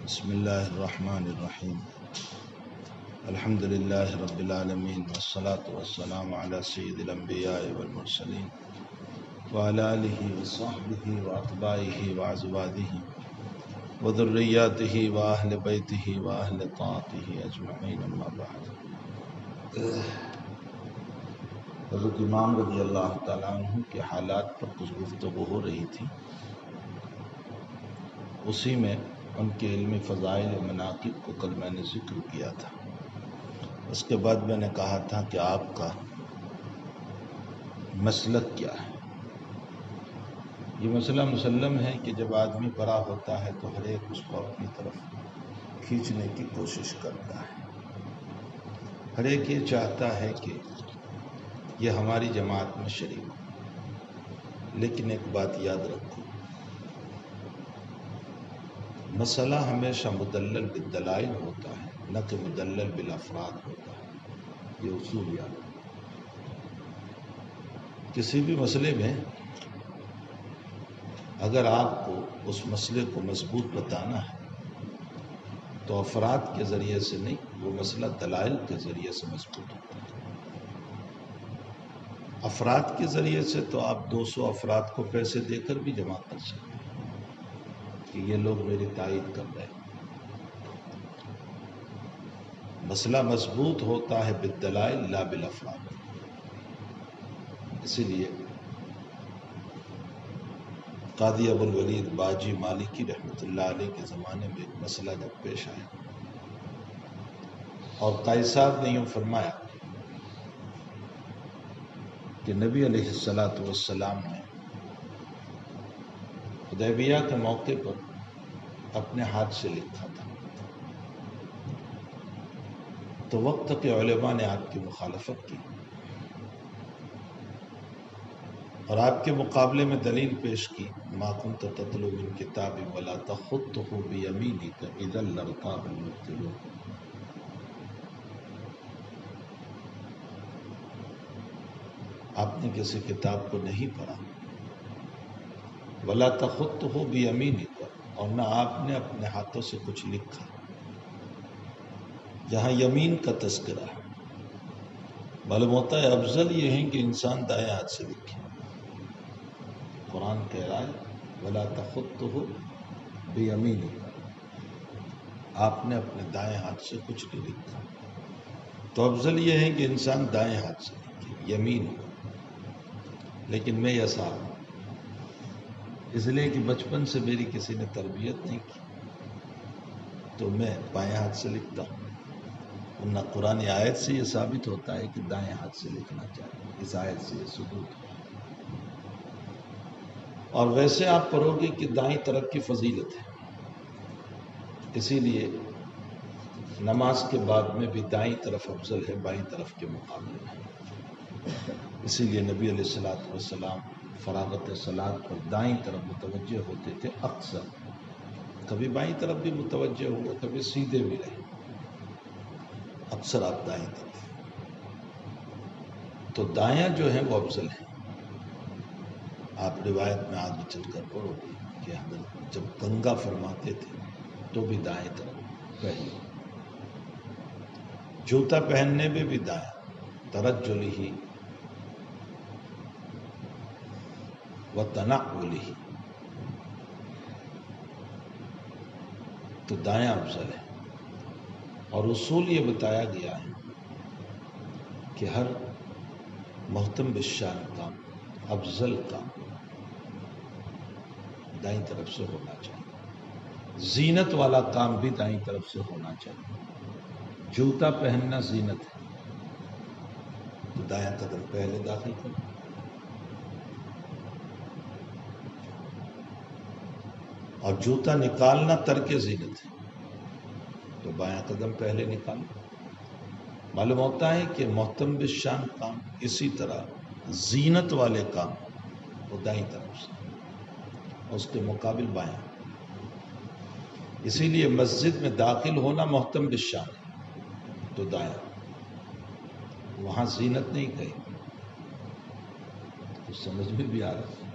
بسم اللہ الرحمن الرحیم الحمد للہ رب العالمین والصلاة والسلام علی سید الانبیاء والمرسلین وعلی آلہ وصحبہ واتباعہ وازواجہ وذریاتہ واہل بیتہ واہل طاعتہ اجمعین اما بعد۔ حضرت امام رضی اللہ تعالیٰ عنہ کے حالات پر کچھ گفتگو ہو رہی تھی، اسی میں ان کے علم فضائل و مناقب کو کل میں نے ذکر کیا تھا۔ اس کے بعد میں نے کہا تھا کہ آپ کا مسلک کیا ہے۔ یہ مسئلہ مسلم ہے کہ جب آدمی بڑا ہوتا ہے تو ہر ایک اس کو اپنی طرف کھینچنے کی کوشش کرتا ہے، ہر ایک یہ چاہتا ہے کہ یہ ہماری جماعت میں شریک ہو۔ لیکن ایک بات یاد رکھو، مسئلہ ہمیشہ مدلل بالدلائل ہوتا ہے، نہ کہ مدلل بالافراد ہوتا ہے۔ یہ اصول یاد رکھو۔ کسی بھی مسئلے میں اگر آپ کو اس مسئلے کو مضبوط بتانا ہے تو افراد کے ذریعے سے نہیں، وہ مسئلہ دلائل کے ذریعے سے مضبوط ہوتا ہے۔ افراد کے ذریعے سے تو آپ 200 افراد کو پیسے دے کر بھی جمع کر سکتے ہیں کہ یہ لوگ میری تائید کر رہے ہیں۔ مسئلہ مضبوط ہوتا ہے بالدلائل لا بالافراد۔ اسی لیے قاضی ابو الولید باجی مالکی رحمۃ اللہ علیہ کے زمانے میں ایک مسئلہ جب پیش آیا اور قاضی صاحب نے یوں فرمایا کہ نبی علیہ السلام نے حدیبیہ کے موقع پر اپنے ہاتھ سے لکھا تھا، تو وقت کے علماء نے آپ کی مخالفت کی اور آپ کے مقابلے میں دلیل پیش کی، ما كنت تتلو من کتاب ولا تخطه بیمینک اذا لارتاب المبطلون۔ آپ نے کسی کتاب کو نہیں پڑھا، ولا تخطه بیمینک، اور نہ آپ نے اپنے ہاتھوں سے کچھ لکھا۔ یہاں یمین کا تذکرہ ہے، معلوم ہوتا ہے افضل یہ ہے کہ انسان دائیں ہاتھ سے لکھے۔ قرآن کہہ رہا ہے ولا تخطه بیمینک، آپ نے اپنے دائیں ہاتھ سے کچھ نہیں لکھا، تو افضل یہ ہے کہ انسان دائیں ہاتھ سے لکھے، یمین ہو۔ لیکن میں ایسا ہوں، اس لیے کہ بچپن سے میری کسی نے تربیت نہیں کی، تو میں بائیں ہاتھ سے لکھتا ہوں، ورنہ قرآن آیت سے یہ ثابت ہوتا ہے کہ دائیں ہاتھ سے لکھنا چاہیے، اس آیت سے یہ ثبوت ہے۔ اور ویسے آپ پڑھو گے کہ دائیں طرف کی فضیلت ہے، اسی لیے نماز کے بعد میں بھی دائیں طرف افضل ہے بائیں طرف کے مقابلے میں۔ اسی لیے نبی علیہ السلام فراغت صلاۃ پر دائیں طرف متوجہ ہوتے تھے اکثر، کبھی بائیں طرف بھی متوجہ ہوئے، کبھی سیدھے بھی رہے، اکثر آپ دائیں طرف۔ تو دایاں جو ہیں وہ افضل ہیں۔ آپ روایت میں آگے چل کر پڑھو گے کہ حضرت جب گنگا فرماتے تھے تو بھی دائیں طرف پہلے، جوتا پہننے میں بھی دائیں، ترجلہ و تنعلہ، تو دایاں افضل ہے۔ اور اصول یہ بتایا گیا ہے کہ ہر محتم بالشان کام، افضل کام دائیں طرف سے ہونا چاہیے، زینت والا کام بھی دائیں طرف سے ہونا چاہیے۔ جوتا پہننا زینت ہے تو دایاں قدم پہلے داخل کرو، اور جوتا نکالنا ترک زینت ہے تو بایاں قدم پہلے نکالو۔ معلوم ہوتا ہے کہ محتم بالشان کام، اسی طرح زینت والے کام وہ دائیں طرف سے، اس کے مقابل بائیں۔ اسی لیے مسجد میں داخل ہونا محتم بالشان ہے تو دائیں، وہاں زینت نہیں کہی، تو سمجھ میں بھی آ رہا ہے،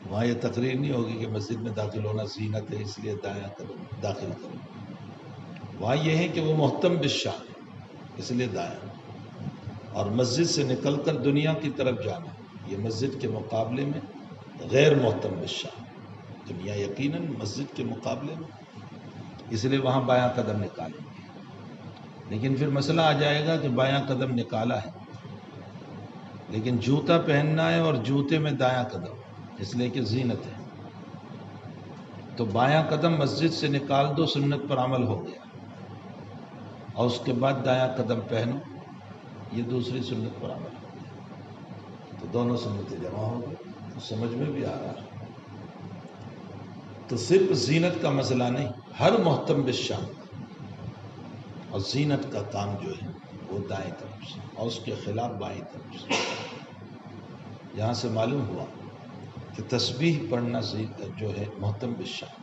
وہاں یہ تقریر نہیں ہوگی کہ مسجد میں داخل ہونا زینت ہے اس لیے دائیں قدم داخل کرو۔ وہاں یہ ہے کہ وہ محتم بالشان ہے، اس لیے دایاں، اور مسجد سے نکل کر دنیا کی طرف جانا یہ مسجد کے مقابلے میں غیر محتم بالشان، دنیا یقیناً مسجد کے مقابلے میں، اس لیے وہاں بایاں قدم نکالیں گے۔ لیکن پھر مسئلہ آ جائے گا کہ بایاں قدم نکالا ہے لیکن جوتا پہننا ہے اور جوتے میں دایاں قدم، اس لیے کہ زینت ہے، تو بایاں قدم مسجد سے نکال دو، سنت پر عمل ہو گیا، اور اس کے بعد دایاں قدم پہنو، یہ دوسری سنت پر عمل ہو گیا، تو دونوں سنتیں جمع ہو گئی، تو سمجھ میں بھی آ رہا ہے۔ تو صرف زینت کا مسئلہ نہیں، ہر محتم بالشان اور زینت کا کام جو ہے وہ دائیں طرف سے اور اس کے خلاف بائیں طرف سے۔ یہاں سے معلوم ہوا کہ تسبیح پڑھنا جو ہے محتم بالشان،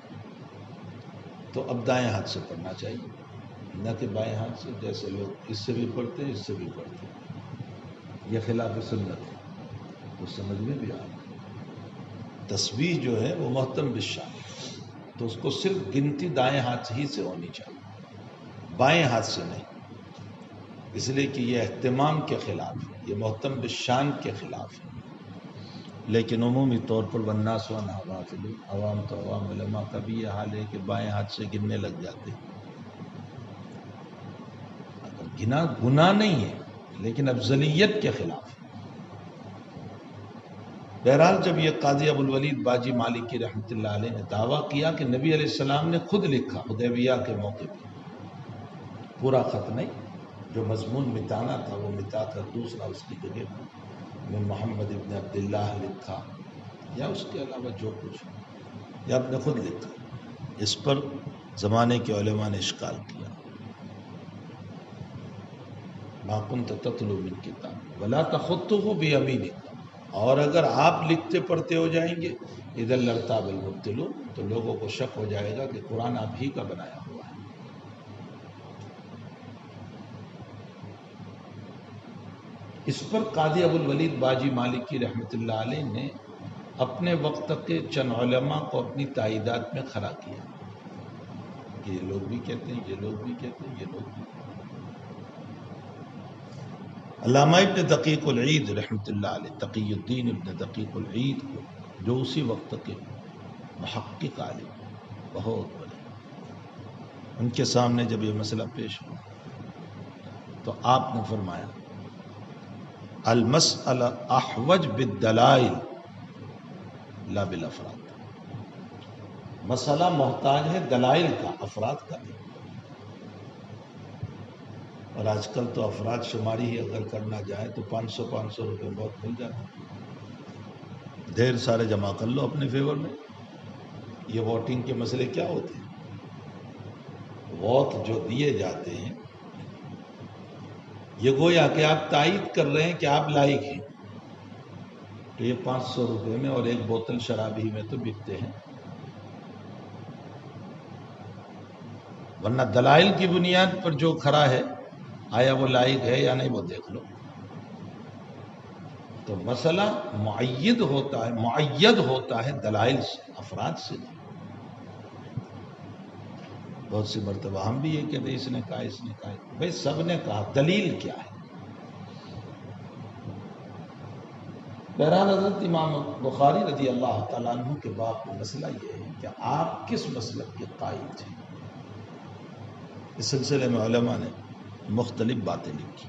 تو اب دائیں ہاتھ سے پڑھنا چاہیے، نہ کہ بائیں ہاتھ سے، جیسے لوگ اس سے بھی پڑھتے ہیں اس سے بھی پڑھتے ہیں، یہ خلاف سنت ہے، تو سمجھ میں بھی آ رہا۔ تسبیح جو ہے وہ محتم بالشان، تو اس کو صرف گنتی دائیں ہاتھ ہی سے ہونی چاہیے، بائیں ہاتھ سے نہیں، اس لیے کہ یہ اہتمام کے خلاف ہے، یہ محتم بالشان کے خلاف ہے۔ لیکن عمومی طور پر والناس عنہ غافلون، عوام تو عوام، علماء کا بھی یہ حال ہے کہ بائیں ہاتھ سے گننے لگ جاتے ہیں۔ اگر گناہ نہیں ہے لیکن افضلیت کے خلاف ہے۔ بہرحال جب یہ قاضی ابو الولید باجی مالکی رحمۃ اللہ علیہ نے دعویٰ کیا کہ نبی علیہ السلام نے خود لکھا حدیبیہ کے موقع پہ، پورا خط نہیں، جو مضمون مٹانا تھا وہ مٹا کر دوسرا اس کی جگہ میں محمد ابن عبداللہ لکھا، یا اس کے علاوہ جو کچھ، یا آپ نے خود لکھا، اس پر زمانے کے علماء نے اشکال کیا۔ ما کنت تتلو من کتاب ولا تخطه بیمینک، اور اگر آپ لکھتے پڑھتے ہو جائیں گے اذا لارتاب المبطلون، تو لوگوں کو شک ہو جائے گا کہ قرآن آپ ہی کا بنایا ہوا ہے۔ اس پر قاضی ابو الولید باجی مالکی رحمۃ اللہ علیہ نے اپنے وقت کے چند علماء کو اپنی تائیدات میں کھڑا کیا کہ یہ لوگ بھی کہتے ہیں، یہ لوگ بھی کہتے ہیں، یہ لوگ بھی کہتے ہیں۔ علامہ ابن دقیق العید رحمۃ اللہ علیہ، تقی الدین ابن دقیق العید کو، جو اسی وقت کے محقق عالم بہت بڑے، ان کے سامنے جب یہ مسئلہ پیش ہوا تو آپ نے فرمایا المسئلہ احوج بالدلائل لا بالافراد، مسئلہ محتاج ہے دلائل کا، افراد کا نہیں۔ اور آج کل تو افراد شماری ہی اگر کرنا جائے تو 500 روپے بہت مل جاتا، ڈھیر سارے جمع کر لو اپنے فیور میں۔ یہ ووٹنگ کے مسئلے کیا ہوتے ہیں؟ ووٹ جو دیے جاتے ہیں یہ گویا کہ آپ تائید کر رہے ہیں کہ آپ لائق ہیں، تو یہ 500 روپے میں اور ایک بوتل شراب ہی میں تو بکتے ہیں، ورنہ دلائل کی بنیاد پر جو کھڑا ہے آیا وہ لائق ہے یا نہیں وہ دیکھ لو۔ تو مسئلہ معید ہوتا ہے دلائل سے، افراد سے نہیں۔ بہت سی مرتبہ ہم بھی یہ کہتے ہیں اس نے کہا، بھئی سب نے کہا، دلیل کیا ہے؟ بہرحال حضرت امام بخاری رضی اللہ تعالیٰ عنہ کے باب میں مسئلہ یہ ہے کہ آپ کس مسلک کے قائل تھے۔ اس سلسلے میں علماء نے مختلف باتیں لکھی۔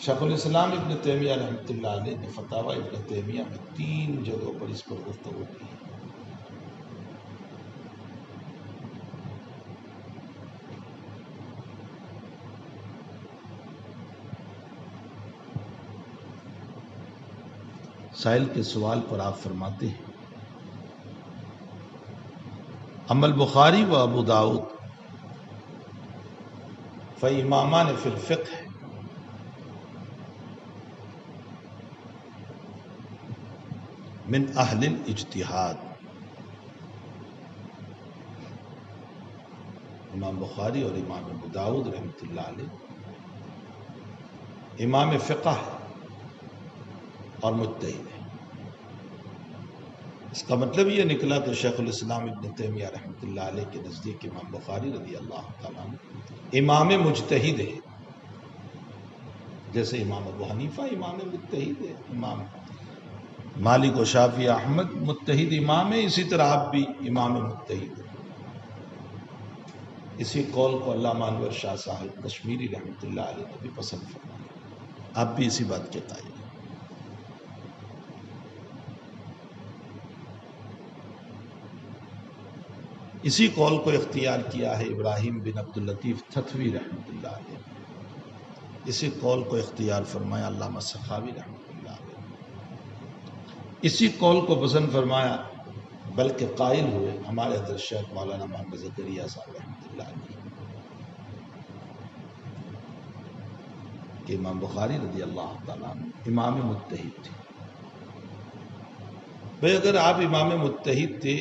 شیخ الاسلام ابن تیمیہ رحمۃ اللہ علیہ نے فتاوی ابن تیمیہ میں 3 جگہوں پر اس پر گفتگو کی۔ سائل کے سوال پر آپ فرماتے ہیں اما البخاری و ابو داؤد فامامان فی الفقہ من اہل الاجتہاد، امام بخاری اور امام ابو داؤد رحمۃ اللہ علیہ امام فقہ اور مجتہد ہے۔ اس کا مطلب یہ نکلا کہ شیخ الاسلام ابن تیمیہ رحمۃ اللہ علیہ کے نزدیک امام بخاری رضی اللہ تعالیٰ عنہ امام مجتہد ہے، جیسے امام ابو حنیفہ امام مجتہد ہے، امام مالک و شافعی احمد مجتہد امام ہے، اسی طرح آپ بھی امام مجتہد ہیں۔ اسی قول کو علامہ انور شاہ صاحب کشمیری رحمۃ اللہ علیہ نے بھی پسند فرمایا، آپ بھی اسی بات کے قائل ہیں۔ اسی قول کو اختیار کیا ہے ابراہیم بن عبد اللطیف تھتوی رحمۃ اللہ علیہ، اسی قول کو اختیار فرمایا علامہ سخاوی رحمۃ اللہ علیہ، اسی قول کو پسند فرمایا بلکہ قائل ہوئے ہمارے حضرت شیخ مولانا محمد زکریا صاحب رحمۃ اللہ علیہ کہ امام بخاری رضی اللہ تعالیٰ عنہ امام مجتہد تھے۔ بھئی اگر آپ امام مجتہد تھے،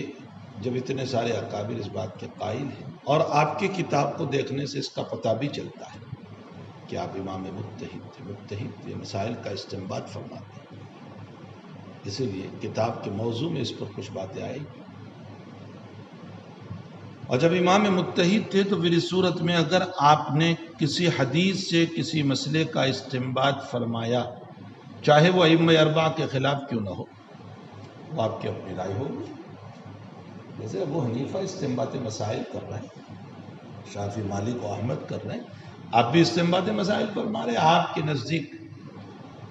جب اتنے سارے اکابر اس بات کے قائل ہیں، اور آپ کی کتاب کو دیکھنے سے اس کا پتہ بھی چلتا ہے کہ آپ امام مجتہد تھے، مسائل کا استنباط فرماتے ہیں، اسی لیے کتاب کے موضوع میں اس پر کچھ باتیں آئیں گی۔ اور جب امام مجتہد تھے تو پھر اس صورت میں اگر آپ نے کسی حدیث سے کسی مسئلے کا استنباط فرمایا، چاہے وہ ائمہ اربعہ کے خلاف کیوں نہ ہو، وہ آپ کی اپنی رائے ہوگی۔ جیسے ابو حنیفہ استنباط مسائل کر رہے ہیں، شافعی مالک و احمد کر رہے ہیں، آپ بھی استنباط مسائل فرما رہے ہیں، آپ کے نزدیک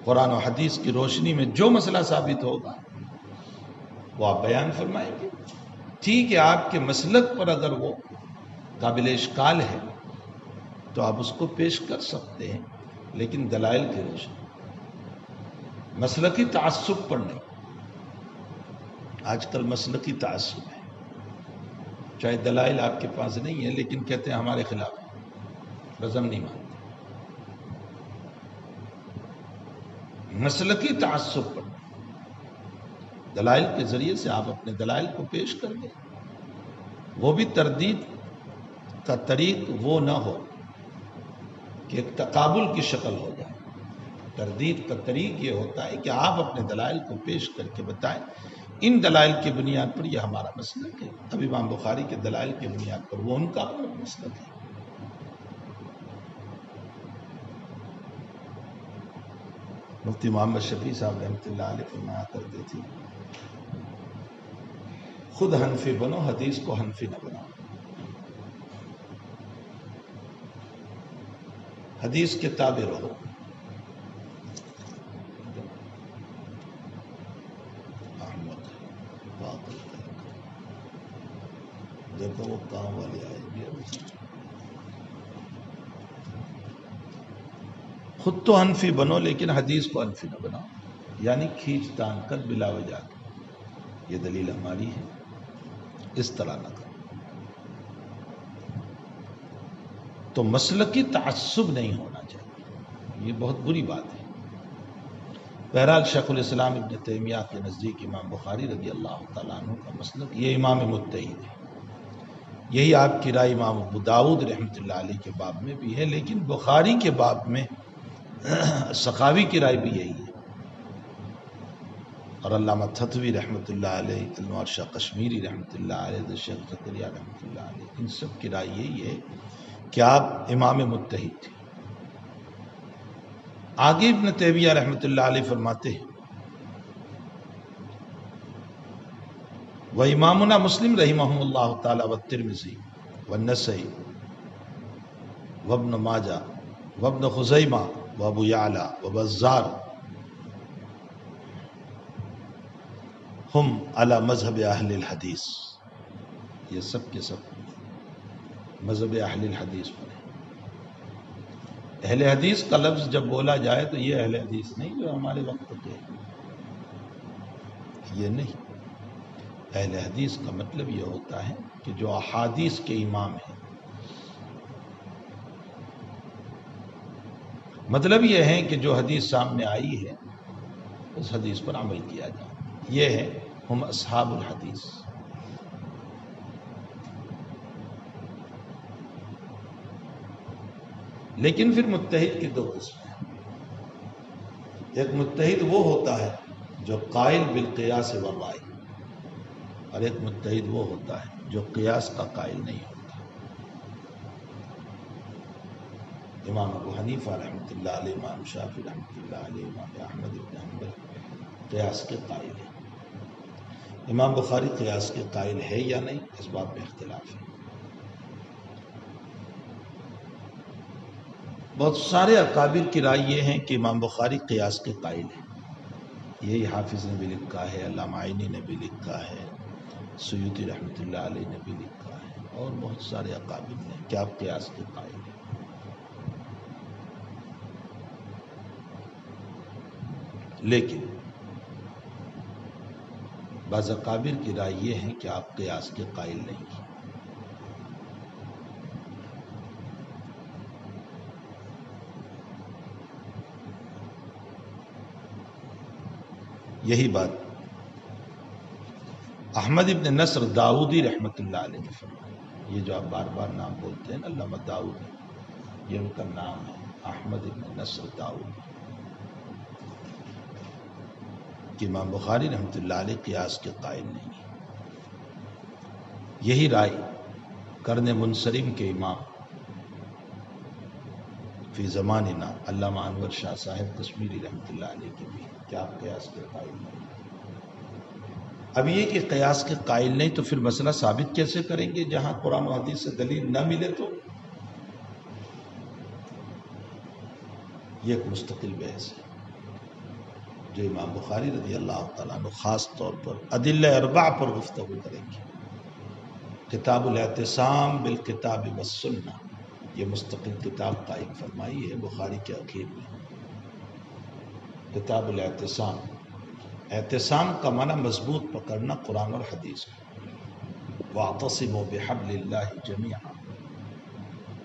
قرآن و حدیث کی روشنی میں جو مسئلہ ثابت ہوگا وہ آپ بیان فرمائیں گے۔ ٹھیک ہے، آپ کے مسلک پر اگر وہ قابل اشکال ہے تو آپ اس کو پیش کر سکتے ہیں، لیکن دلائل کی روشنی، مسلکی تعصب پر نہیں۔ آج کل مسلکی تعصب ہے، چاہے دلائل آپ کے پاس نہیں ہے لیکن کہتے ہیں ہمارے خلاف، رزم نہیں مانتے۔ مسلکی تعصب پر دلائل کے ذریعے سے آپ اپنے دلائل کو پیش کر دیں، وہ بھی تردید کا طریق وہ نہ ہو کہ ایک تقابل کی شکل ہو جائے۔ تردید کا طریق یہ ہوتا ہے کہ آپ اپنے دلائل کو پیش کر کے بتائیں ان دلائل کی بنیاد پر یہ ہمارا مسلک ہے۔ اب امام بخاری کے دلائل کی بنیاد پر وہ ان کا اپنا مسلک ہے۔ مفتی محمد شفیع صاحب رحمۃ اللہ علیہ فرمایا کرتے تھے، خود حنفی بنو، حدیث کو حنفی نہ بناؤ۔ حدیث کے تابع رہو۔ دیکھو وہ کام والے آئے گی، خود تو حنفی بنو لیکن حدیث کو حنفی نہ بناؤ، یعنی کھینچ تان کر بلا وجہ کے یہ دلیل ہماری ہے، اس طرح نہ کرو۔ تو مسلکی تعصب نہیں ہونا چاہیے، یہ بہت بری بات ہے۔ بہرحال شیخ الاسلام ابن تیمیہ کے نزدیک امام بخاری رضی اللہ تعالیٰ عنہ کا مسلک یہ امام مجتہد ہے، یہی آپ کی رائے امام ابو داؤد رحمۃ اللہ علیہ کے باب میں بھی ہے، لیکن بخاری کے باب میں سخاوی کی رائے بھی یہی ہے، اور علامہ تھتوی رحمۃ اللہ علیہ، انور شاہ کشمیری رحمۃ اللہ علیہ، شیخ زکریا رحمۃ اللہ علیہ، ان سب کی رائے یہی ہے کہ آپ امام مجتہد تھے۔ آگے ابن تیمیہ رحمۃ اللہ علیہ فرماتے ہیں، وَإِمَامُنَا مسلم رحمہ اللہ تعالی والترمذی والنسائی وابن ماجہ وابن خزیمہ وابو یعلا وبزار ہم علی مذہب اہل الحدیث، یہ سب کے سب مذہب اہل الحدیث پر ہے۔ اہل حدیث کا لفظ جب بولا جائے تو یہ اہل حدیث نہیں جو ہمارے وقت کے، یہ نہیں۔ اہل حدیث کا مطلب یہ ہوتا ہے کہ جو احادیث کے امام ہیں، مطلب یہ ہے کہ جو حدیث سامنے آئی ہے اس حدیث پر عمل کیا جائے، یہ ہے ہم اصحاب الحدیث۔ لیکن پھر مجتہد کی دو قسمیں ہیں، ایک مجتہد وہ ہوتا ہے جو قائل بالقیاس والرائے، اور ایک مجتہد وہ ہوتا ہے جو قیاس کا قائل نہیں ہوتا۔ امام ابو حنیفہ رحمۃ اللہ علیہ، امام شافعی رحمۃ اللہ علیہ، امام احمد بن حنبل قیاس کے قائل ہیں۔ امام بخاری قیاس کے قائل ہے یا نہیں، اس بات میں اختلاف ہے۔ بہت سارے اکابر کی رائے یہ ہیں کہ امام بخاری قیاس کے قائل ہیں۔ یہی حافظ نے بھی لکھا ہے، علامہ عینی نے بھی لکھا ہے، سیوطی رحمۃ اللہ علیہ نے بھی لکھا ہے، اور بہت سارے اکابر نے کہ آپ قیاس کے قائل ہیں۔ لیکن بعض اکابر کی رائے یہ ہے کہ آپ قیاس کے قائل نہیں ہیں۔ یہی بات احمد ابن نصر داؤدی رحمۃ اللہ علیہ نے فرمایا۔ یہ جو آپ بار بار نام بولتے ہیں نا، علامہ داؤدی، یہ ان کا نام ہے، احمد ابن نصر داؤدی، کہ امام بخاری رحمۃ اللہ علیہ قیاس کے قائل نہیں ہے۔ یہی رائے قرن منصرم کے امام فی زماننا علامہ انور شاہ صاحب کشمیری رحمۃ اللہ علیہ کی بھی، کہ آپ قیاس کے قائل نہیں۔ اب یہ کہ قیاس کے قائل نہیں تو پھر مسئلہ ثابت کیسے کریں گے جہاں قرآن و حدیث سے دلیل نہ ملے؟ تو یہ ایک مستقل بحث ہے جو امام بخاری رضی اللہ تعالیٰ عنہ خاص طور پر ادلہ اربع پر گفتگو کریں گے۔ کتاب الاعتصام بالکتاب والسنہ، یہ مستقل کتاب قائم فرمائی ہے بخاری کے اخیر میں۔ کتاب الاعتصام، اعتصام کا معنی مضبوط پکڑنا قرآن اور حدیث کا۔ وَاعْتَصِمُوا بِحَبْلِ اللَّهِ جَمِيعًا،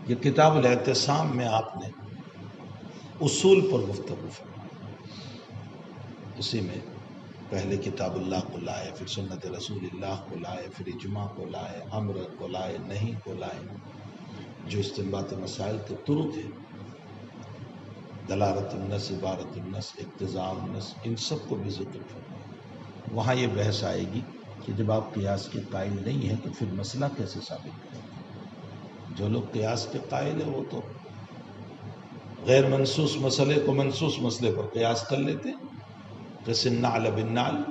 یہ کتاب الاعتصام میں آپ نے اصول پر گفتگو فرمائی۔ اسی میں پہلے کتاب اللہ کو لائے، پھر سنت رسول اللہ کو لائے، پھر اجماع کو لائے، امر کو لائے، نہیں کو لائے، جو استنباط مسائل کے طرق ہیں، دلالت النص، عبارت النص، اقتضاء النص، ان سب کو بھی ذکر فرمایا۔ وہاں یہ بحث آئے گی کہ جب آپ قیاس کے قائل نہیں ہیں تو پھر مسئلہ کیسے ثابت کریں گے؟ جو لوگ قیاس کے قائل ہیں وہ تو غیر منصوص مسئلے کو منصوص مسئلے پر قیاس کر لیتے ہیں، قِسِ النعل بالنعل،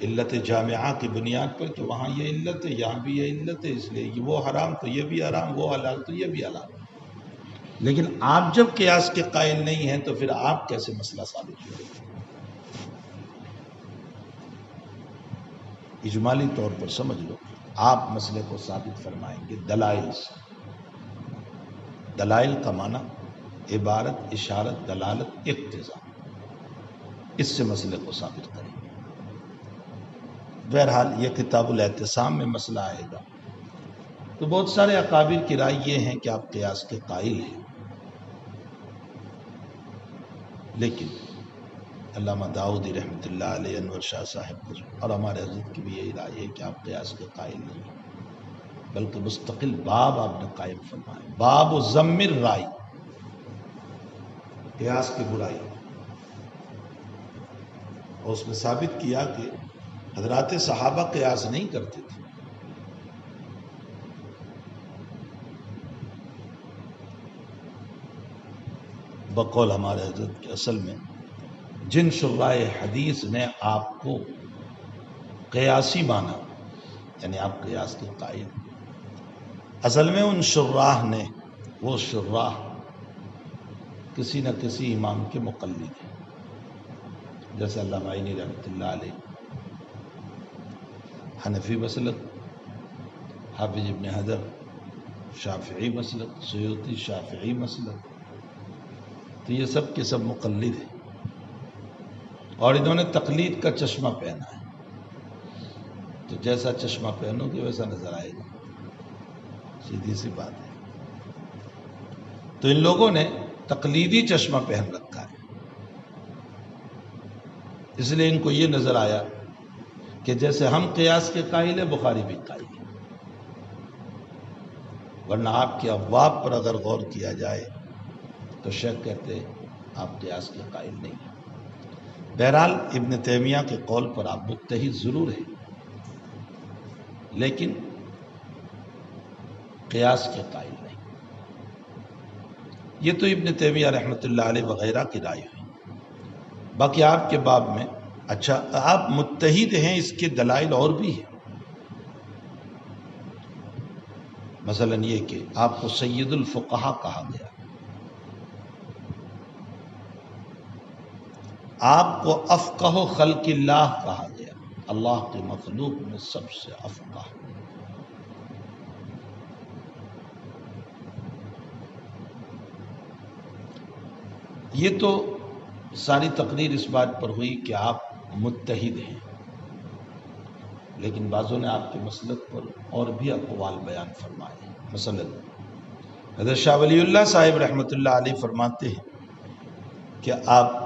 علت جامعہ کی بنیاد پر کہ وہاں یہ علت ہے، یہاں بھی یہ علت ہے، اس لیے وہ حرام تو یہ بھی حرام، وہ حلال تو یہ بھی حلال۔ لیکن آپ جب قیاس کے قائل نہیں ہیں تو پھر آپ کیسے مسئلہ ثابت کریں گے؟ اجمالی طور پر سمجھ لو، آپ مسئلے کو ثابت فرمائیں گے دلائل سے۔ دلائل کا معنی عبارت، اشارت، دلالت، اقتضاء، اس سے مسئلے کو ثابت کریں گے۔ بہرحال یہ کتاب الاعتصام میں مسئلہ آئے گا تو بہت سارے اکابر کی رائے یہ ہیں کہ آپ قیاس کے قائل ہیں، لیکن علامہ داؤدی رحمۃ اللہ علیہ، انور شاہ صاحب اور ہمارے حضرت کی بھی یہی رائے ہے کہ آپ قیاس کے قائل نہیں ہیں، بلکہ مستقل باب آپ نے قائم فرمایا، باب ذم الرائے، قیاس کی برائی، اور اس میں ثابت کیا کہ حضرات صحابہ قیاس نہیں کرتے تھے۔ بقول ہمارے حضرت کے اصل میں جن شراح حدیث نے آپ کو قیاسی مانا، یعنی آپ قیاس کے قائل، اصل میں ان شراح نے، وہ شراح کسی نہ کسی امام کے مقلد ہیں، جیسے علامہ عینی رحمۃ اللہ علیہ حنفی مسلک، حافظ ابن حجر شافعی مسلک، سیوطی شافعی مسلک، تو یہ سب کے سب مقلد ہیں، اور انہوں نے تقلید کا چشمہ پہنا ہے، تو جیسا چشمہ پہنو گے ویسا نظر آئے گا، سیدھی سی بات ہے۔ تو ان لوگوں نے تقلیدی چشمہ پہن رکھا ہے، اس لیے ان کو یہ نظر آیا کہ جیسے ہم قیاس کے قائل ہیں، بخاری بھی قائل ہے، ورنہ آپ کے ابواب پر اگر غور کیا جائے تو شیخ کہتے ہیں آپ قیاس کے قائل نہیں ہیں۔ بہرحال ابن تیمیہ کے قول پر آپ متحد ضرور ہیں، لیکن قیاس کے قائل نہیں۔ یہ تو ابن تیمیہ رحمۃ اللہ علیہ وغیرہ کی رائے ہے۔ باقی آپ کے باب میں اچھا آپ متحد ہیں، اس کے دلائل اور بھی ہیں۔ مثلا یہ کہ آپ کو سید الفقہاء کہا گیا، آپ کو افقہ خلق اللہ کہا گیا، اللہ کے مخلوق میں سب سے افقہ۔ یہ تو ساری تقریر اس بات پر ہوئی کہ آپ متحد ہیں، لیکن بعضوں نے آپ کے مسلک پر اور بھی اقوال بیان فرمائے۔ مثلا حضرت شاہ ولی اللہ صاحب رحمۃ اللہ علیہ فرماتے ہیں کہ آپ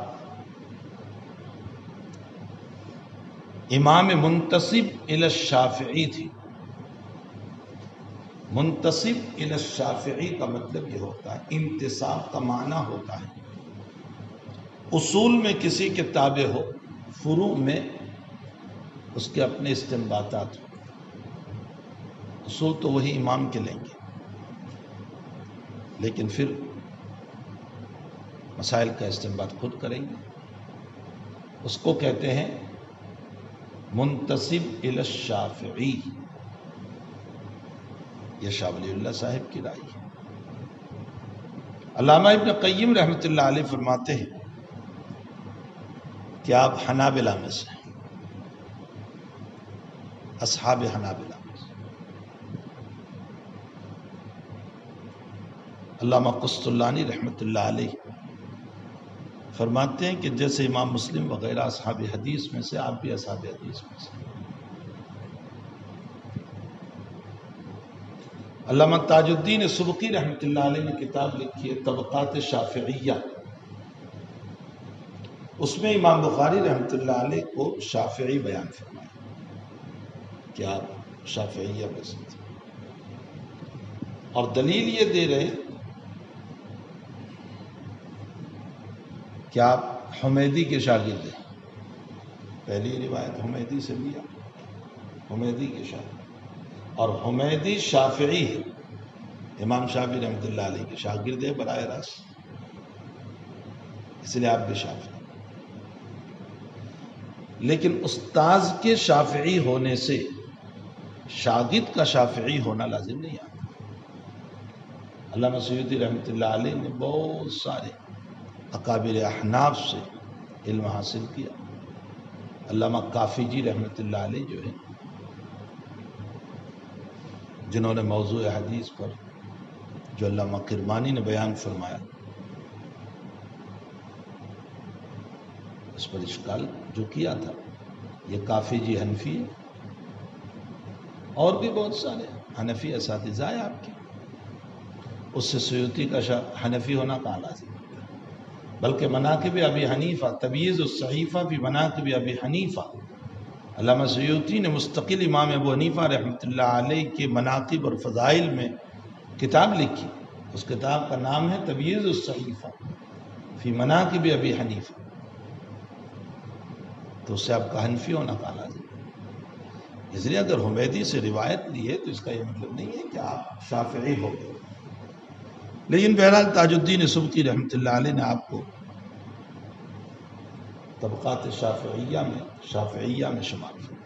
امام منتسب الی الشافعی تھی۔ منتسب الی الشافعی کا مطلب یہ ہوتا ہے، انتساب کا معنی ہوتا ہے اصول میں کسی کے تابع ہو، فروع میں اس کے اپنے استنباطات ہو۔ اصول تو وہی امام کے لیں گے، لیکن پھر مسائل کا استنباط خود کریں گے۔ اس کو کہتے ہیں منتسب الی الشافعی۔ یہ شاہ ولی اللہ صاحب کی رائے ہے۔ علامہ ابن قیم رحمۃ اللہ علیہ فرماتے ہیں کہ آپ حنابلہ میں سے ہیں، اصحاب حنابلہ میں سے۔ علامہ قسطلانی رحمۃ اللہ علیہ فرماتے ہیں کہ جیسے امام مسلم وغیرہ اصحاب حدیث میں سے، آپ بھی اصحاب حدیث میں سے۔ علامہ تاج الدین سبکی رحمۃ اللہ علیہ نے کتاب لکھی ہے طبقات شافعیہ، اس میں امام بخاری رحمۃ اللہ علیہ کو شافعی بیان فرمایا کہ آپ شافعیہ میں سے تھے، اور دلیل یہ دے رہے کہ آپ حمیدی کے شاگرد ہیں۔ پہلی روایت حمیدی سے لیا، حمیدی کے شاگرد، اور حمیدی شافعی ہے، امام شافعی رحمۃ اللہ علیہ کے شاگرد ہے براہ راست، اس لیے آپ بھی شافعی۔ لیکن استاذ کے شافعی ہونے سے شاگرد کا شافعی ہونا لازم نہیں آتا۔ علامہ سیوطی رحمۃ اللہ علیہ نے بہت سارے اکابر احناف سے علم حاصل کیا۔ علامہ کافی جی رحمۃ اللہ علیہ جو ہے، جنہوں نے موضوع حدیث پر جو علامہ کرمانی نے بیان فرمایا، اس پر اشکال جو کیا تھا، یہ کافی جی حنفی ہے، اور بھی بہت سارے حنفی اساتذہ ہیں آپ کے، اس سے سیوطی کا حنفی ہونا کہاں لازم ہے؟ بلکہ مناقب ابی حنیفہ، تمییز الصحیفہ فی مناقب ابی حنیفہ، علامہ سیوطی نے مستقل امام ابو حنیفہ رحمۃ اللہ علیہ کے مناقب اور فضائل میں کتاب لکھی۔ اس کتاب کا نام ہے تمییز الصحیفہ فی مناقب ابی حنیفہ۔ تو اس سے آپ کا حنفی ہونا کہاں لازم ہے؟ اس لیے اگر حمیدی سے روایت لی ہے تو اس کا یہ مطلب نہیں ہے کہ آپ شافعی ہو گئے۔ لیکن بہرحال تاج الدین سبکی رحمۃ اللہ علیہ نے آپ کو طبقات شافعیہ میں شمار کیا،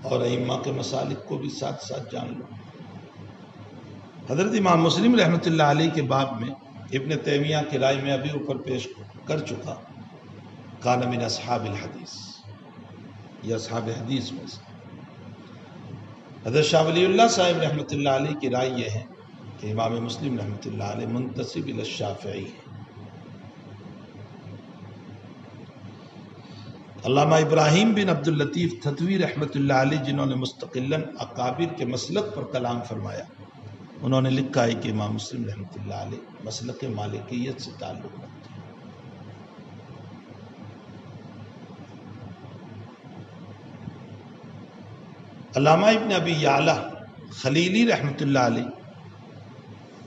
اور ائمہ کے مسالک کو بھی ساتھ ساتھ جان لو۔ حضرت امام مسلم رحمۃ اللہ علیہ کے باب میں ابن تیمیہ کی رائے میں ابھی اوپر پیش کر چکا، کان من اصحاب الحدیث، یہ اصحاب حدیث میں سے۔ حضرت شاہ ولی اللہ صاحب رحمۃ اللہ علیہ کی رائے یہ ہے کہ امام مسلم رحمۃ اللہ علیہ منتسب الی الشافعی ہے۔ علامہ ابراہیم بن عبد اللطیف تھتوی رحمۃ اللہ علیہ، جنہوں نے مستقلاً اکابر کے مسلک پر کلام فرمایا، انہوں نے لکھا ہے کہ امام مسلم رحمۃ اللہ علیہ مسلک مالکیت سے تعلق رکھتے ہیں۔ علامہ ابن ابی یعلا خلیلی رحمۃ اللہ علیہ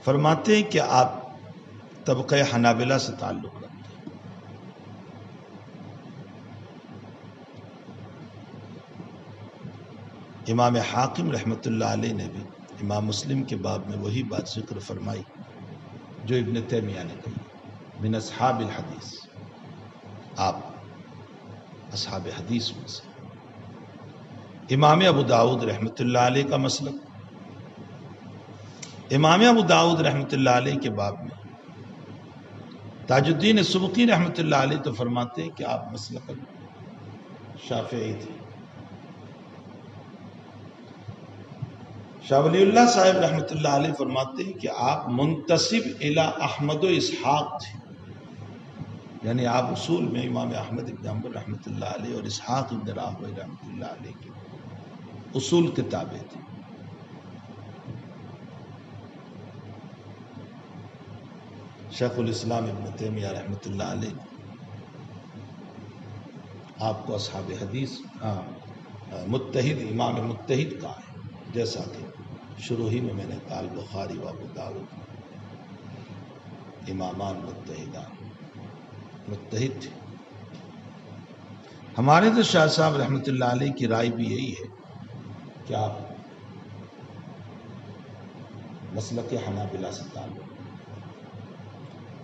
فرماتے ہیں کہ آپ طبقہ حنابلہ سے تعلق رکھتے ہیں۔ امام حاکم رحمۃ اللہ علیہ نے بھی امام مسلم کے باب میں وہی بات ذکر فرمائی جو ابن تیمیہ نے کہی، من اصحاب الحدیث، آپ اصحاب حدیث میں سے۔ امام ابو داؤد رحمۃ اللہ علیہ کا مسلک، امام ابو داؤد رحمۃ اللہ علیہ کے باب میں تاج الدین سبکی رحمۃ اللہ علیہ تو فرماتے ہیں کہ آپ مسلک شافعی تھے۔ شاہ ولی اللہ صاحب رحمۃ اللہ علیہ فرماتے ہیں کہ آپ منتسب الی احمد و اسحاق تھے، یعنی آپ اصول میں امام احمد ابن حنبل رحمۃ اللہ علیہ اور اسحاق ابن راہویہ رحمۃ اللہ علیہ کے اصول کتابیں تھیں۔ شیخ الاسلام ابن تیمیہ رحمۃ اللہ علیہ نے آپ کو اصحاب حدیث متحد، امام متحد کہا ہے، جیسا کہ شروع ہی میں نے کہا البخاری و ابو داؤد امامان متحدان، متحد تھے۔ ہمارے تو شاہ صاحب رحمۃ اللہ علیہ کی رائے بھی یہی ہے کہ آپ مسلک حنابلہ سے تعلق،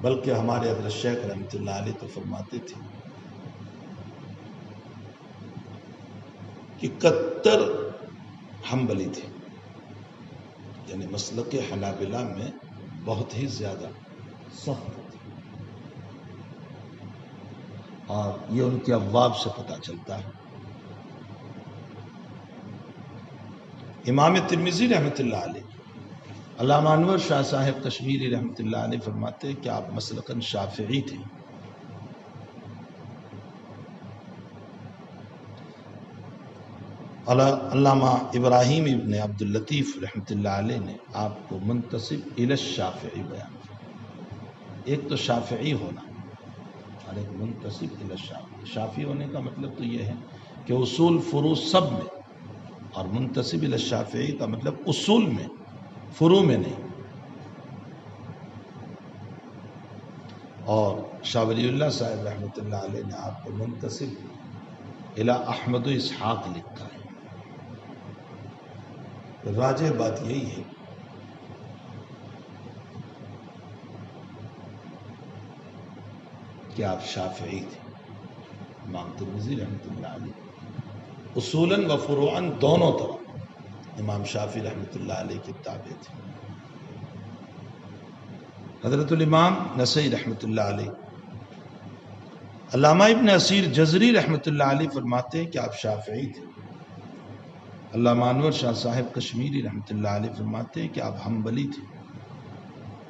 بلکہ ہمارے حضرت شیخ رحمۃ اللہ علیہ تو فرماتے تھے کہ کتر حنبلی تھے، یعنی مسلک حنابلہ میں بہت ہی زیادہ سخت تھے، اور یہ ان کے ابواب سے پتہ چلتا ہے۔ امام ترمذی رحمۃ اللہ علیہ، علامہ انور شاہ صاحب کشمیری رحمۃ اللہ علیہ فرماتے ہیں کہ آپ مسلکاً شافعی تھے۔ علامہ ابراہیم ابن عبد اللطیف رحمۃ اللہ علیہ نے آپ کو منتسب الی الشافعی بیان کیا۔ ایک تو شافعی ہونا اور ایک منتسب الی الشافعی۔ شافعی ہونے کا مطلب تو یہ ہے کہ اصول فروع سب میں، اور منتسب الی الشافعی کا مطلب اصول میں، فروع میں نہیں۔ اور شاہ ولی اللہ صاحب رحمۃ اللہ علیہ نے آپ کو منتسب الی احمد و اسحاق لکھا ہے۔ راجح بات یہی ہے کہ آپ شافعی تھے۔ امام ترمذی رحمۃ اللہ علیہ اصولاً و فروعاً دونوں طرف امام شافعی رحمۃ اللہ علیہ کے تابع تھے۔ حضرت الامام نسائی رحمۃ اللہ علیہ، علامہ ابن اسیر جزری رحمۃ اللہ علیہ فرماتے ہیں کہ آپ شافعی تھے۔ علامہ انور شاہ صاحب کشمیری رحمۃ اللہ علیہ فرماتے ہیں کہ آپ حنبلی تھے،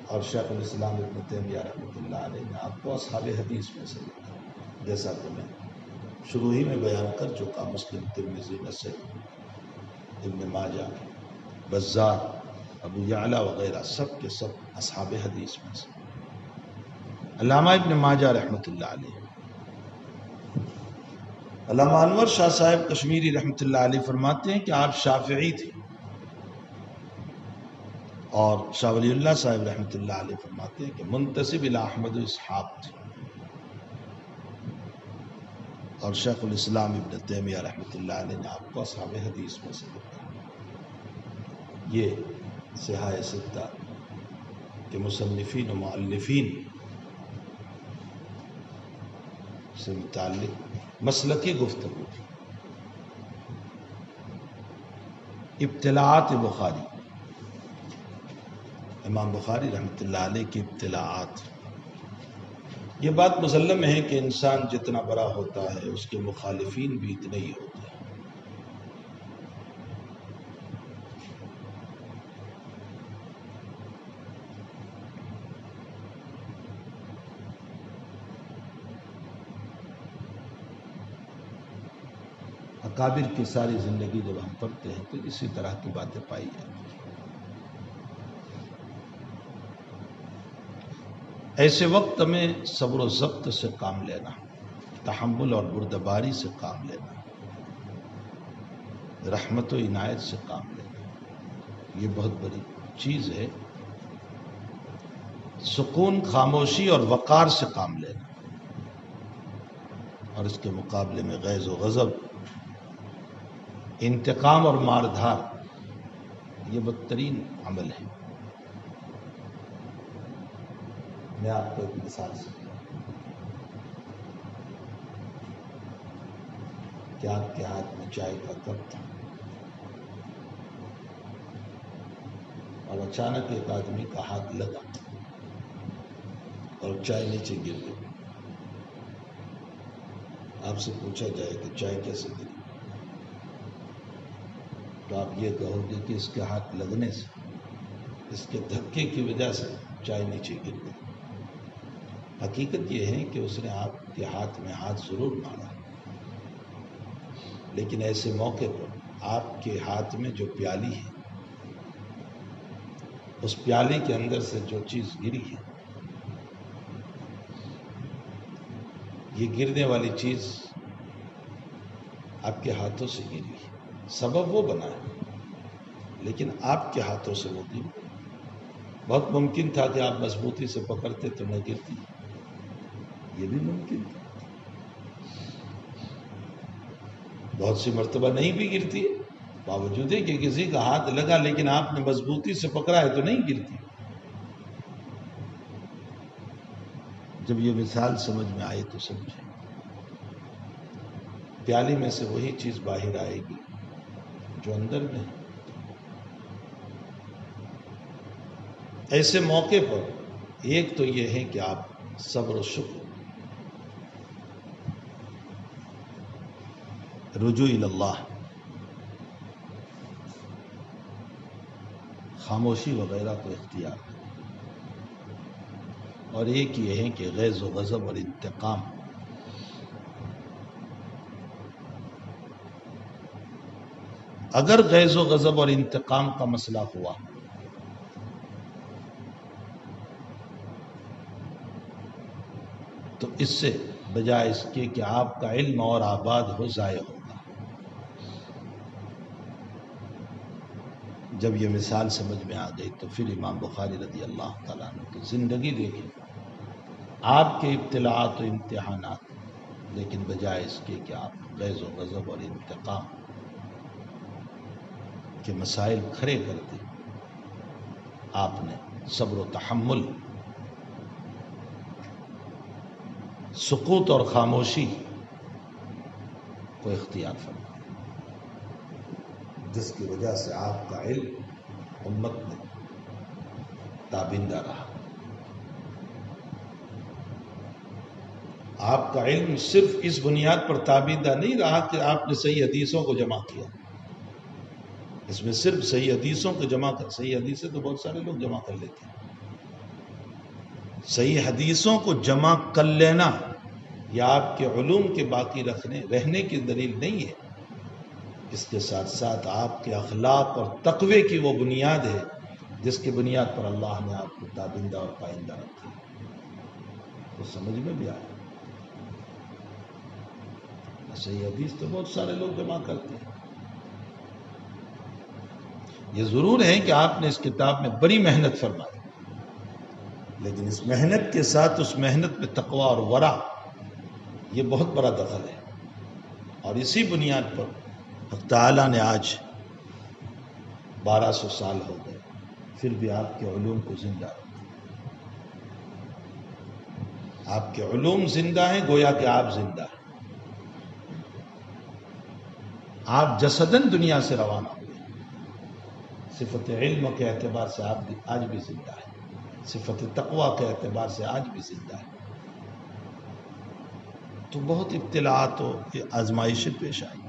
اور شیخ الاسلام ابن تیمیہ رحمۃ اللہ علیہ نے آپ کو اصحاب حدیث میں سے لکھا، جیسا کہ میں شروع ہی میں بیان کر چکا۔ مسلم، ترمذی، نسائی، ابن ماجہ، بزار، ابو یعلا وغیرہ سب کے سب اصحاب حدیث میں سے۔ علامہ ابن ماجہ رحمۃ اللہ علیہ، علامہ انور شاہ صاحب کشمیری رحمۃ اللہ علیہ فرماتے ہیں کہ آپ شافعی تھے، اور شاہ ولی اللہ صاحب رحمۃ اللہ علیہ فرماتے ہیں کہ منتسب الی احمد و اسحاق تھے، اور شیخ الاسلام ابن تیمیہ رحمۃ اللہ علیہ نے آپ کو اصحاب حدیث میں سے لکھا۔ یہ صحاح ستہ کے مصنفین و مؤلفین سے متعلق مسلکی گفتگو تھی۔ ابتلاعات بخاری، امام بخاری رحمۃ اللہ علیہ کی ابتلاعات۔ یہ بات مسلم ہے کہ انسان جتنا بڑا ہوتا ہے اس کے مخالفین بھی اتنے ہی ہوتے ہیں۔ اکابر کی ساری زندگی جب ہم پڑھتے ہیں تو اسی طرح کی باتیں پائی جاتی ہیں۔ ایسے وقت میں صبر و ضبط سے کام لینا، تحمل اور بردباری سے کام لینا، رحمت و عنایت سے کام لینا، یہ بہت بڑی چیز ہے۔ سکون، خاموشی اور وقار سے کام لینا، اور اس کے مقابلے میں غیظ و غضب انتقام اور ماردھار یہ بدترین عمل ہے. میں آپ کو ایک مثال سے کہ آپ کے ہاتھ میں چائے کا کپ تھا اور اچانک ایک آدمی کا ہاتھ لگا اور چائے نیچے گر گئی. آپ سے پوچھا جائے کہ چائے کیسے گری تو آپ یہ کہو گے کہ اس کے ہاتھ لگنے سے، اس کے دھکے کی وجہ سے چائے نیچے گر گئی. حقیقت یہ ہے کہ اس نے آپ کے ہاتھ میں ہاتھ ضرور مارا، لیکن ایسے موقع پر آپ کے ہاتھ میں جو پیالی ہے، اس پیالی کے اندر سے جو چیز گری ہے، یہ گرنے والی چیز آپ کے ہاتھوں سے گری ہے. سبب وہ بنا ہے لیکن آپ کے ہاتھوں سے وہ گری. بہت ممکن تھا کہ آپ مضبوطی سے پکڑتے تو نہ گرتی، یہ بھی ممکن تھا. بہت سی مرتبہ نہیں بھی گرتی ہے، باوجود ہے کہ کسی کا ہاتھ لگا لیکن آپ نے مضبوطی سے پکڑا ہے تو نہیں گرتی. جب یہ مثال سمجھ میں آئے تو سمجھیں. پیالی میں سے وہی چیز باہر آئے گی جو اندر میں ہے. ایسے موقع پر ایک تو یہ ہے کہ آپ صبر و شکر، رجوع اللہ، خاموشی وغیرہ کو اختیار کریں. اور ایک یہ ہے کہ غیظ و غضب اور انتقام، اگر غیظ و غضب اور انتقام کا مسئلہ ہوا تو اس سے بجائے اس کے کہ آپ کا علم اور آباد ہو، ضائع ہوگا. جب یہ مثال سمجھ میں آ گئی تو پھر امام بخاری رضی اللہ تعالیٰ عنہ کی زندگی دیکھیں. آپ کے ابتلاءات و امتحانات، لیکن بجائے اس کے کہ آپ غیظ و غضب اور انتقام کے مسائل کھڑے کرتے، آپ نے صبر و تحمل، سکوت اور خاموشی کو اختیار فرمایا، جس کی وجہ سے آپ کا علم امت میں تابندہ رہا. آپ کا علم صرف اس بنیاد پر تابندہ نہیں رہا کہ آپ نے صحیح حدیثوں کو جمع کیا. اس میں صرف صحیح حدیثوں کو جمع کر، صحیح حدیثیں تو بہت سارے لوگ جمع کر لیتے ہیں. صحیح حدیثوں کو جمع کر لینا یا آپ کے علوم کے باقی رہنے کی دلیل نہیں ہے. اس کے ساتھ ساتھ آپ کے اخلاق اور تقوی کی وہ بنیاد ہے جس کی بنیاد پر اللہ نے آپ کو تابندہ اور پائندہ رکھا. تو سمجھ میں بھی آیا. صحیح حدیث تو بہت سارے لوگ جمع کرتے ہیں. یہ ضرور ہے کہ آپ نے اس کتاب میں بڑی محنت فرمائی، لیکن اس محنت کے ساتھ اس محنت میں تقوی اور ورع، یہ بہت بڑا دخل ہے. اور اسی بنیاد پر حق تعالیٰ نے آج 1200 سال ہو گئے پھر بھی آپ کے علوم کو زندہ رکھا. آپ کے علوم زندہ ہیں، گویا کہ آپ زندہ ہیں. آپ جسدن دنیا سے روانہ ہوئے، صفت علم کے اعتبار سے آپ بھی آج بھی زندہ ہیں، صفت تقوی کے اعتبار سے آج بھی زندہ ہیں. تو بہت ابتلاءات و آزمائشیں پیش آئی.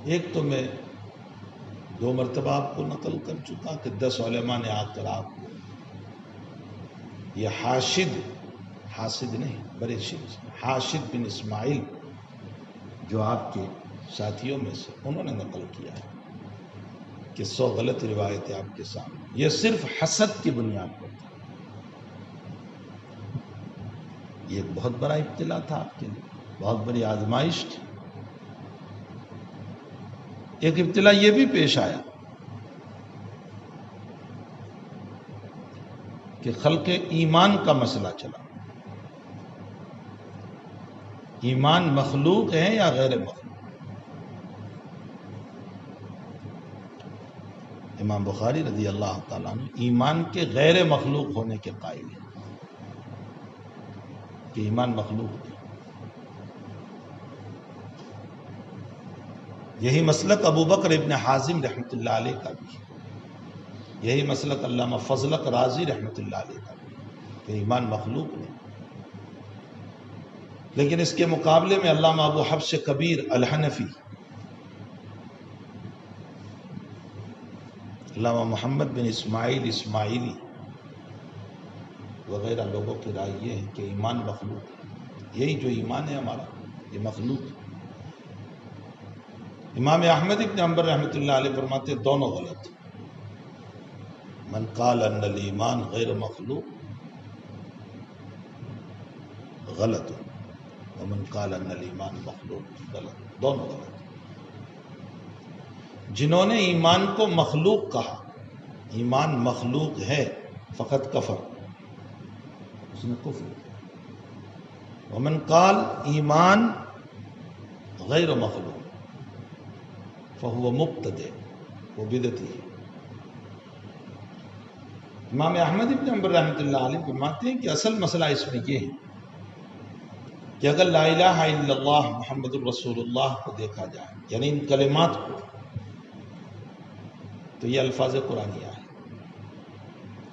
ایک تو میں 2 مرتبہ آپ کو نقل کر چکا کہ 10 علماء نے آ کر آپ کو یہ حاسد نہیں، بڑے شخص حاشد بن اسماعیل جو آپ کے ساتھیوں میں سے، انہوں نے نقل کیا ہے کہ 100 غلط روایتیں آپ کے سامنے. یہ صرف حسد کی بنیاد پر تھا. یہ ایک بہت بڑا ابتلاء تھا آپ کے لیے، بہت بڑی آزمائش تھی. ایک ابتلاء یہ بھی پیش آیا کہ خلق ایمان کا مسئلہ چلا. ایمان مخلوق ہے یا غیر مخلوق؟ امام بخاری رضی اللہ تعالیٰ عنہ ایمان کے غیر مخلوق ہونے کے قائل ہیں کہ ایمان مخلوق نہیں. یہی مسلک ابو بکر ابن حازم رحمۃ اللہ علیہ کا بھی ہے. یہی مسلک علامہ فضلق رازی رحمۃ اللہ علیہ کا بھی ہے کہ ایمان مخلوق نہیں. لیکن اس کے مقابلے میں علامہ ابو حفص کبیر الحنفی، علامہ محمد بن اسماعیل اسماعیلی وغیرہ لوگوں کی رائے یہ ہے کہ ایمان مخلوق ہے. یہی جو ایمان ہے ہمارا یہ مخلوق ہے. امام احمد ابن حنبل رحمۃ اللہ علیہ فرماتے ہیں دونوں غلط. من قال ان الایمان غیر مخلوق غلط، ومن قال ان الایمان مخلوق غلط. دونوں غلط. جنہوں نے ایمان کو مخلوق کہا، ایمان مخلوق ہے، فقط کفر، اس نے کفر. ومن قال ایمان غیر مخلوق فہو مبتدع، وہ بدعتی ہے. امام احمد ابن حنبل رحمۃ اللہ علیہ فرماتے ہیں کہ اصل مسئلہ اس میں یہ ہے کہ اگر لا الہ الا اللہ محمد الرسول اللہ کو دیکھا جائے، یعنی ان کلمات کو، تو یہ الفاظ قرآنیہ ہیں.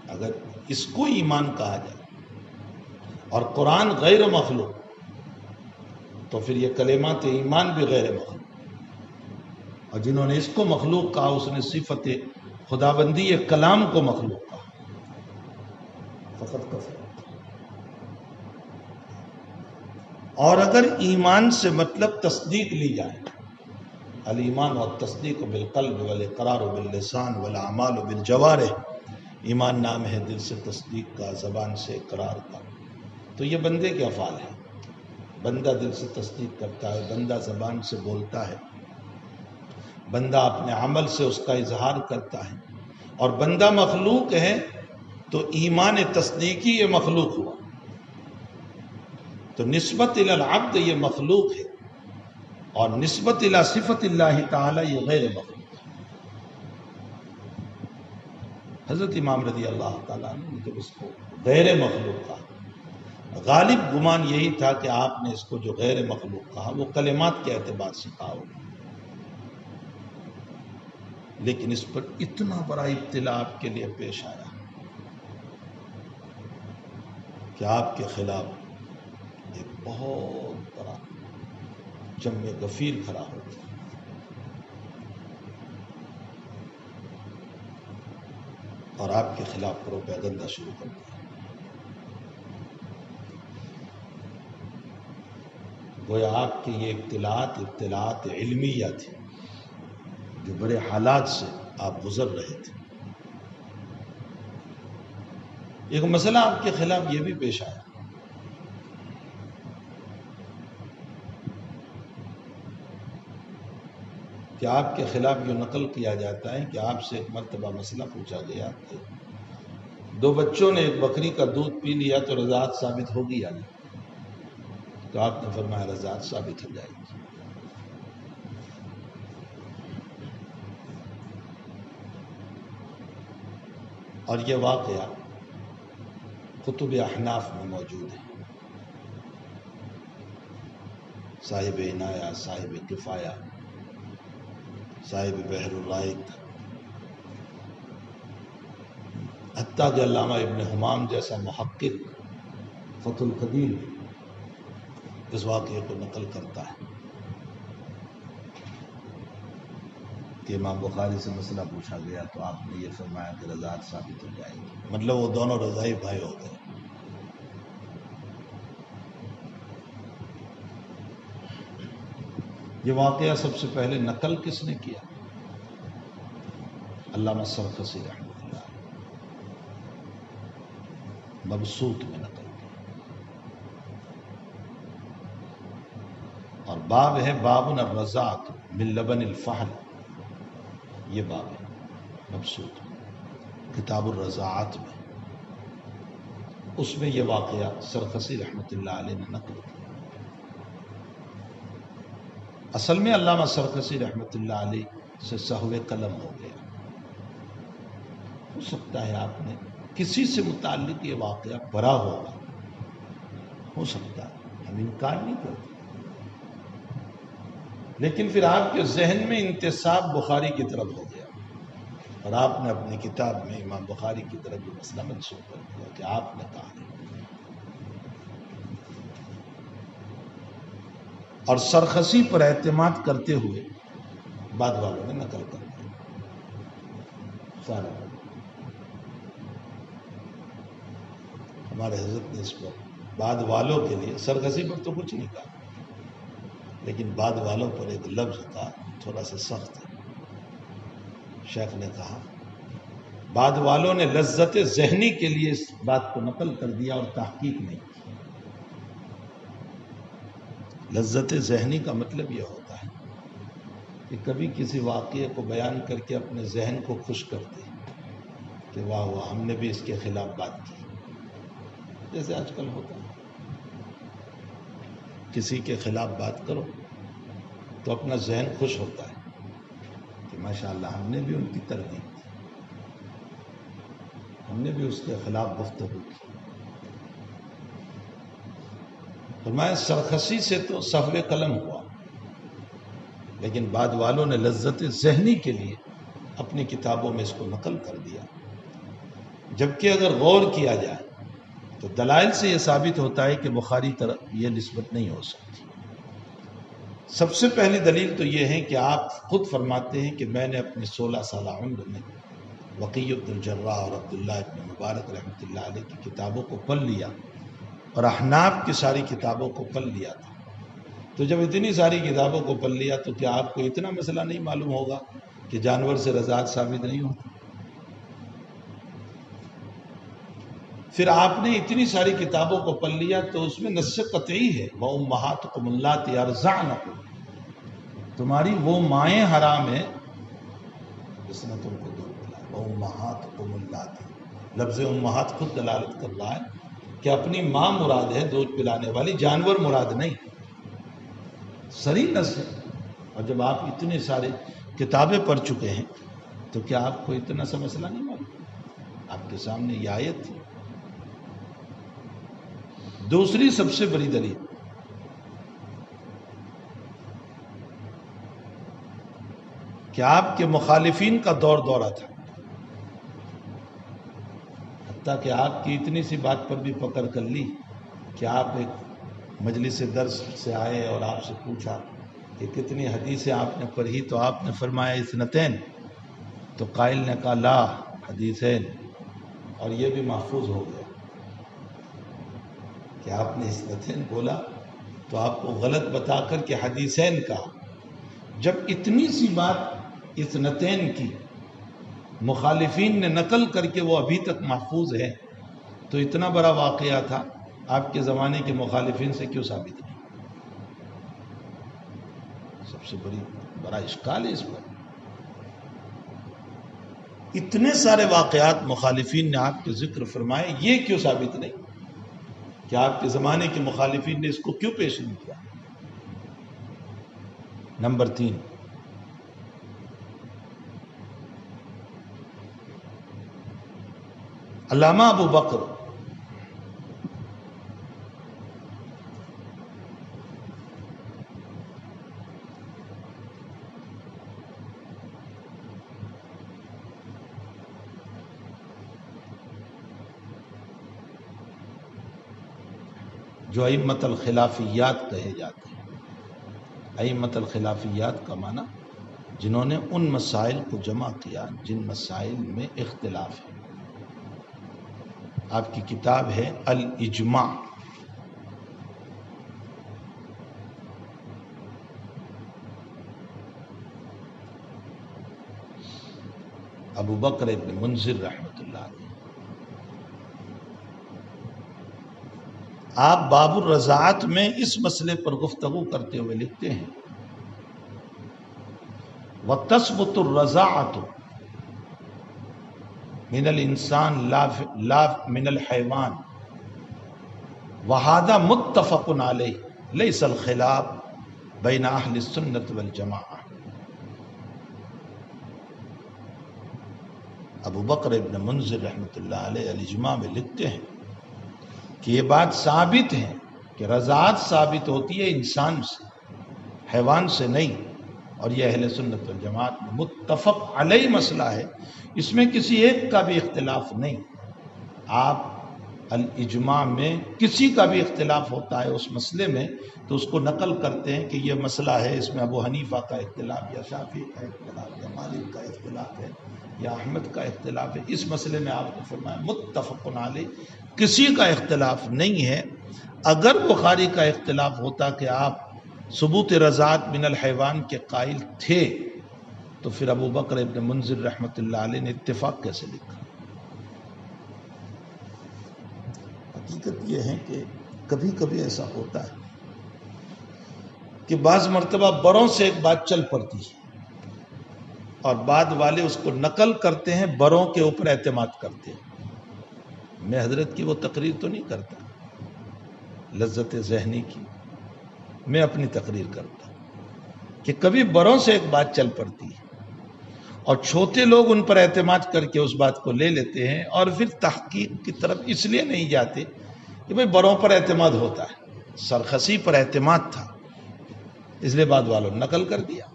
اگر اس کو ایمان کہا جائے اور قرآن غیر مخلوق، تو پھر یہ کلمات ایمان بھی غیر مخلوق. اور جنہوں نے اس کو مخلوق کہا، اس نے صفت خداوندی کلام کو مخلوق کہا، فقط کفر. اور اگر ایمان سے مطلب تصدیق لی جائے، الایمان والتصدیق بالقلب والاقرار باللسان والاعمال بالجوارح، ایمان نام ہے دل سے تصدیق کا، زبان سے اقرار کا، تو یہ بندے کے افعال ہیں. بندہ دل سے تصدیق کرتا ہے، بندہ زبان سے بولتا ہے، بندہ اپنے عمل سے اس کا اظہار کرتا ہے. اور بندہ مخلوق ہے تو ایمان تصدیقی یہ مخلوق ہوا. تو نسبت الی العبد یہ مخلوق ہے، اور نسبت الی صفت اللہ تعالی یہ غیر مخلوق ہے. حضرت امام رضی اللہ تعالیٰ نے جب اس کو غیر مخلوق کہا، غالب گمان یہی تھا کہ آپ نے اس کو جو غیر مخلوق کہا وہ کلمات کے اعتبار سے کہا ہوگا. لیکن اس پر اتنا بڑا ابتلا آپ کے لیے پیش آیا کہ آپ کے خلاف ایک بہت بڑا جم غفیر کھڑا ہو گیا. اور آپ کے خلاف پروپیگنڈا شروع کر دیا. گویا آپ کے یہ ابتلاعات علمیہ تھے، جو بڑے حالات سے آپ گزر رہے تھے. ایک مسئلہ آپ کے خلاف یہ بھی پیش آیا کہ آپ کے خلاف یہ نقل کیا جاتا ہے کہ آپ سے ایک مرتبہ مسئلہ پوچھا گیا کہ 2 بچوں نے ایک بکری کا دودھ پی لیا تو رضاعت ثابت ہوگی یا نہیں؟ تو آپ نے فرمایا رضاعت ثابت ہو جائے گی. اور یہ واقعہ کتب احناف میں موجود ہے. صاحب عنایہ، صاحب کفایہ، صاحب بحر الرائق، حتیٰ کہ علامہ ابن حمام جیسا محقق فتح القدیر اس واقعے کو نقل کرتا ہے کہ امام بخاری سے مسئلہ پوچھا گیا تو آپ نے یہ فرمایا کہ رضاعت ثابت ہو جائے گی. مطلب وہ دونوں رضائی بھائی ہو گئے. یہ واقعہ سب سے پہلے نقل کس نے کیا؟ علامہ سرخسی رحمۃ اللہ مبسوط میں نقل کیا. اور باب ہے باب الرضاعۃ من لبن الفحل، یہ باب ہے مبسوط کتاب الرضاعات میں. اس میں یہ واقعہ سرخسی رحمۃ اللہ علیہ نے نقل کیا. اصل میں علامہ سرخسی رحمۃ اللہ علیہ سے سہو قلم ہو گیا. ہو سکتا ہے آپ نے کسی سے متعلق یہ واقعہ پڑھا ہوگا، ہو سکتا ہے، ہم انکار نہیں کرتے، لیکن پھر آپ کے ذہن میں انتساب بخاری کی طرف ہو گیا اور آپ نے اپنی کتاب میں امام بخاری کی طرف یہ مسئلہ منسوخ کر دیا کہ آپ نے کہا ہے، اور سرخسی پر اعتماد کرتے ہوئے بعد والوں نے نقل کر دیا سارا۔ ہمارے حضرت نے اس پر بعد والوں کے لیے، سرخسی پر تو کچھ نہیں کہا، لیکن بعد والوں پر ایک لفظ تھا تھوڑا سا سخت ہے۔ شیخ نے کہا بعد والوں نے لذت ذہنی کے لیے اس بات کو نقل کر دیا اور تحقیق نہیں کی۔ لذت ذہنی کا مطلب یہ ہوتا ہے کہ کبھی کسی واقعے کو بیان کر کے اپنے ذہن کو خوش کرتے کہ واہ واہ ہم نے بھی اس کے خلاف بات کی، جیسے آج کل ہوتا ہے، کسی کے خلاف بات کرو تو اپنا ذہن خوش ہوتا ہے کہ ماشاءاللہ ہم نے بھی ان کی تردید کی، ہم نے بھی اس کے خلاف گفتگو کی۔ فرمایا سرخسی سے تو صحو قلم ہوا، لیکن بعد والوں نے لذت ذہنی کے لیے اپنی کتابوں میں اس کو نقل کر دیا، جبکہ اگر غور کیا جائے تو دلائل سے یہ ثابت ہوتا ہے کہ بخاری طرف یہ نسبت نہیں ہو سکتی۔ سب سے پہلی دلیل تو یہ ہے کہ آپ خود فرماتے ہیں کہ میں نے اپنی 16 سالہ عمر میں وقیع بن الجراح اور عبداللہ بن مبارک رحمۃ اللہ علیہ کی کتابوں کو پڑھ لیا اور احناف کی ساری کتابوں کو پڑھ لیا تھا۔ تو جب اتنی ساری کتابوں کو پڑھ لیا تو کیا آپ کو اتنا مسئلہ نہیں معلوم ہوگا کہ جانور سے رضاعت ثابت نہیں ہوتی؟ پھر آپ نے اتنی ساری کتابوں کو پڑھ لیا تو اس میں نص قطعی ہے وَأُمَّهَاتُكُمُ اللَّاتِي يَرْضَعْنَكُمْ، تمہاری وہ مائیں حرام ہیں جس نے تم کو دودھ پلایا۔ وَأُمَّهَاتُكُمُ اللَّاتِي، لفظ امہات خود دلالت کر رہا ہے کہ اپنی ماں مراد ہے، دودھ پلانے والی، جانور مراد نہیں، صریح نص ہے۔ اور جب آپ اتنے سارے کتابیں پڑھ چکے ہیں تو کیا آپ کو اتنا سا مسئلہ نہیں معلوم؟ آپ کے سامنے یہ آیت تھی۔ دوسری سب سے بڑی دلیل کہ آپ کے مخالفین کا دور دورہ تھا، حتیٰ کہ آپ کی اتنی سی بات پر بھی پکڑ کر لی کہ آپ ایک مجلس درس سے آئے اور آپ سے پوچھا کہ کتنی حدیثیں آپ نے پڑھی، تو آپ نے فرمایا اثنتین، تو قائل نے کہا لا حدیثین، اور یہ بھی محفوظ ہو گیا کہ آپ نے اثنتین بولا تو آپ کو غلط بتا کر کہ حدیثین کہا۔ جب اتنی سی بات اثنتین کی مخالفین نے نقل کر کے وہ ابھی تک محفوظ ہے تو اتنا بڑا واقعہ تھا، آپ کے زمانے کے مخالفین سے کیوں ثابت نہیں؟ سب سے بڑا اشکال ہے اس پر۔ اتنے سارے واقعات مخالفین نے آپ کے ذکر فرمائے، یہ کیوں ثابت نہیں کہ آپ کے زمانے کے مخالفین نے اس کو کیوں پیش نہیں کیا؟ نمبر 3، علامہ ابو بکر جو ائمۃ الخلافیات کہے جاتے ہیں، ائمۃ الخلافیات کا معنی جنہوں نے ان مسائل کو جمع کیا جن مسائل میں اختلاف ہے۔ آپ کی کتاب ہے الاجماع، ابو بکر ابن منذر رحمۃ اللہ علیہ۔ آپ باب الرضاعت میں اس مسئلے پر گفتگو کرتے ہوئے لکھتے ہیں وَتَثْبُتُ الرَّضَاعَةُ من الانسان لا من الحیوان وهذا متفق علیہ لیس الخلاف بین اہل السنت والجماعہ۔ ابو بکر ابن منذر رحمۃ اللہ علیہ الاجماع میں لکھتے ہیں کہ یہ بات ثابت ہے کہ رضاعت ثابت ہوتی ہے انسان سے، حیوان سے نہیں، اور یہ اہل سنت والجماعت میں متفق علیہ مسئلہ ہے، اس میں کسی ایک کا بھی اختلاف نہیں۔ آپ الاجماع میں کسی کا بھی اختلاف ہوتا ہے اس مسئلے میں تو اس کو نقل کرتے ہیں کہ یہ مسئلہ ہے، اس میں ابو حنیفہ کا اختلاف یا شافعی کا اختلاف یا مالک کا اختلاف ہے یا احمد کا اختلاف ہے۔ اس مسئلے میں آپ کو فرمایا متفق علیہ، کسی کا اختلاف نہیں ہے۔ اگر بخاری کا اختلاف ہوتا کہ آپ ثبوت رضاعت من الحیوان کے قائل تھے تو پھر ابو بکر ابن منذر رحمۃ اللہ علیہ نے اتفاق کیسے لکھا؟ حقیقت یہ ہے کہ کبھی کبھی ایسا ہوتا ہے کہ بعض مرتبہ بروں سے ایک بات چل پڑتی ہے اور بعد والے اس کو نقل کرتے ہیں، بروں کے اوپر اعتماد کرتے ہیں۔ میں حضرت کی وہ تقریر تو نہیں کرتا، لذت ذہنی کی، میں اپنی تقریر کرتا ہوں کہ کبھی بروں سے ایک بات چل پڑتی ہے اور چھوٹے لوگ ان پر اعتماد کر کے اس بات کو لے لیتے ہیں اور پھر تحقیق کی طرف اس لیے نہیں جاتے کہ بھئی بروں پر اعتماد ہوتا ہے، سرخسی پر اعتماد تھا اس لیے بعد والوں نے نقل کر دیا۔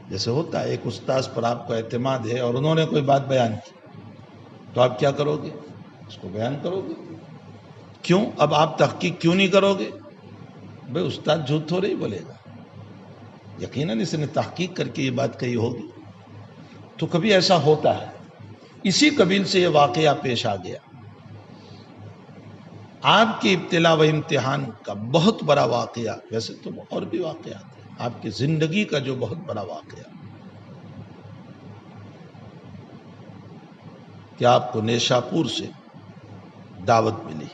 جیسے ہوتا ہے ایک استاذ پر آپ کو اعتماد ہے اور انہوں نے کوئی بات بیان کی تو آپ کیا کرو گے؟ اس کو بیان کرو گے۔ کیوں؟ اب آپ تحقیق کیوں نہیں کرو گے؟ بھئی استاد جھوٹ تھوڑے ہی بولے گا، یقیناً اس نے تحقیق کر کے یہ بات کہی ہوگی۔ تو کبھی ایسا ہوتا ہے، اسی قبیل سے یہ واقعہ پیش آ گیا۔ آپ کی ابتلا و امتحان کا بہت بڑا واقعہ، ویسے تو اور بھی واقعات ہیں، آپ کی زندگی کا جو بہت بڑا واقعہ کہ آپ کو نیشاپور سے دعوت ملی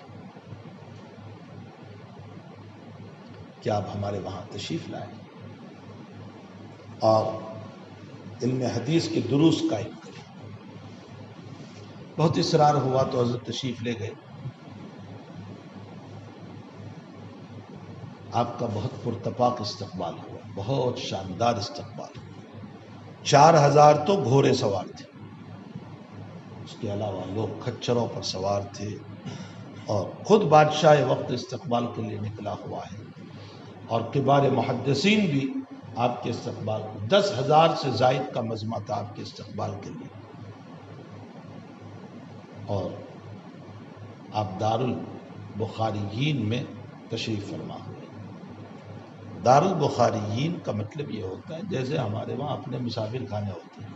کہ آپ ہمارے وہاں تشریف لائیں اور علم حدیث کے دروس قائم کریں۔ بہت اصرار ہوا تو حضرت تشریف لے گئے۔ آپ کا بہت پرتپاک استقبال ہوا، بہت شاندار استقبال ہوا۔ 4000 تو گھوڑے سوار تھے، اس کے علاوہ لوگ کھچروں پر سوار تھے اور خود بادشاہ وقت استقبال کے لیے نکلا ہوا ہے، اور کبار محدثین بھی آپ کے استقبال، 10,000 سے زائد کا مجمع تھا آپ کے استقبال کے لیے۔ اور آپ دار البخاریین میں تشریف فرما ہوئے۔ دار البخاریین کا مطلب یہ ہوتا ہے جیسے ہمارے وہاں اپنے مسافر خانے ہوتے ہیں،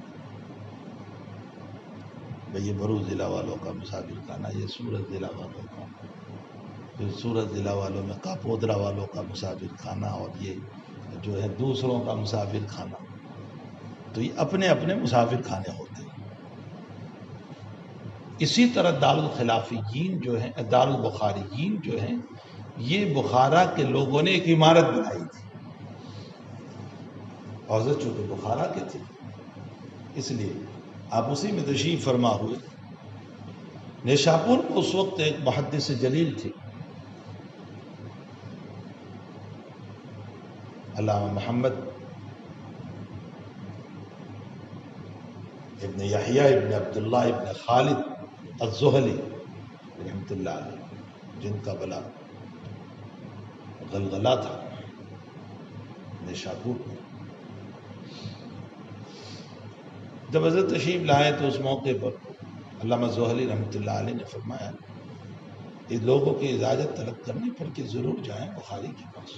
بھئی یہ بروز ضلع والوں کا مسافر خانہ، یہ سورت ضلع والوں کا، پھر سورت ضلع والوں میں کاپودرا والوں کا مسافر خانہ، اور یہ جو ہے دوسروں کا مسافر خانہ، تو یہ اپنے اپنے مسافر خانے ہوتے ہیں۔ اسی طرح دار الخلافیین جو ہیں، دار البخاریین جو ہیں، یہ بخارا کے لوگوں نے ایک عمارت بنائی تھی، اور حضرت چونکہ بخارا کے تھے اس لیے آپ اسی میں تشریف فرما ہوئے۔ نیشاپور میں اس وقت ایک محدث جلیل تھے، علامہ محمد ابن یحییٰ ابن عبداللہ ابن خالد الزہلی رحمۃ اللہ علیہ، جن کا بلا غلغلہ تھا نیشاپور میں۔ جب حضرت تشریف لائے تو اس موقع پر علامہ زہلی رحمۃ اللہ علیہ نے فرمایا کہ لوگوں کی اجازت طلب کرنے پر کہ ضرور جائیں بخاری کے پاس،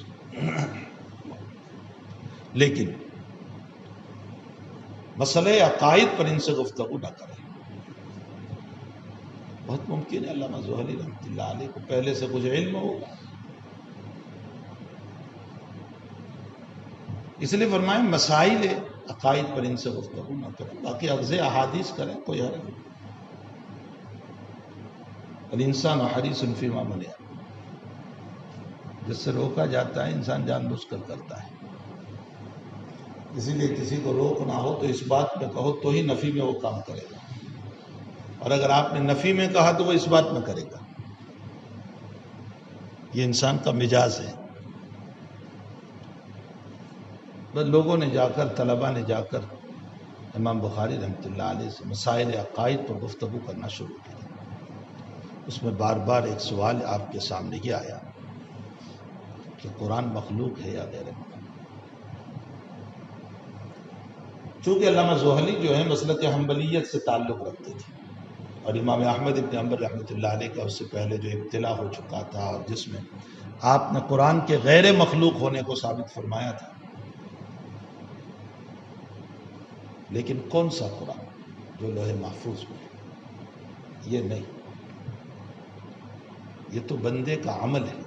لیکن مسئلہ عقائد پر ان سے گفتگو نہ کریں۔ بہت ممکن ہے علامہ زہلی رحمۃ اللہ علیہ کو پہلے سے کچھ علم ہوگا، اس لیے فرمائیں مسائل عقائد پر ان سے گفتگو نہ کریں، باقی اخذ احادیث کریں، کوئی حرج نہیں۔ الانسان حریص فیما منع، جس سے روکا جاتا ہے انسان جان بوجھ کر کرتا ہے، اسی لیے کسی کو روکنا ہو تو اس بات میں کہو تو ہی نفی میں وہ کام کرے گا، اور اگر آپ نے نفی میں کہا تو وہ اس بات میں کرے گا۔ یہ انسان کا مزاج ہے۔ بس لوگوں نے جا کر، طلبہ نے جا کر امام بخاری رحمۃ اللہ علیہ سے مسائل عقائد پر گفتگو کرنا شروع کی۔ اس میں بار بار ایک سوال آپ کے سامنے یہ آیا کہ قرآن مخلوق ہے یا غیر مخلوق۔ چونکہ علامہ زوہلی جو ہے مسلک حنبلیت سے تعلق رکھتے تھے، اور امام احمد ابن حنبل رحمۃ اللہ علیہ کا اس سے پہلے جو ابتلا ہو چکا تھا، اور جس میں آپ نے قرآن کے غیر مخلوق ہونے کو ثابت فرمایا تھا، لیکن کون سا قرآن؟ جو لوح محفوظ میں ہے، یہ نہیں، یہ تو بندے کا عمل ہے،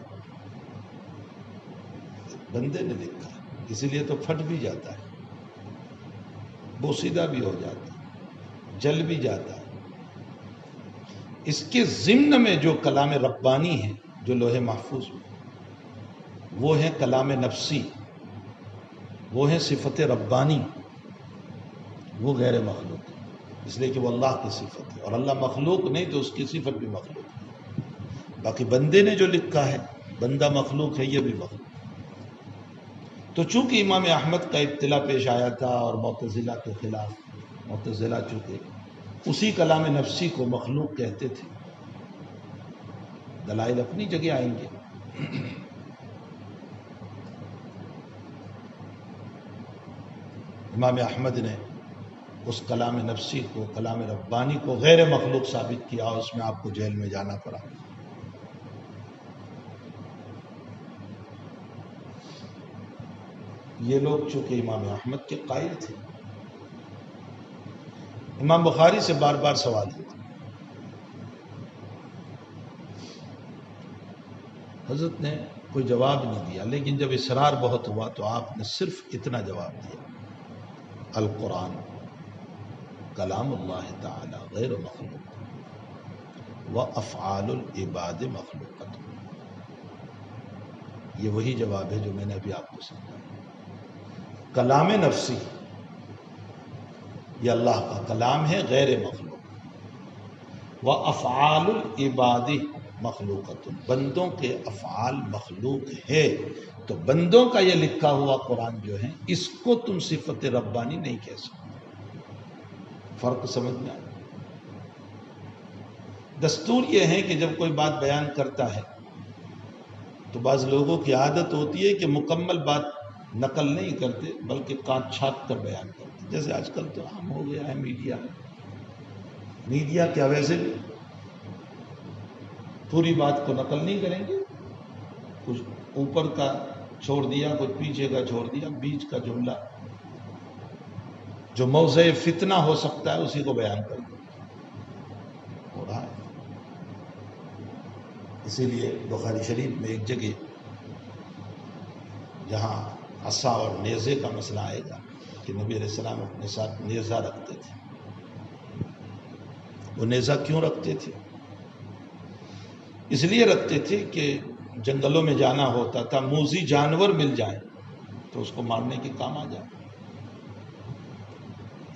بندے نے لکھا ہے، اسی لیے تو پھٹ بھی جاتا ہے، بوسیدہ بھی ہو جاتا ہے، جل بھی جاتا ہے۔ اس کے ضمن میں جو کلام ربانی ہے جو لوح محفوظ میں، وہ ہے کلام نفسی، وہ ہے صفت ربانی، وہ غیر مخلوق ہے، اس لیے کہ وہ اللہ کی صفت ہے، اور اللہ مخلوق نہیں تو اس کی صفت بھی مخلوق ہے۔ باقی بندے نے جو لکھا ہے، بندہ مخلوق ہے، یہ بھی مخلوق ہے۔ تو چونکہ امام احمد کا ابتلا پیش آیا تھا، اور معتزلہ کے خلاف، معتزلہ چونکہ اسی کلام نفسی کو مخلوق کہتے تھے، دلائل اپنی جگہ آئیں گے۔ امام احمد نے اس کلام نفسی کو، کلام ربانی کو غیر مخلوق ثابت کیا، اور اس میں آپ کو جیل میں جانا پڑا۔ یہ لوگ چونکہ امام احمد کے قائل تھے، امام بخاری سے بار بار سوال ہوتا، حضرت نے کوئی جواب نہیں دیا، لیکن جب اصرار بہت ہوا تو آپ نے صرف اتنا جواب دیا: القرآن کلام اللہ تعالی غیر مخلوق وافعال العباد مخلوقۃ۔ یہ وہی جواب ہے جو میں نے ابھی آپ کو سمجھایا۔ کلام نفسی یہ اللہ کا کلام ہے، غیر مخلوق، وافعال العباد مخلوقۃ، بندوں کے افعال مخلوق ہے، تو بندوں کا یہ لکھا ہوا قرآن جو ہے، اس کو تم صفت ربانی نہیں کہہ سکتے۔ فرق سمجھ میں آیا؟ دستور یہ ہے کہ جب کوئی بات بیان کرتا ہے تو بعض لوگوں کی عادت ہوتی ہے کہ مکمل بات نقل نہیں کرتے، بلکہ کاٹ چھانٹ کر بیان کرتے، جیسے آج کل تو عام ہو گیا ہے میڈیا کیا ویسے بھی پوری بات کو نقل نہیں کریں گے، کچھ اوپر کا چھوڑ دیا، کچھ پیچھے کا چھوڑ دیا، بیچ کا جملہ جو موضع فتنہ ہو سکتا ہے اسی کو بیان کر دو، ہو رہا ہے۔ اسی لیے بخاری شریف میں ایک جگہ جہاں عصا اور نیزے کا مسئلہ آئے گا کہ نبی علیہ السلام اپنے ساتھ نیزہ رکھتے تھے۔ وہ نیزہ کیوں رکھتے تھے؟ اس لیے رکھتے تھے کہ جنگلوں میں جانا ہوتا تھا، موذی جانور مل جائیں تو اس کو مارنے کے کام آ جائے۔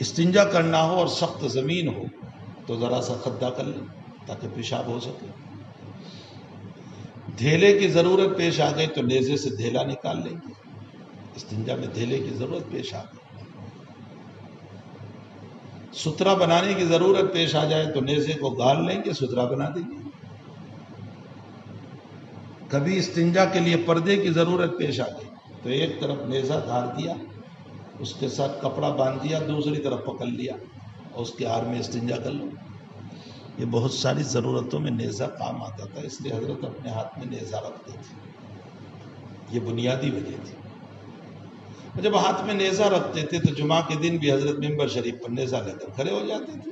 استنجا کرنا ہو اور سخت زمین ہو تو ذرا سا کھدا کر لیں تاکہ پیشاب ہو سکے۔ دھیلے کی ضرورت پیش آ گئی تو نیزے سے دھیلا نکال لیں گے، استنجا میں دھیلے کی ضرورت پیش آ گئی۔ سترا بنانے کی ضرورت پیش آ جائے تو نیزے کو گال لیں گے، سترا بنا دیں گے۔ کبھی استنجا کے لیے پردے کی ضرورت پیش آ گئی تو ایک طرف نیزہ دھار دیا، اس کے ساتھ کپڑا باندھ دیا، دوسری طرف پکڑ لیا اور اس کے آڑ میں استنجا کر لو۔ یہ بہت ساری ضرورتوں میں نیزہ کام آتا تھا، اس لیے حضرت اپنے ہاتھ میں نیزہ رکھتے تھے، یہ بنیادی وجہ تھی۔ جب ہاتھ میں نیزہ رکھتے تھے تو جمعہ کے دن بھی حضرت منبر شریف پر نیزہ لے کر کھڑے ہو جاتے تھے۔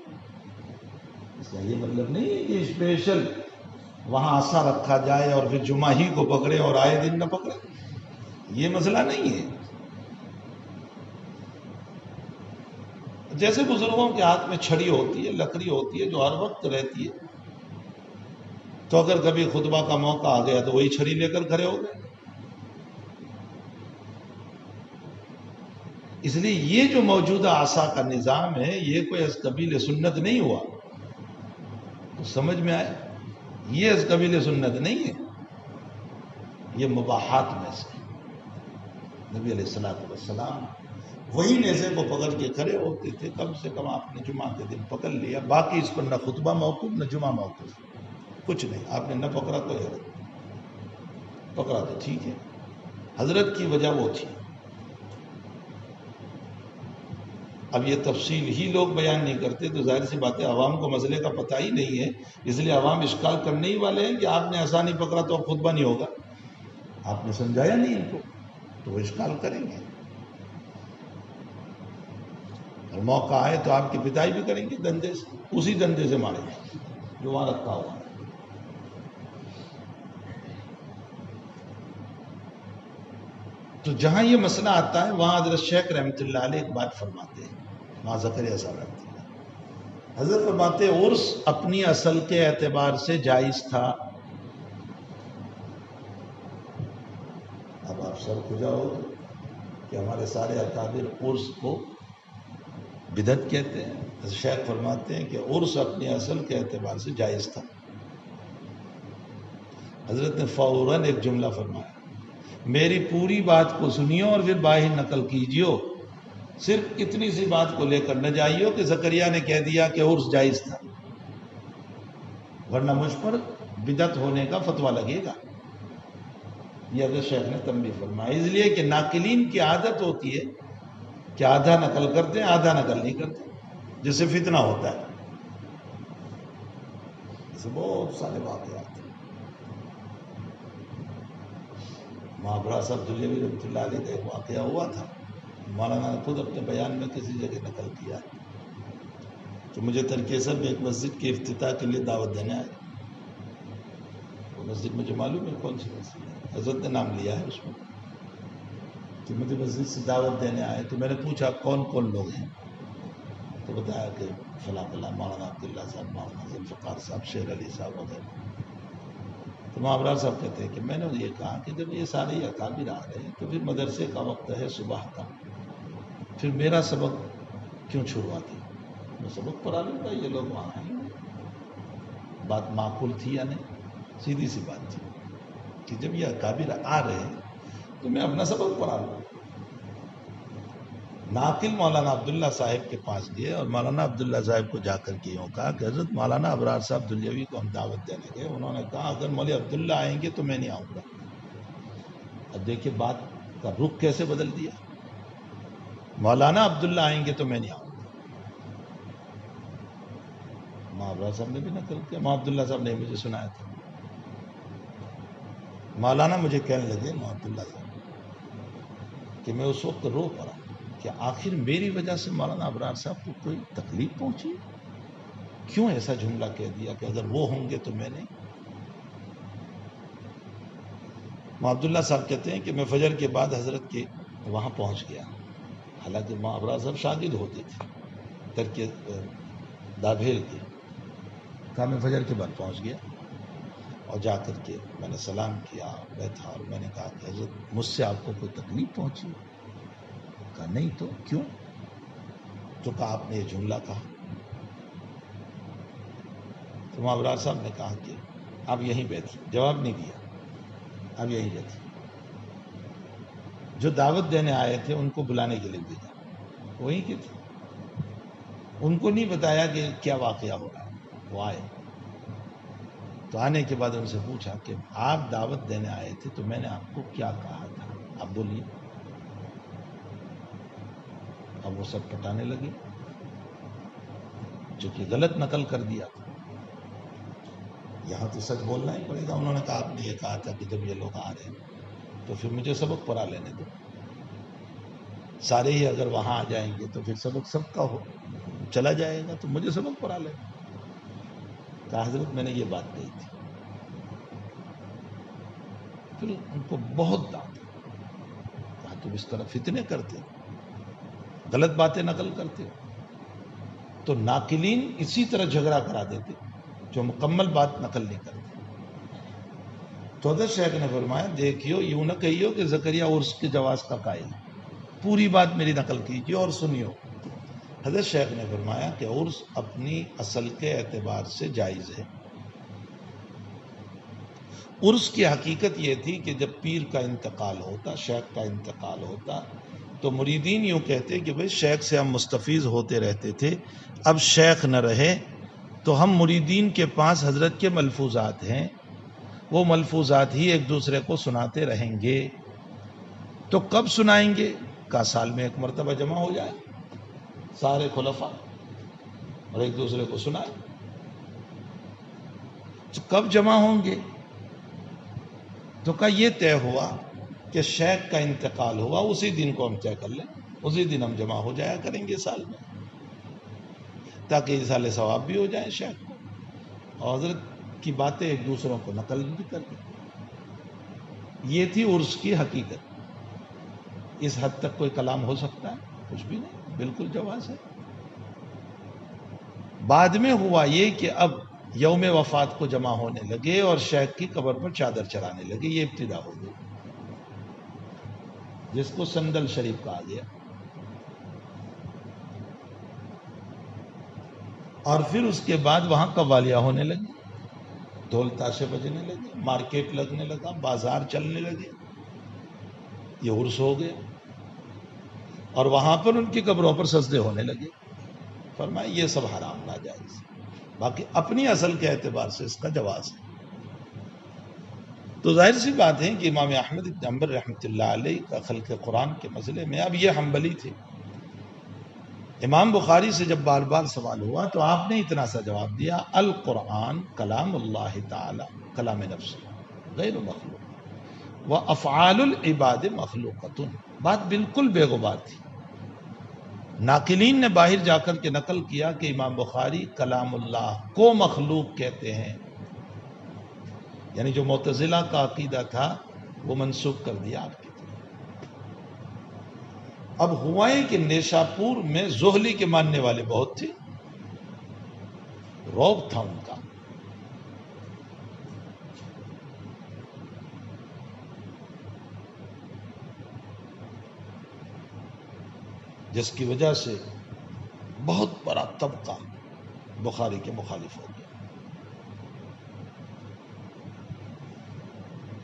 اس کا یہ مطلب نہیں ہے کہ اسپیشل وہاں عصا رکھا جائے اور پھر جمعہ ہی کو پکڑے اور آئے دن نہ پکڑے، یہ مسئلہ نہیں ہے۔ جیسے بزرگوں کے ہاتھ میں چھڑی ہوتی ہے، لکڑی ہوتی ہے جو ہر وقت رہتی ہے، تو اگر کبھی خطبہ کا موقع آ گیا تو وہی چھڑی لے کر کھڑے ہو گئے۔ اس لیے یہ جو موجودہ عصا کا نظام ہے یہ کوئی از قبیل سنت نہیں ہوا، تو سمجھ میں آئے، یہ از قبیل سنت نہیں ہے، یہ مباحات میں سے۔ نبی علیہ السلام وہی نیزے کو پکڑ کے کھڑے ہوتے تھے. کم سے کم آپ نے جمعہ کے دن پکڑ لیا, باقی اس پر نہ خطبہ موقوف نہ جمعہ موقوف, کچھ نہیں. آپ نے نہ پکڑا تو حرج, پکڑا تو ٹھیک ہے. حضرت کی وجہ وہ تھی. اب یہ تفصیل ہی لوگ بیان نہیں کرتے تو ظاہر سی بات ہے عوام کو مسئلے کا پتہ ہی نہیں ہے, اس لیے عوام اشکال کرنے ہی والے ہیں کہ آپ نے ایسا نہیں پکڑا تو اب خطبہ نہیں ہوگا. آپ نے سمجھایا نہیں ان کو تو وہ اشکال کریں گے, اور موقع آئے تو آپ کی پٹائی بھی کریں گے دندے سے, اسی دندے سے ماریں گے جو وہاں رکھا ہوا ہے. تو جہاں یہ مسئلہ آتا ہے وہاں حضرت شیخ رحمۃ اللہ علیہ ایک بات فرماتے ہیں, وہاں زکریا صاحب رحمۃ اللہ حضرت فرماتے ہیں عرس اپنی اصل کے اعتبار سے جائز تھا. اب آپ سر کھجاؤ کہ ہمارے سارے اکابر عرس کو بدعت کہتے ہیں. حضرت شیخ فرماتے ہیں کہ عرس اپنی اصل کے اعتبار سے جائز تھا. حضرت نے فوراً ایک جملہ فرمایا, میری پوری بات کو سنیو اور پھر باہر نقل کیجیو, صرف اتنی سی بات کو لے کر نہ جائیو کہ زکریا نے کہہ دیا کہ عرس جائز تھا, ورنہ مجھ پر بدعت ہونے کا فتویٰ لگے گا. یہ حضرت شیخ نے تنبیہ فرمایا, اس لیے کہ ناقلین کی عادت ہوتی ہے کہ آدھا نقل کرتے ہیں آدھا نقل نہیں کرتے, جس سے فتنہ ہوتا ہے. اسے بہت سارے واقعات ہیں. مہابرا صاحب دلیوی رحمۃ اللہ علیہ کا ایک واقعہ ہوا تھا, مولانا نے خود اپنے بیان میں کسی جگہ نقل کیا کہ مجھے ترکیسر میں ایک مسجد کے افتتاح کے لیے دعوت دینے آئے. وہ مسجد مجھے معلوم ہے کون سی مسجد ہے, حضرت نے نام لیا ہے اس میں, کہ مجھے مسجد سے دعوت دینے آئے. تو میں نے پوچھا کون کون لوگ ہیں, تو بتایا کہ فلاں فلاں, مولانا عبداللہ صاحب, مولانا ذوالفقار صاحب, شیر علی صاحب وغیرہ. تو محابرار صاحب کہتے ہیں کہ میں نے یہ کہا کہ جب یہ سارے اکابر آ رہے ہیں تو پھر مدرسے کا وقت ہے صبح کا, پھر میرا سبق کیوں چھڑواتی, میں سبق پڑھا لوں گا, یہ لوگ وہاں آئیں گے. بات معقول تھی یا نہیں؟ سیدھی سی بات تھی کہ جب یہ اکابر آ رہے ہیں تو میں اپنا سبق پڑھا لوں. ناقل مولانا عبداللہ صاحب کے پاس گئے اور مولانا عبداللہ صاحب کو جا کر کے یوں کہا کہ حضرت مولانا ابرار صاحب دلیوی کو ہم دعوت دینے گئے. انہوں نے کہا اگر مولوی عبداللہ آئیں گے تو میں نہیں آؤں گا. اب دیکھیے بات کا رخ کیسے بدل دیا, مولانا عبداللہ آئیں گے تو میں نہیں آؤں گا. ماں ابرار صاحب نے بھی نقل کیا, ماں عبداللہ صاحب نے مجھے سنایا تھا. مولانا مجھے کہنے لگے ماں عبداللہ صاحب کہ میں اس وقت رو پڑا کہ آخر میری وجہ سے مولانا ابرار صاحب کو کوئی تکلیف پہنچی, کیوں ایسا جملہ کہہ دیا کہ اگر وہ ہوں گے تو میں نہیں. ماں عبداللہ صاحب کہتے ہیں کہ میں فجر کے بعد حضرت کے وہاں پہنچ گیا, حالانکہ ماں ابرار صاحب شاگرد ہوتے تھے ترک دابھیل کے. کہا میں فجر کے بعد پہنچ گیا اور جا کر کے میں نے سلام کیا, بیٹھا, اور میں نے کہا کہ حضرت مجھ سے آپ کو کوئی تکلیف پہنچی؟ کہا نہیں تو کیوں؟ تو کہا آپ نے یہ جملہ کہا. تو ماں ابرار صاحب نے کہا کہ آپ یہیں بیٹھیں, جواب نہیں دیا, آپ یہیں بیٹھیں. جو دعوت دینے آئے تھے ان کو بلانے کے لیے بھیجا, وہیں کے تھے, ان کو نہیں بتایا کہ کیا واقعہ ہو رہا ہے. وہ آئے تو آنے کے بعد ان سے پوچھا کہ آپ دعوت دینے آئے تھے تو میں نے آپ کو کیا کہا تھا, آپ بولیے. اب وہ سب پٹانے لگے جو کہ غلط نقل کر دیا. یہاں تو سچ بولنا ہی پڑے گا. انہوں نے کہا آپ نے یہ کہا تھا کہ جب یہ لوگ آ رہے ہیں تو پھر مجھے سبق پڑھا لینے دو, سارے ہی اگر وہاں آ جائیں گے تو پھر سبق سب کا ہو چلا جائے گا, تو مجھے سبق پڑھا لینا. کہا حضرت میں نے یہ بات کہی تھی. پھر ان کو بہت ڈانٹا, کہا تم اس طرح فتنے کرتے ہو, غلط باتیں نقل کرتے ہو. تو ناقلین اسی طرح جھگڑا کرا دیتے جو مکمل بات نقل نہیں کرتے. تو حضرت شیخ نے فرمایا دیکھیو یوں نہ کہیو کہ زکریا عرس کے جواز کا قائل ہے, پوری بات میری نقل کیجیے اور سنیو. حضرت شیخ نے فرمایا کہ عرس اپنی اصل کے اعتبار سے جائز ہے. عرس کی حقیقت یہ تھی کہ جب پیر کا انتقال ہوتا, شیخ کا انتقال ہوتا, تو مریدین یوں کہتے کہ بھئی شیخ سے ہم مستفیض ہوتے رہتے تھے، اب شیخ نہ رہے تو ہم مریدین کے پاس حضرت کے ملفوظات ہیں، وہ ملفوظات ہی ایک دوسرے کو سناتے رہیں گے۔ تو کب سنائیں گے؟ کا سال میں ایک مرتبہ جمع ہو جائے سارے خلفاء اور ایک دوسرے کو سنائیں۔ تو کب جمع ہوں گے؟ تو کا یہ طے ہوا کہ شیخ کا انتقال ہوا، اسی دن کو ہم طے کر لیں، اسی دن ہم جمع ہو جایا کریں گے سال میں، تاکہ ایصال ثواب بھی ہو جائے شیخ کو، اور حضرت کی باتیں ایک دوسروں کو نقل بھی کر دیں۔ یہ تھی عرس کی حقیقت۔ اس حد تک کوئی کلام ہو سکتا ہے؟ کچھ بھی نہیں، بالکل جواز ہے۔ بعد میں ہوا یہ کہ اب یوم وفات کو جمع ہونے لگے اور شیخ کی قبر پر چادر چڑھانے لگے، یہ ابتدا ہو گئی، جس کو سندل شریف کہا گیا۔ اور پھر اس کے بعد وہاں قوالیاں ہونے لگی، ڈھول تاشے بجنے لگے، مارکیٹ لگنے لگا، بازار چلنے لگے، یہ عرس ہو گیا۔ اور وہاں پر ان کی قبروں پر سجدے ہونے لگے۔ فرمایا یہ سب حرام ناجائز، باقی اپنی اصل کے اعتبار سے اس کا جواز ہے۔ تو ظاہر سی بات ہے کہ امام احمد بن حنبل رحمۃ اللہ علیہ کا خلق قرآن کے مسئلے میں، اب یہ حنبلی تھے، امام بخاری سے جب بار بار سوال ہوا تو آپ نے اتنا سا جواب دیا، القرآن کلام اللہ تعالی، کلام نفس غیر مخلوق، وافعال العباد مخلوقۃ، بات بالکل بے غبار تھی۔ ناقلین نے باہر جا کر کے نقل کیا کہ امام بخاری کلام اللہ کو مخلوق کہتے ہیں، یعنی جو معتزلہ کا عقیدہ تھا وہ منسوخ کر دیا آپ کی طرف۔ اب ہوا ہے کہ نیشاپور میں زہلی کے ماننے والے بہت تھے، روب تھا ان کا، جس کی وجہ سے بہت بڑا طبقہ بخاری کے مخالف ہو گیا،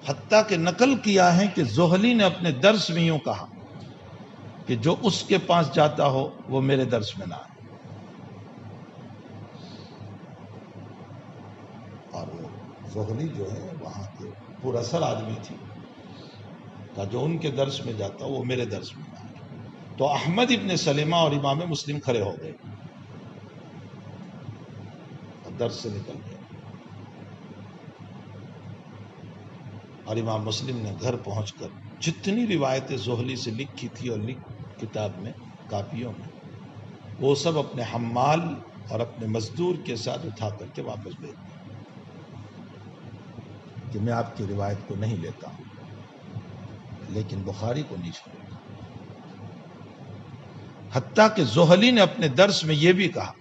حتیٰ کہ نقل کیا ہے کہ زہلی نے اپنے درس میں یوں کہا کہ جو اس کے پاس جاتا ہو وہ میرے درس میں نہ آئے، اور وہ زہلی جو ہے وہاں کے پر اثر آدمی تھی، کہ جو ان کے درس میں جاتا ہو وہ میرے درس میں نہ آئے۔ تو احمد ابن سلمہ اور امام مسلم کھڑے ہو گئے اور درس سے نکل گئے، اور امام مسلم نے گھر پہنچ کر جتنی روایتیں زہلی سے لکھی تھی اور کتاب میں، کاپیوں میں، وہ سب اپنے حمال اور اپنے مزدور کے ساتھ اٹھا کر کے واپس بھیج دیا کہ میں آپ کی روایت کو نہیں لیتا ہوں، لیکن بخاری کو نہیں چھوڑوں گا۔ حتیٰ کہ زہلی نے اپنے درس میں یہ بھی کہا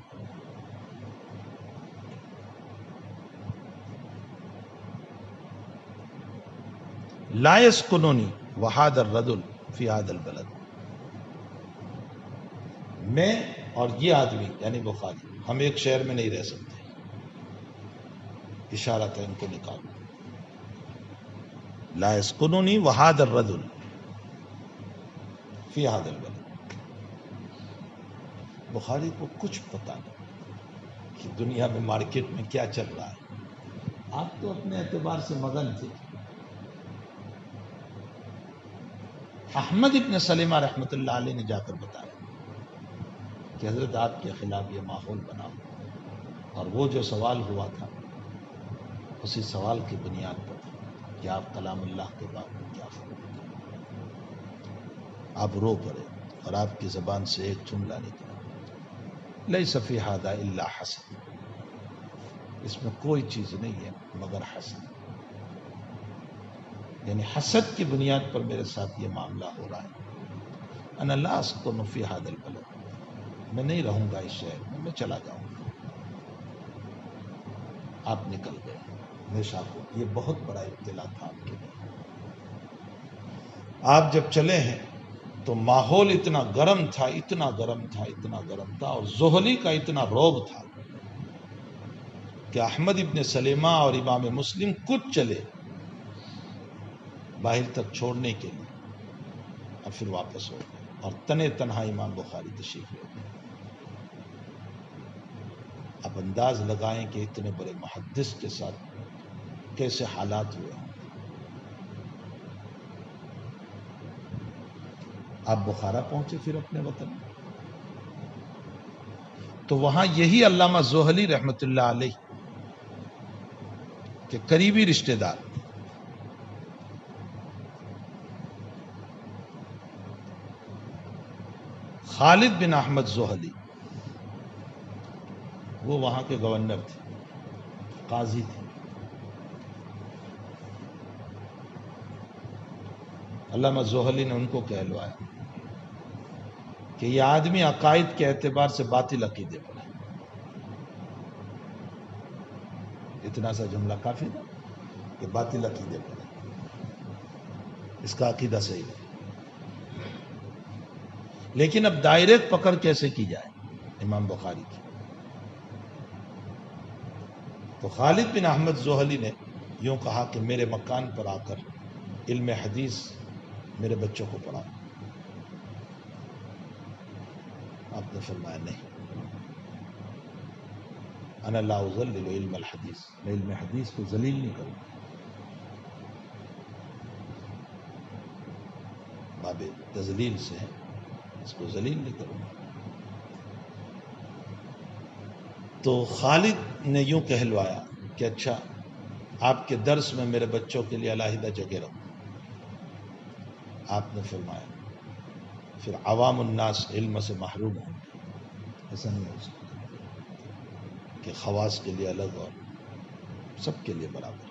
لا یسکننی وہذا الرجل فی ھذا البلد، میں اور یہ آدمی یعنی بخاری ہم ایک شہر میں نہیں رہ سکتے، اشارہ تھا ان کو نکالو، لا یسکننی وھذا الرجل فی ھذا البلد۔ بخاری کو کچھ پتا نہیں کہ دنیا میں مارکیٹ میں کیا چل رہا ہے، آپ تو اپنے اعتبار سے مگن تھے۔ احمد ابن سلمہ رحمۃ اللہ علیہ نے جا کر بتایا کہ حضرت آپ کے خلاف یہ ماحول بنا، اور وہ جو سوال ہوا تھا اسی سوال کی بنیاد پر کہ آپ کلام اللہ کے بعد کیا فرماتے ہیں، آپ رو پڑے اور آپ کی زبان سے ایک جملہ نکلا، لیس فی ھذا الا حسد، اس میں کوئی چیز نہیں ہے مگر حسد، یعنی حسد کی بنیاد پر میرے ساتھ یہ معاملہ ہو رہا ہے، انا لا اسکن فی ھذا البلد، میں نہیں رہوں گا اس شہر میں چلا جاؤں گا۔ آپ نکل گئے نیشاپور، یہ بہت بڑا ابتلا تھا آپ کے لیے۔ آپ جب چلے ہیں تو ماحول اتنا گرم تھا، اتنا گرم تھا، اتنا گرم تھا، اور زہلی کا اتنا رعب تھا کہ احمد ابن سلمہ اور امام مسلم کچھ چلے باہر تک چھوڑنے کے لیے، اور پھر واپس ہو گئے۔ اور تنے تنہا امام بخاری تشریف لے گئے۔ اب انداز لگائیں کہ اتنے بڑے محدث کے ساتھ کیسے حالات ہوئے ہوں۔ آپ بخارا پہنچے پھر اپنے وطن میں، تو وہاں یہی علامہ زوہلی رحمت اللہ علیہ کے قریبی رشتہ دار خالد بن احمد زوہلی، وہ وہاں کے گورنر تھے، قاضی تھے۔ علامہ زوہلی نے ان کو کہلوایا کہ یہ آدمی عقائد کے اعتبار سے باطل عقیدے پر ہے۔ اتنا سا جملہ کافی تھا کہ باطل عقیدے پر ہے، اس کا عقیدہ صحیح ہے۔ لیکن اب ڈائریکٹ پکڑ کیسے کی جائے امام بخاری کی؟ تو خالد بن احمد زوہلی نے یوں کہا کہ میرے مکان پر آ کر علم حدیث میرے بچوں کو پڑھا۔ آپ نے فرمایا نہیں، انا لا اذلل علم الحدیث، میں علم حدیث کو ذلیل نہیں کروں گا، باب تذلیل سے ہے، اس کو ذلیل نہیں کروں گا۔ تو خالد نے یوں کہلوایا کہ اچھا آپ کے درس میں میرے بچوں کے لیے علیحدہ جگہ رکھو۔ آپ نے فرمایا پھر عوام الناس علم سے محروم ہوں گے، ایسا نہیں ہو سکتا کہ خواص کے لیے الگ اور سب کے لیے برابر۔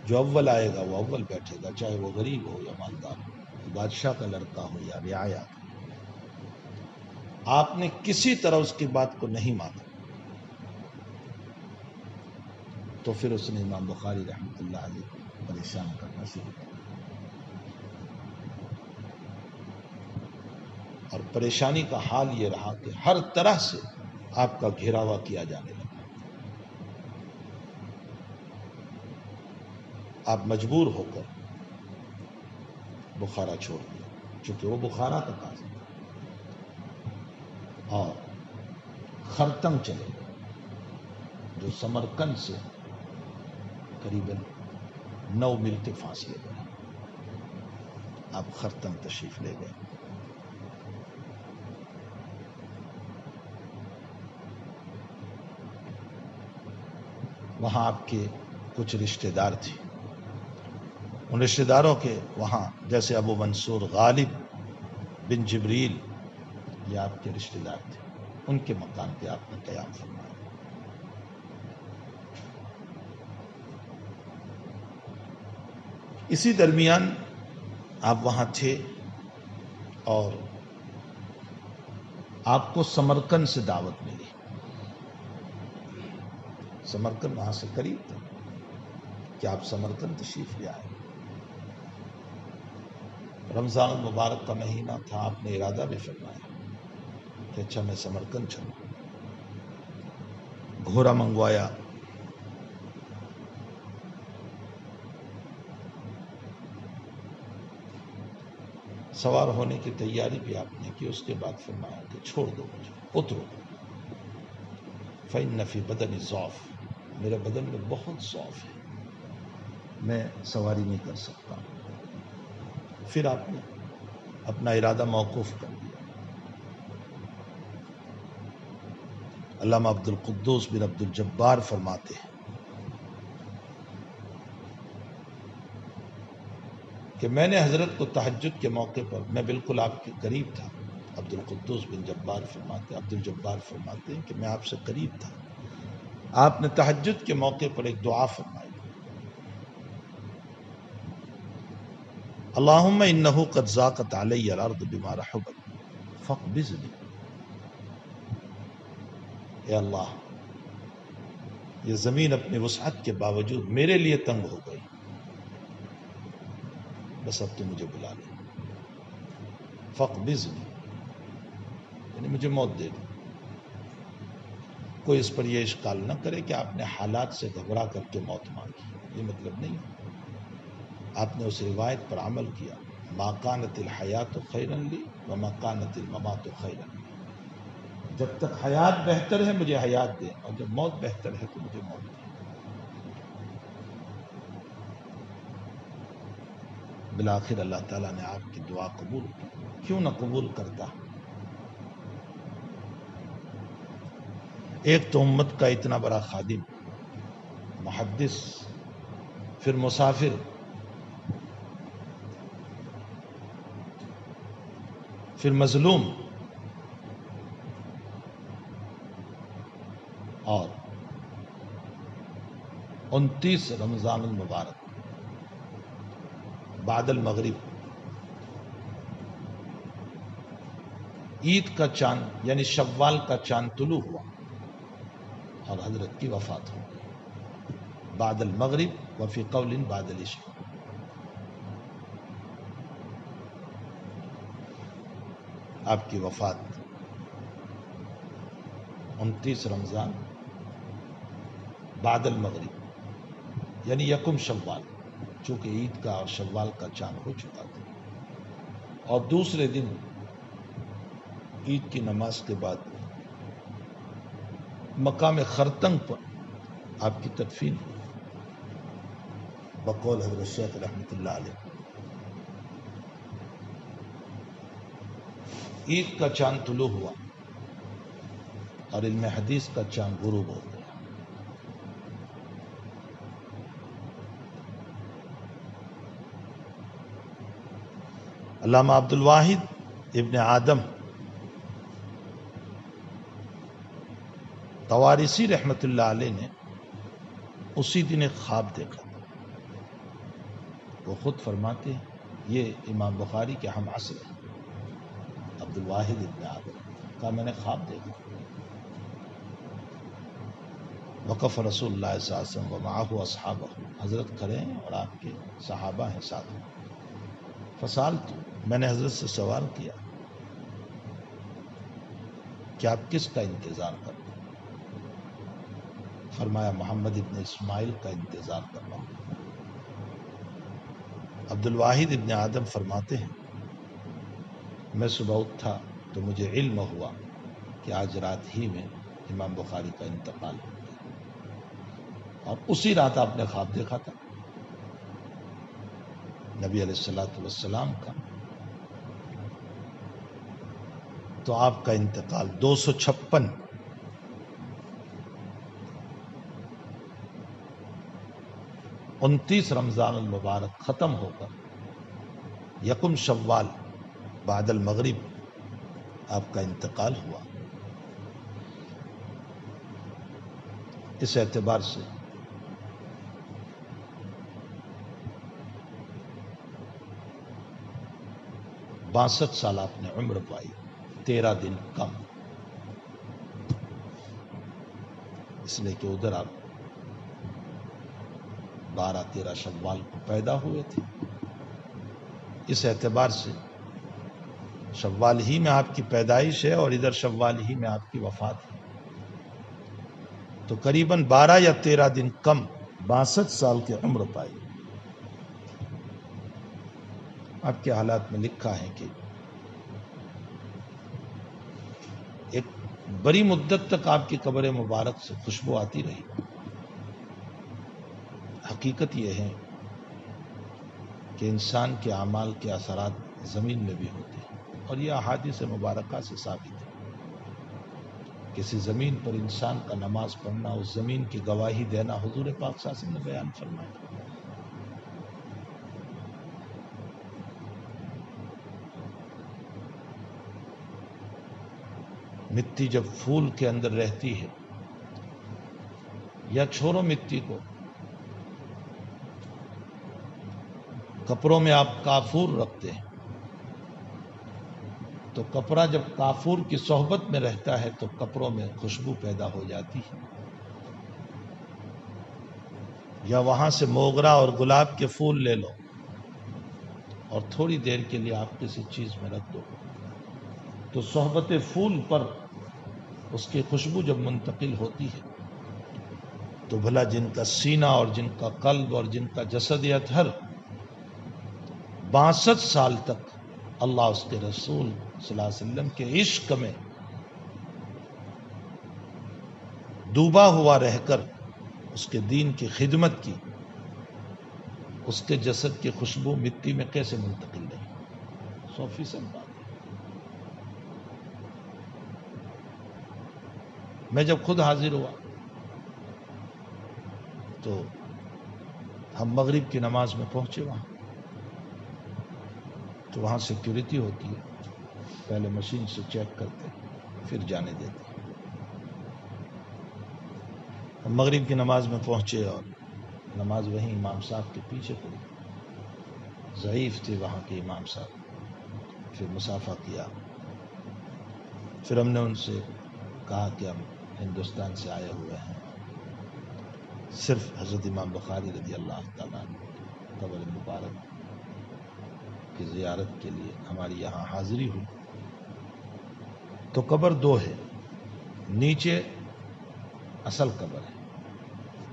جو اول آئے گا وہ اول بیٹھے گا، چاہے وہ غریب ہو یا مالدار ہو، بادشاہ کا لڑکا ہو یا رعایا کا۔ آپ نے کسی طرح اس کی بات کو نہیں مانا، تو پھر اس نے امام بخاری رحمۃ اللہ علیہ کو پریشان کرنا شروع کیا، اور پریشانی کا حال یہ رہا کہ ہر طرح سے آپ کا گھیراوا کیا جانے لگا۔ آپ مجبور ہو کر بخارا چھوڑ دیا، چونکہ وہ بخارا کا قاضی تھا، اور خرتنگ چلے گئے جو سمرقند سے قریباً 9 میل کے فاصلے پر ہے۔ آپ خرتنگ تشریف لے گئے۔ وہاں آپ کے کچھ رشتہ دار تھے، ان رشتہ داروں کے وہاں جیسے ابو منصور غالب بن جبریل، یہ آپ کے رشتہ دار تھے، ان کے مکان پہ آپ نے قیام فرمایا۔ اسی درمیان آپ وہاں تھے اور آپ کو سمرقند سے دعوت ملی۔ سمرقند وہاں سے قریب تھا کہ آپ سمرقند تشریف لے آئے۔ رمضان المبارک کا مہینہ تھا، آپ نے ارادہ بھی فرمایا کہ اچھا میں سمرقند چلوں۔ گھوڑا منگوایا، سوار ہونے کی تیاری بھی آپ نے کی، اس کے بعد فرمایا کہ چھوڑ دو مجھے، اترو، فإن فی بدنی ضعف، میرے بدن میں بہت ضعف ہے، میں سواری نہیں کر سکتا۔ پھر آپ نے اپنا ارادہ موقوف کر دیا۔ علامہ عبد القدوس بن عبد الجبار فرماتے ہیں کہ میں نے حضرت کو تہجد کے موقع پر، میں بالکل آپ کے قریب تھا، عبد القدوس بن جبار فرماتے، عبد الجبار فرماتے ہیں کہ میں آپ سے قریب تھا، آپ نے تہجد کے موقع پر ایک دعا فرمائی، اللہم انہ قد ضاقت علی الارض بما رحبت فاقبضنی، اے اللہ یہ زمین اپنی وسعت کے باوجود میرے لیے تنگ ہو گئی، بس اب تو مجھے بلا لے، فاقبضنی یعنی مجھے موت دے دو۔ کوئی اس پر یہ اشکال نہ کرے کہ آپ نے حالات سے گھبرا کر کے موت مانگی، یہ مطلب نہیں، آپ نے اس روایت پر عمل کیا ما کانت الحیات خیرا لی وما کانت الممات خیرا لی، جب تک حیات بہتر ہے مجھے حیات دیں، اور جب موت بہتر ہے تو مجھے موت دیں۔ بالآخر اللہ تعالیٰ نے آپ کی دعا قبول کی، کیوں نہ قبول کرتا؟ ایک تو امت کا اتنا بڑا خادم، محدث، پھر مسافر، پھر مظلوم، اور 29 رمضان المبارک بعد المغرب عید کا چاند یعنی شوال کا چاند طلوع ہوا اور حضرت کی وفات ہو گئی بعد المغرب وفی قول بعد العشاء۔ آپ کی وفات 29 رمضان بعد المغرب یعنی یکم شوال، چونکہ عید کا اور شوال کا چاند ہو چکا تھا، اور دوسرے دن عید کی نماز کے بعد مقام خرطنگ پر آپ کی تدفین ہوئی بقول حضرت شیخ رحمۃ اللہ علیہ۔ عید کا چاند طلوع ہوا اور علم حدیث کا چاند غروب ہو گیا۔ علامہ عبد الواحد ابن آدم طوارسی رحمۃ اللہ علیہ نے اسی دن ایک خواب دیکھا تھا۔ وہ خود فرماتے ہیں، یہ امام بخاری کے ہم عصر ہیں، عبد الواحد ابن آدم کا میں نے خواب دیکھا، وقف رسول اللہ صلی اللہ علیہ وسلم ومعہ اصحابہ، حضرت کھڑے ہیں اور آپ کے صحابہ ہیں ساتھ میں۔ فسالت، میں نے حضرت سے سوال کیا کہ آپ کس کا انتظار کرتے ہیں؟ فرمایا محمد ابن اسماعیل کا انتظار کر رہا ہوں۔ عبد الواحد ابن آدم فرماتے ہیں، میں صبح اٹھا تو مجھے علم ہوا کہ آج رات ہی میں امام بخاری کا انتقال ہو گیا، اور اسی رات آپ نے خواب دیکھا تھا نبی علیہ الصلوۃ والسلام کا، تو آپ کا انتقال 256 29 رمضان المبارک ختم ہو کر یکم شوال بعد المغرب آپ کا انتقال ہوا۔ اس اعتبار سے باسٹھ سال آپ نے عمر پائی، 13 دن کم، اس لیے کہ ادھر آپ 12-13 شوال کو پیدا ہوئے تھے۔ اس اعتبار سے شوال ہی میں آپ کی پیدائش ہے اور ادھر شوال ہی میں آپ کی وفات ہے، تو قریباً 12 یا 13 دن کم 62 سال کی عمر پائی۔ آپ کے حالات میں لکھا ہے کہ ایک بڑی مدت تک آپ کی قبر مبارک سے خوشبو آتی رہی۔ حقیقت یہ ہے کہ انسان کے اعمال کے اثرات زمین میں بھی ہوتے ہیں، اور یہ احادیث مبارکہ سے ثابت ہے۔ کسی زمین پر انسان کا نماز پڑھنا، اس زمین کی گواہی دینا، حضور پاک صلی اللہ علیہ وسلم نے بیان فرمایا۔ مٹی جب پھول کے اندر رہتی ہے، یا چھوڑو مٹی کو، کپڑوں میں آپ کافور رکھتے ہیں، تو کپڑا جب کافور کی صحبت میں رہتا ہے تو کپڑوں میں خوشبو پیدا ہو جاتی ہے۔ یا وہاں سے موگرا اور گلاب کے پھول لے لو اور تھوڑی دیر کے لیے آپ کسی چیز میں رکھ دو، تو صحبت پھول پر اس کی خوشبو جب منتقل ہوتی ہے تو بھلا جن کا سینہ اور جن کا قلب اور جن کا جسد اطہر 62 سال تک اللہ اس کے رسول صلی اللہ علیہ وسلم کے عشق میں ڈوبا ہوا رہ کر اس کے دین کی خدمت کی، اس کے جسد کی خوشبو مٹی میں کیسے منتقل نہیں؟ 100% بات ہے۔ میں جب خود حاضر ہوا تو ہم مغرب کی نماز میں پہنچے وہاں، تو وہاں سیکیورٹی ہوتی ہے، پہلے مشین سے چیک کرتے پھر جانے دیتے۔ ہم مغرب کی نماز میں پہنچے اور نماز وہیں امام صاحب کے پیچھے پڑی، ضعیف تھے وہاں کے امام صاحب۔ پھر مصافحہ کیا، پھر ہم نے ان سے کہا کہ ہم ہندوستان سے آئے ہوئے ہیں، صرف حضرت امام بخاری رضی اللہ تعالیٰ عنہ قبر مبارک کی زیارت کے لیے ہماری یہاں حاضری ہوئی۔ تو قبر 2 ہے، نیچے اصل قبر ہے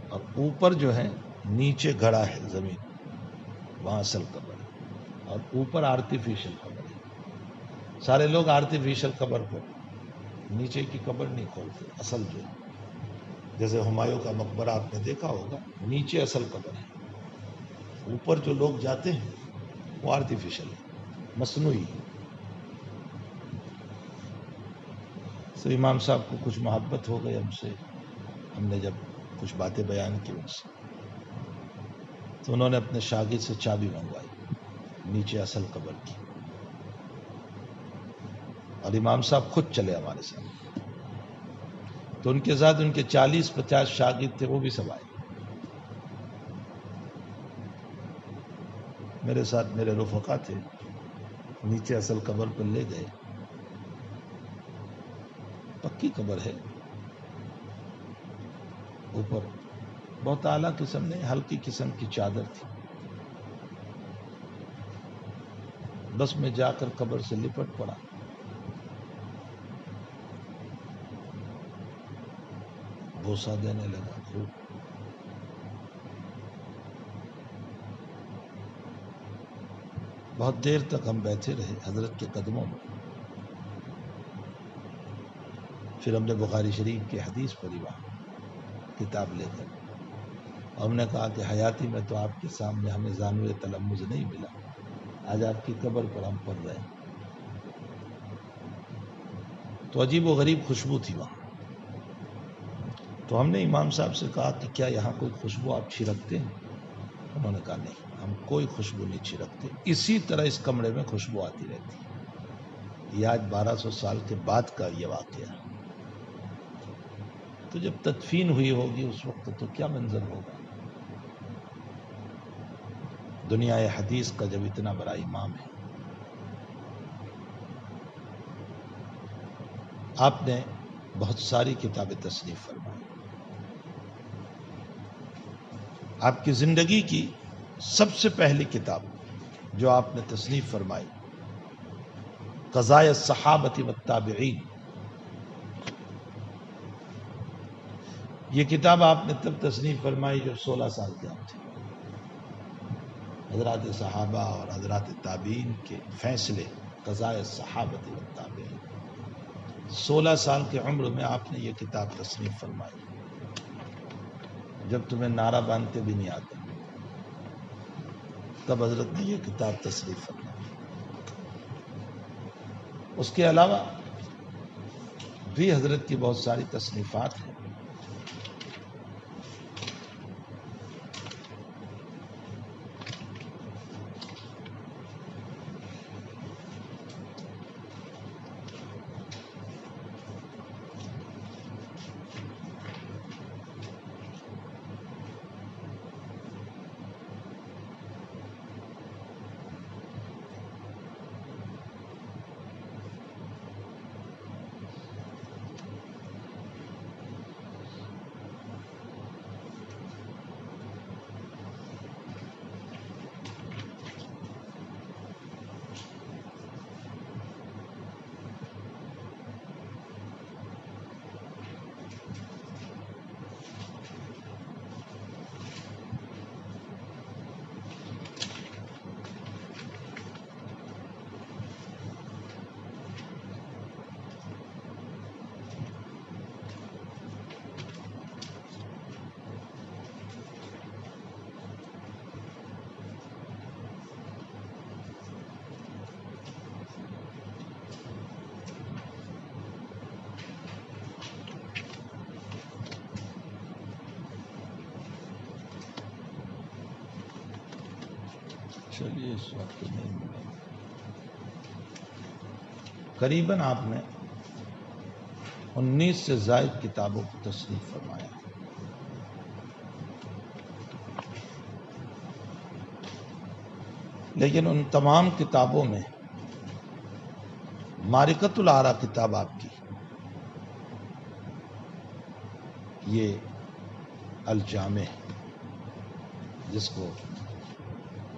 اور اوپر جو ہے نیچے گھڑا ہے زمین، وہاں اصل قبر ہے، اور اوپر آرٹیفیشل قبر ہے۔ سارے لوگ آرٹیفیشل قبر کو، نیچے کی قبر نہیں کھولتے، اصل جو ہے، جیسے ہمایوں کا مقبرہ آپ نے دیکھا ہوگا، نیچے اصل قبر ہے، اوپر جو لوگ جاتے ہیں وہ آرٹیفیشل ہے، مصنوعی ہے۔ تو امام صاحب کو کچھ محبت ہو گئی ہم سے، ہم نے جب کچھ باتیں بیان کی ان سے، تو انہوں نے اپنے شاگرد سے چابی منگوائی نیچے اصل قبر کی، اور امام صاحب خود چلے ہمارے ساتھ۔ تو ان کے ساتھ ان کے 40-50 شاگرد تھے، وہ بھی سب آئے۔ میرے ساتھ میرے رفقا تھے، نیچے اصل قبر پر لے گئے، پکی قبر ہے، اوپر بہت اعلیٰ قسم نے ہلکی قسم کی چادر تھی، بس میں جا کر قبر سے لپٹ پڑا، بوسہ دینے لگا خوب۔ بہت دیر تک ہم بیٹھے رہے حضرت کے قدموں میں، پھر ہم نے بخاری شریف کی حدیث پڑھی وہاں کتاب لے کر، اور ہم نے کہا کہ حیاتی میں تو آپ کے سامنے ہمیں زانوِ تلمذ نہیں ملا، آج آپ کی قبر پر ہم پڑھ رہے ہیں۔ تو عجیب و غریب خوشبو تھی وہاں۔ تو ہم نے امام صاحب سے کہا کہ کیا یہاں کوئی خوشبو آپ چھڑکتے ہیں؟ انہوں نے کہا نہیں، ہم کوئی خوشبو نہیں چھڑکتے، اسی طرح اس کمرے میں خوشبو آتی رہتی ہے۔ یہ آج 1200 سال کے بعد کا یہ واقعہ ہے۔ تو جب تدفین ہوئی ہوگی اس وقت تو کیا منظر ہوگا؟ دنیا حدیث کا جب اتنا بڑا امام ہے، آپ نے بہت ساری کتابیں تصنیف فرمائی، آپ کی زندگی کی سب سے پہلی کتاب جو آپ نے تصنیف فرمائی، قضائے الصحابۃ والتابعین، یہ کتاب آپ نے تب تصنیف فرمائی جب 16 سال کے آپ تھے۔ حضرات صحابہ اور حضرات تابعین کے فیصلے، قضائے الصحابۃ والتابعین، 16 سال کی عمر میں آپ نے یہ کتاب تصنیف فرمائی، جب تمہیں نعرہ باندھتے بھی نہیں آتا، تب حضرت نے یہ کتاب تصنیف فرمائی۔ اس کے علاوہ بھی حضرت کی بہت ساری تصنیفات ہیں۔ چلیے اس وقت نہیں ملے. قریباً آپ نے 19 سے زائد کتابوں کو تصنیف فرمایا. لیکن ان تمام کتابوں میں معرکۃ الآراء کتاب آپ کی، یہ الجامع جس کو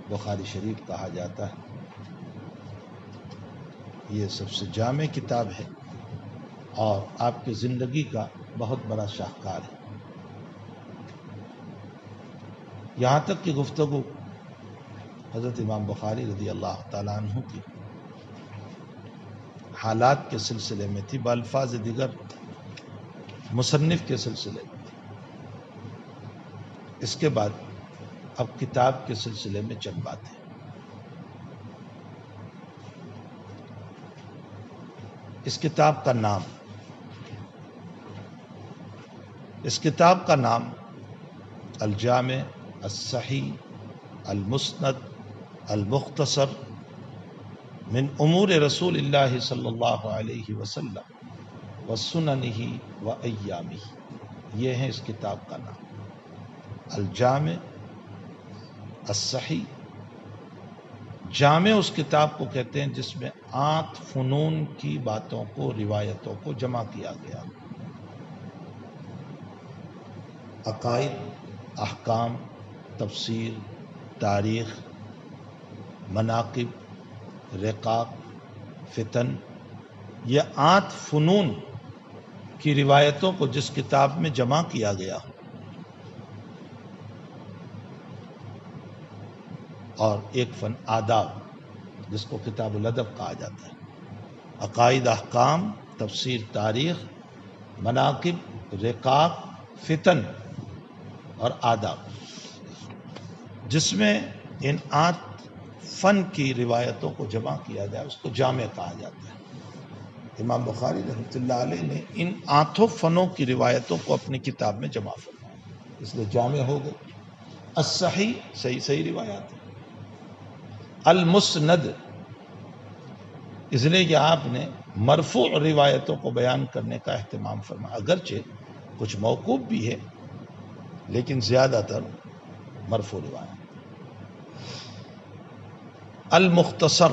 بخاری شریف کہا جاتا ہے، یہ سب سے جامع کتاب ہے اور آپ کی زندگی کا بہت بڑا شاہکار ہے. یہاں تک کہ گفتگو حضرت امام بخاری رضی اللہ تعالیٰ عنہ کی حالات کے سلسلے میں تھی، بالفاظ دیگر مصنف کے سلسلے میں تھی. اس کے بعد اب کتاب کے سلسلے میں چند باتیں. اس کتاب کا نام الجامع الصحیح المسند المختصر من امور رسول اللہ صلی اللہ علیہ وسلم وسننہ وایامہ، یہ ہے اس کتاب کا نام. الجامع الصحیح، جامع اس کتاب کو کہتے ہیں جس میں 8 فنون کی باتوں کو، روایتوں کو جمع کیا گیا. عقائد، احکام، تفسیر، تاریخ، مناقب، رقاق، فتن، یہ 8 فنون کی روایتوں کو جس کتاب میں جمع کیا گیا. اور ایک فن آداب جس کو کتاب الادب کہا جاتا ہے. عقائد، احکام، تفسیر، تاریخ، مناقب، رقاق، فتن اور آداب، جس میں ان 8 فن کی روایتوں کو جمع کیا جائے اس کو جامع کہا جاتا ہے. امام بخاری رحمۃ اللہ علیہ نے ان 8 فنوں کی روایتوں کو اپنی کتاب میں جمع فرمایا، اس لیے جامع ہو گئے. الصحیح، صحیح روایات ہے. المسند، اس لیے کہ آپ نے مرفوع روایتوں کو بیان کرنے کا اہتمام فرمایا، اگرچہ کچھ موقوف بھی ہے لیکن زیادہ تر مرفوع روایت. المختصر،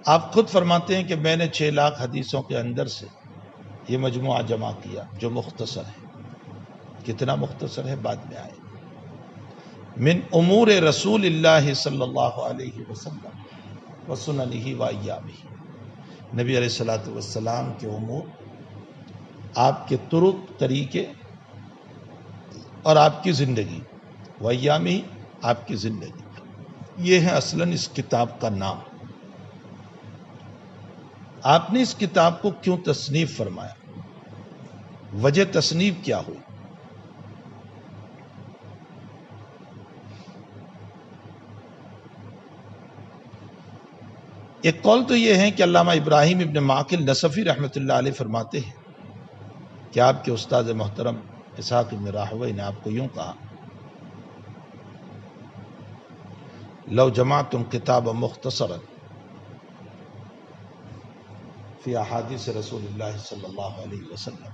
آپ خود فرماتے ہیں کہ میں نے 6 لاکھ حدیثوں کے اندر سے یہ مجموعہ جمع کیا جو مختصر ہے. کتنا مختصر ہے بعد میں آئے. من امور رسول اللہ صلی اللہ علیہ وسلم وسننہ وایامہ، نبی علیہ الصلوۃ والسلام کے امور، آپ کے طرق، طریقے اور آپ کی زندگی، وایامہ، آپ کی زندگی. یہ ہے اصلاً اس کتاب کا نام. آپ نے اس کتاب کو کیوں تصنیف فرمایا؟ وجہ تصنیف کیا ہوئی؟ ایک قول تو یہ ہے کہ علامہ ابراہیم ابن معقل نصفی رحمۃ اللہ علیہ فرماتے ہیں کہ آپ کے استاد محترم اسحاق ابن راہویہ نے آپ کو یوں کہا: لو جمعتم کتابا مختصرا فی احادیث رسول اللہ صلی اللہ علیہ وسلم.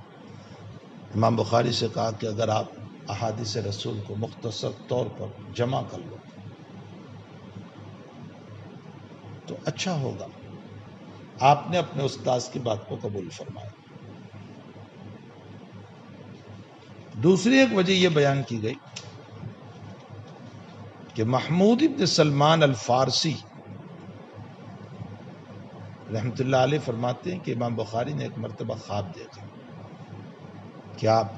امام بخاری سے کہا کہ اگر آپ احادیث رسول کو مختصر طور پر جمع کر لو تو اچھا ہوگا. آپ نے اپنے استاذ کی بات کو قبول فرمایا. دوسری ایک وجہ یہ بیان کی گئی کہ محمود ابن سلمان الفارسی رحمۃ اللہ علیہ فرماتے ہیں کہ امام بخاری نے ایک مرتبہ خواب دیکھا کہ آپ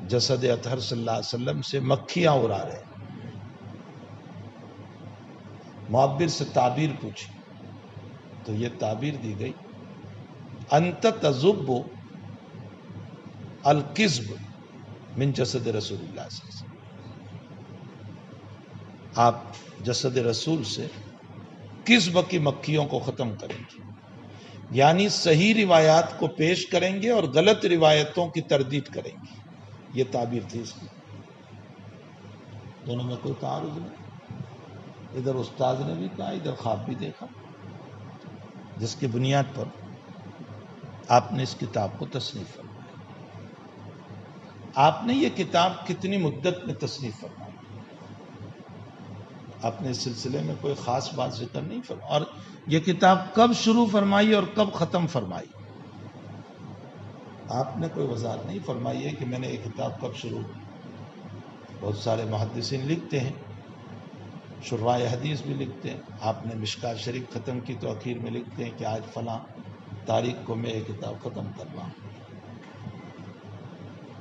جسد اطہر صلی اللہ علیہ وسلم سے مکھیاں اڑا رہے. معبر سے تعبیر پوچھی تو یہ تعبیر دی گئی: انت تذب الکذب من جسد رسول اللہ صلی اللہ علیہ وسلم. آپ جسد رسول سے کذب کی مکھیوں کو ختم کریں گے، یعنی صحیح روایات کو پیش کریں گے اور غلط روایتوں کی تردید کریں گے. یہ تعبیر تھی اس کی. دونوں میں کوئی تعارض نہیں. ادھر استاد نے بھی کہا، ادھر خواب بھی دیکھا، جس کی بنیاد پر آپ نے اس کتاب کو تصنیف فرمایا۔ آپ نے یہ کتاب کتنی مدت میں تصنیف فرمائی؟ آپ نے اس سلسلے میں کوئی خاص بات ذکر نہیں فرمائی، اور یہ کتاب کب شروع فرمائی اور کب ختم فرمائی؟ آپ نے کوئی وضاحت نہیں فرمائی ہے کہ میں نے یہ کتاب کب شروع کی۔ بہت سارے محدثین لکھتے ہیں، شراح حدیث بھی لکھتے ہیں، آپ نے مشکات شریف ختم کی تو آخر میں لکھتے ہیں کہ آج فلاں تاریخ کو میں یہ کتاب ختم کر رہا ہوں۔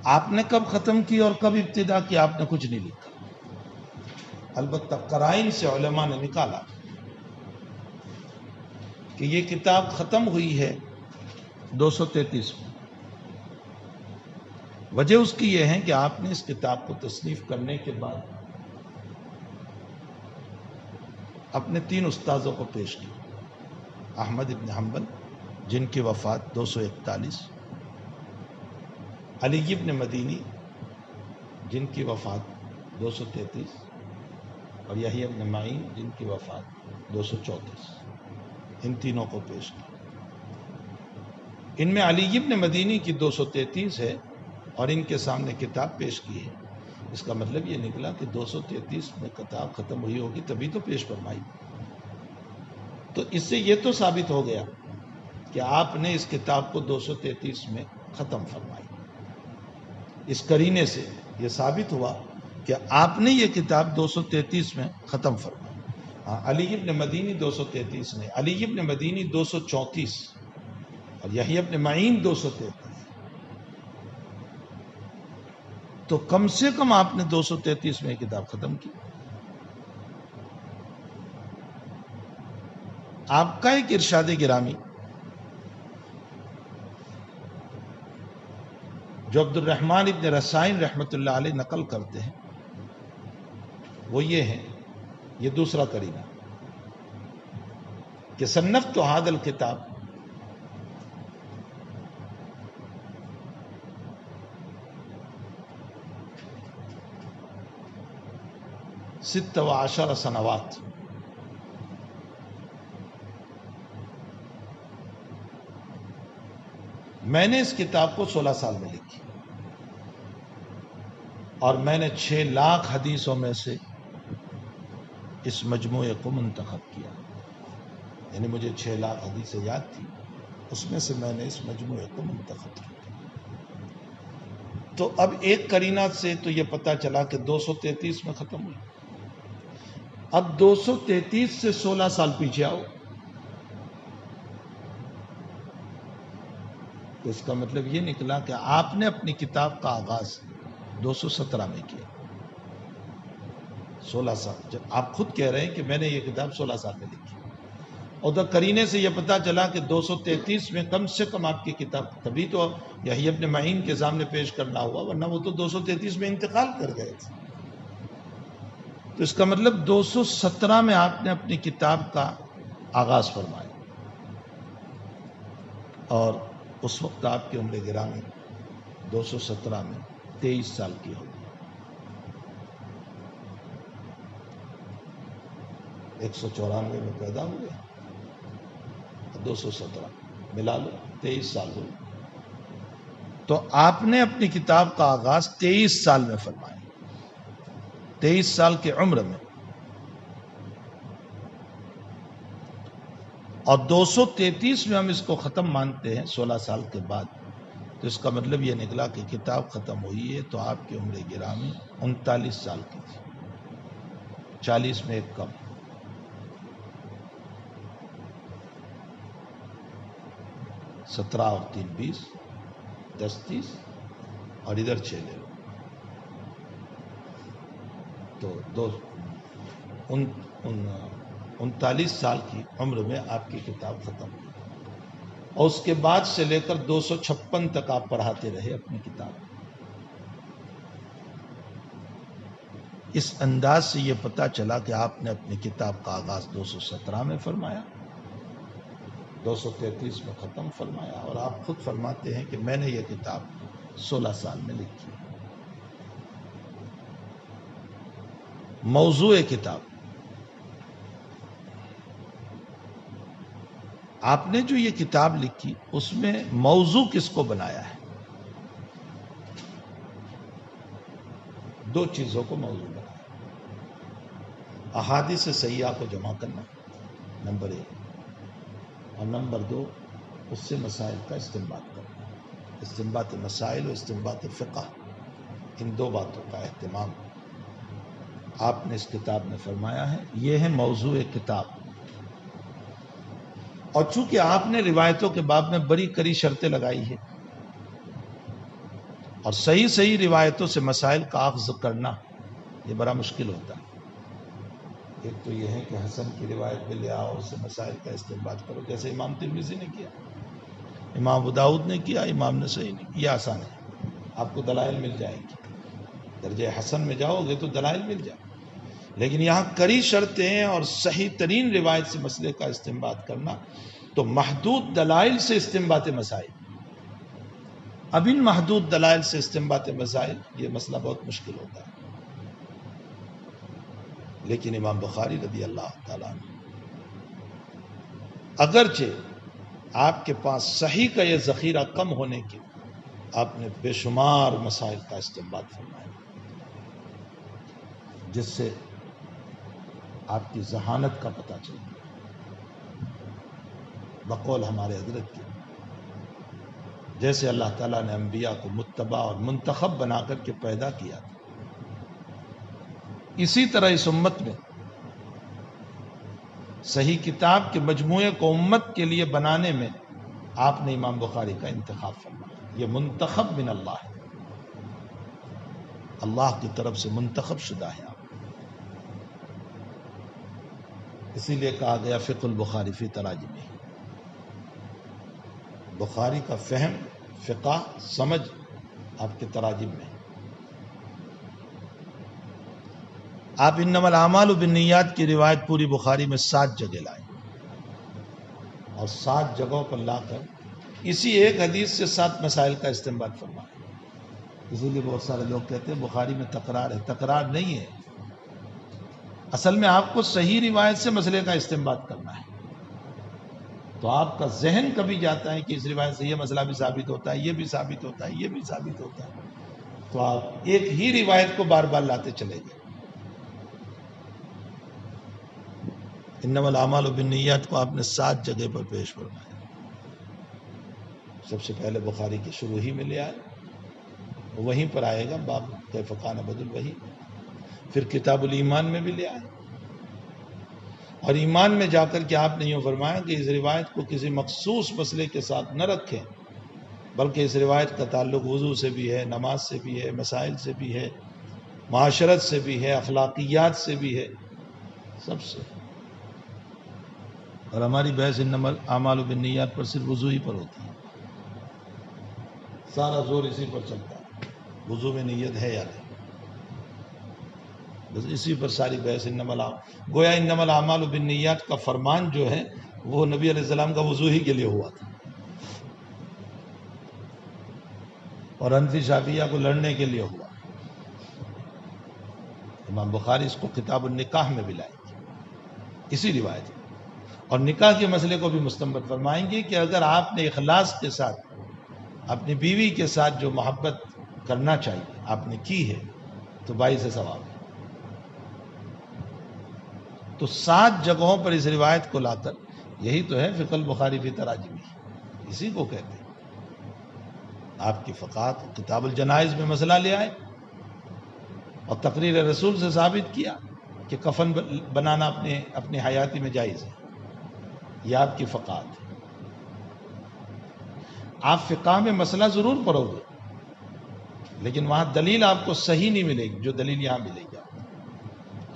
آپ نے کب ختم کی اور کب ابتدا کی آپ نے کچھ نہیں لکھا۔ البتہ قرائن سے علماء نے نکالا کہ یہ کتاب ختم ہوئی ہے 233 میں۔ وجہ اس کی یہ ہے کہ آپ نے اس کتاب کو تصنیف کرنے کے بعد اپنے 3 استاذوں کو پیش کیا۔ احمد ابن حنبل جن کی وفات 241، علی ابن مدینی جن کی وفات 233، اور یحییٰ ابن معین جن کی وفات 234، ان تینوں کو پیش کیا۔ ان میں علی ابن مدینی کی 233 ہے اور ان کے سامنے کتاب پیش کی ہے۔ اس کا مطلب یہ نکلا کہ 233 میں کتاب ختم ہوئی ہوگی تبھی تو پیش فرمائی۔ تو اس سے یہ تو ثابت ہو گیا کہ آپ نے اس کتاب کو 233 میں ختم فرمائی۔ اس قرینے سے یہ ثابت ہوا کہ آپ نے یہ کتاب 233 میں ختم فرمائی۔ علی ابن مدینی 233 نے، علی ابن مدینی 234 اور یحییٰ ابن معین 233۔ تو کم سے کم آپ نے 233 میں یہ کتاب ختم کی۔ آپ کا ایک ارشاد گرامی جو عبد الرحمن ابن رسائن رحمۃ اللہ علیہ نقل کرتے ہیں وہ یہ ہے، یہ دوسرا قرینہ کہ صنفت ھذا الکتاب، ست و عشر سنوات، میں نے اس کتاب کو 16 سال میں لکھی اور میں نے 6 لاکھ حدیثوں میں سے اس مجموعے کو منتخب کیا۔ یعنی مجھے 6 لاکھ حدیثیں یاد تھی، اس میں سے میں نے اس مجموعے کو منتخب کیا۔ تو اب ایک قرینہ سے تو یہ پتہ چلا کہ 233 میں ختم ہوئی۔ اب 233 سے 16 سال پیچھے آؤ، تو اس کا مطلب یہ نکلا کہ آپ نے اپنی کتاب کا آغاز 217 میں کیا۔ 16 سال، جب آپ خود کہہ رہے ہیں کہ میں نے یہ کتاب 16 سال میں لکھی، اور تو قرینے سے یہ پتا چلا کہ 233 میں کم سے کم آپ کی کتاب، تبھی تو یحییٰ ابن معین کے سامنے پیش کرنا ہوا، ورنہ وہ تو 233 میں انتقال کر گئے تھے۔ تو اس کا مطلب 217 میں آپ نے اپنی کتاب کا آغاز فرمایا، اور اس وقت آپ کی عمر گرامی 217 میں 23 سال کی ہوگی۔ 194 میں پیدا ہوئے، 217 ملا لو، 23 سال ہوئے۔ تو آپ نے اپنی کتاب کا آغاز 23 سال میں فرمایا، 23 سال کی عمر میں، اور 233 میں ہم اس کو ختم مانتے ہیں 16 سال کے بعد۔ تو اس کا مطلب یہ نکلا کہ کتاب ختم ہوئی ہے تو آپ کی عمر گرامی 39 سال کی تھی، 40 میں ایک کم۔ سترہ اور 3 20، 10 30، اور ادھر 6 لے لو، تو 39 سال کی عمر میں آپ کی کتاب ختم ہوئی، اور اس کے بعد سے لے کر 256 تک آپ پڑھاتے رہے اپنی کتاب۔ اس انداز سے یہ پتا چلا کہ آپ نے اپنی کتاب کا آغاز 217 میں فرمایا، 233 میں ختم فرمایا، اور آپ خود فرماتے ہیں کہ میں نے یہ کتاب 16 سال میں لکھی۔ موضوع کتاب آپ نے جو یہ کتاب لکھی اس میں موضوع کس کو بنایا ہے؟ دو چیزوں کو موضوع بنایا: احادیث صحیحہ کو جمع کرنا، نمبر 1، اور نمبر 2 اس سے مسائل کا استنباط کرنا۔ استنباط مسائل و استنباط فقہ، ان دو باتوں کا اہتمام آپ نے اس کتاب میں فرمایا ہے۔ یہ ہے موضوع کتاب۔ اور چونکہ آپ نے روایتوں کے باب میں بڑی کڑی شرطیں لگائی ہیں، اور صحیح روایتوں سے مسائل کا اخذ کرنا یہ بڑا مشکل ہوتا ہے۔ ایک تو یہ ہے کہ حسن کی روایت پہ لے آؤ، اس سے مسائل کا استنباط کرو، جیسے امام ترمذی نے کیا، امام ابو داؤد نے کیا، امام نسائی نے کیا۔ یہ آسان ہے، آپ کو دلائل مل جائیں گی۔ درجہ حسن میں جاؤ گے تو دلائل مل جائے، لیکن یہاں کڑی شرطیں اور صحیح ترین روایت سے مسئلے کا استنباط کرنا، تو محدود دلائل سے استنباط مسائل، اب ان محدود دلائل سے استنباط مسائل، یہ مسئلہ بہت مشکل ہوتا ہے۔ لیکن امام بخاری رضی اللہ تعالیٰ عنہ، اگرچہ آپ کے پاس صحیح کا یہ ذخیرہ کم ہونے کے، آپ نے بے شمار مسائل کا استنباط فرمایا، جس سے آپ کی ذہانت کا پتہ چلتا ہے۔ بقول ہمارے حضرت کے، جیسے اللہ تعالیٰ نے انبیاء کو متبع اور منتخب بنا کر کے پیدا کیا تھا، اسی طرح اس امت میں صحیح کتاب کے مجموعے کو امت کے لیے بنانے میں آپ نے امام بخاری کا انتخاب فرمایا۔ یہ منتخب من اللہ ہے، اللہ کی طرف سے منتخب شدہ ہے آپ۔ اسی لیے کہا گیا فقہ البخاری فی تراجمہ، بخاری کا فہم، فقہ، سمجھ آپ کے تراجم میں۔ آپ انما الاعمال بالنیات کی روایت پوری بخاری میں 7 جگہ لائے، اور 7 جگہوں پر لا کر اسی ایک حدیث سے 7 مسائل کا استنباط فرمایا۔ اسی لیے بہت سارے لوگ کہتے ہیں بخاری میں تکرار ہے، تکرار نہیں ہے، اصل میں آپ کو صحیح روایت سے مسئلے کا استنباط کرنا ہے۔ تو آپ کا ذہن کبھی جاتا ہے کہ اس روایت سے یہ مسئلہ بھی ثابت ہوتا ہے، یہ بھی ثابت ہوتا ہے، یہ بھی ثابت ہوتا ہے، تو آپ ایک ہی روایت کو بار بار لاتے چلے گئے۔ انما الاعمال بالنیات کو آپ نے 7 جگہ پر پیش فرمایا۔ سب سے پہلے بخاری کی شروع ہی میں لے آئے، وہیں پر آئے گا باب کیف کان بدء الوحی، پھر کتاب الایمان میں بھی لے آئے، اور ایمان میں جا کر کے آپ نے یوں فرمایا کہ اس روایت کو کسی مخصوص مسئلے کے ساتھ نہ رکھیں، بلکہ اس روایت کا تعلق وضو سے بھی ہے، نماز سے بھی ہے، مسائل سے بھی ہے، معاشرت سے بھی ہے، اخلاقیات سے بھی ہے، سب سے۔ اور ہماری بحث انما الاعمال بالنیات پر صرف وضو ہی پر ہوتی ہے، سارا زور اسی پر چلتا ہے، وضو میں نیت ہے یا نہیں، بس اسی پر ساری بحث۔ گویا انما الاعمال بالنیات کا فرمان جو ہے وہ نبی علیہ السلام کا وضو ہی کے لیے ہوا تھا، اور حنفی شافعیہ کو لڑنے کے لیے ہوا۔ امام بخاری اس کو کتاب النکاح میں بھی لائیں گے، اسی روایت میں، اور نکاح کے مسئلے کو بھی مستنبط فرمائیں گے کہ اگر آپ نے اخلاص کے ساتھ اپنی بیوی کے ساتھ جو محبت کرنا چاہیے آپ نے کی ہے تو 22 ثواب ہے۔ تو 7 جگہوں پر اس روایت کو لا کر، یہی تو ہے فقہ البخاری فی تراجمہ، اسی کو کہتے ہیں۔ آپ کی فقہات کتاب الجنائز میں مسئلہ لے آئے اور تقریر رسول سے ثابت کیا کہ کفن بنانا اپنی حیاتی میں جائز ہے، یہ آپ کی فقہات ہے۔ آپ فقہ میں مسئلہ ضرور پڑھو گے، لیکن وہاں دلیل آپ کو صحیح نہیں ملے گی جو دلیل یہاں ملے گی،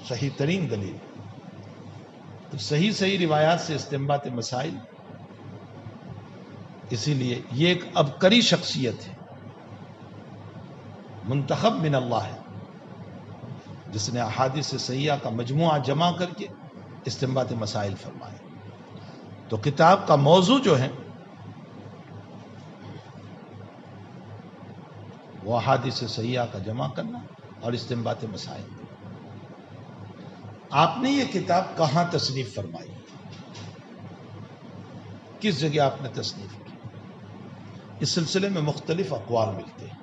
صحیح ترین دلیل۔ تو صحیح روایات سے استنباط مسائل، اسی لیے یہ ایک عبقری شخصیت ہے، منتخب من اللہ ہے، جس نے احادیث صحیحہ کا مجموعہ جمع کر کے استنباط مسائل فرمائے۔ تو کتاب کا موضوع جو ہے وہ احادیث صحیحہ کا جمع کرنا اور استنباط مسائل۔ آپ نے یہ کتاب کہاں تصنیف فرمائی؟ کس جگہ آپ نے تصنیف کی؟ اس سلسلے میں مختلف اقوال ملتے ہیں۔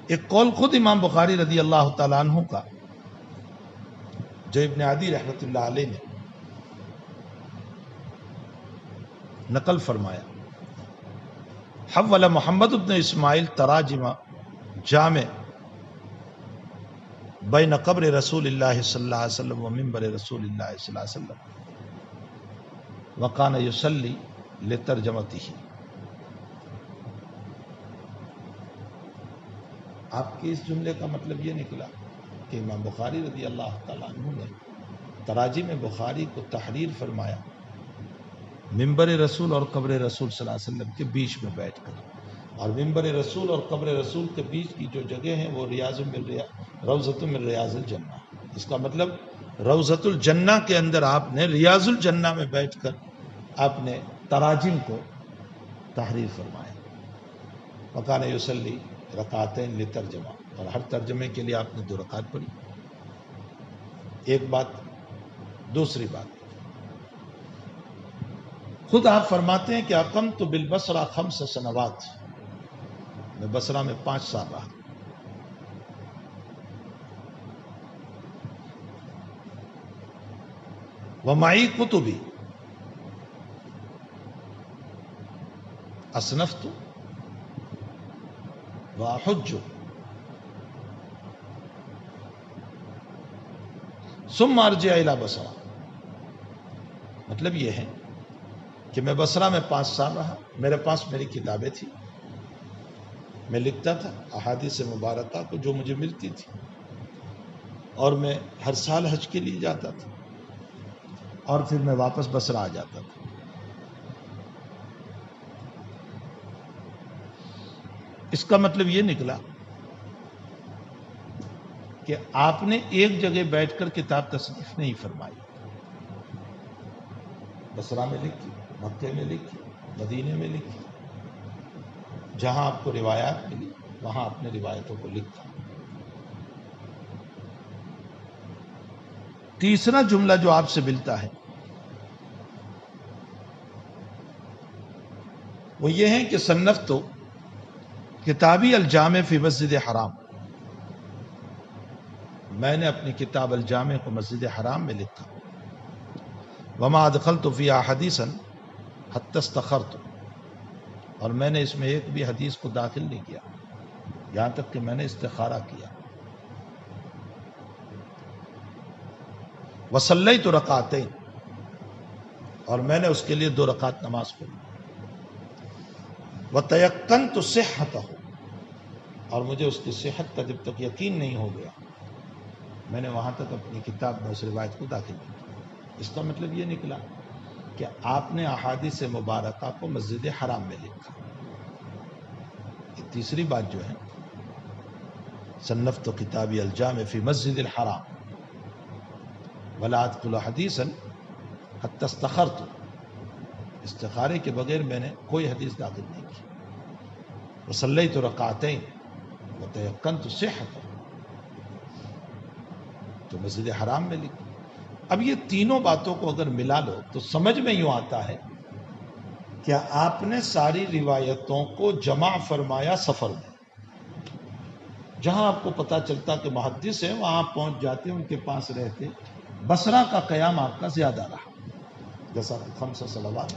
ایک قول خود امام بخاری رضی اللہ تعالیٰ عنہ کا، جو ابن عدی رحمۃ اللہ علیہ نے نقل فرمایا، حول محمد بن اسماعیل تراجم جامع بین قبر رسول اللہ صلی اللہ علیہ وسلم و منبر رسول اللہ صلی اللہ علیہ وسلم وکان یصلی لترجمتہ۔ آپ کے اس جملے کا مطلب یہ نکلا کہ امام بخاری رضی اللہ تعالیٰ عنہ نے تراجم بخاری کو تحریر فرمایا منبر رسول اور قبر رسول صلی اللہ علیہ وسلم کے بیچ میں بیٹھ کر، اور منبر رسول اور قبر رسول کے بیچ کی جو جگہ ہے وہ روضۃ من ریاض الجنہ۔ اس کا مطلب روضۃ الجنہ کے اندر آپ نے ریاض الجنہ میں بیٹھ کر آپ نے تراجم کو تحریر فرمایا۔ وکان یصلی رکعتین لترجمہ، اور ہر ترجمے کے لیے آپ نے 2 رکعت پڑھی۔ ایک بات۔ دوسری بات، خود آپ فرماتے ہیں کہ اقمت بالبصرہ 5 سنوات، میں بصرہ میں 5 سال رہا۔ ومعی کتبی اصنفت واحج ثم ارجع الى بصرہ۔ مطلب یہ ہے کہ میں بصرہ میں 5 سال رہا، میرے پاس میری کتابیں تھیں، میں لکھتا تھا احادیث مبارکہ کو جو مجھے ملتی تھی، اور میں ہر سال حج کے لیے جاتا تھا، اور پھر میں واپس بصرہ آ جاتا تھا۔ اس کا مطلب یہ نکلا کہ آپ نے ایک جگہ بیٹھ کر کتاب تصنیف نہیں فرمائی، بصرہ میں لکھی، مکے میں لکھی، مدینے میں لکھی، جہاں آپ کو روایات ملی وہاں آپ نے روایتوں کو لکھا۔ تیسرا جملہ جو آپ سے ملتا ہے وہ یہ ہے کہ صنفت کتابی الجامع فی مسجد حرام، میں نے اپنی کتاب الجامع کو مسجد حرام میں لکھا۔ وما ادخلت فیہا حدیثا حتی استخرت، اور میں نے اس میں ایک بھی حدیث کو داخل نہیں کیا یہاں تک کہ میں نے استخارہ کیا۔ وصلیت رکعتین، اور میں نے اس کے لیے 2 رکعت نماز پڑھی۔ وتیقنت صحتہ، اور مجھے اس کی صحت کا جب تک یقین نہیں ہو گیا میں نے وہاں تک اپنی کتاب میں اس روایت کو داخل نہیں کیا۔ اس کا مطلب یہ نکلا کہ آپ نے احادیث مبارکہ کو مسجد حرام میں لکھا۔ یہ تیسری بات جو ہے، صنفت کتابی الجامع فی مسجد الحرام ولا ادخل حدیثا حتی استخرت، استخارے کے بغیر میں نے کوئی حدیث داخل نہیں کی۔ وصلیت رکعتین وتیقنت صحتہ، تو مسجد حرام میں لکھی۔ اب یہ تینوں باتوں کو اگر ملا لو تو سمجھ میں یوں آتا ہے کہ آپ نے ساری روایتوں کو جمع فرمایا سفر میں، جہاں آپ کو پتا چلتا کہ محدث ہیں وہاں پہنچ جاتے، ان کے پاس رہتے۔ بصرہ کا قیام آپ کا زیادہ رہا، جیسا 5 صلوات،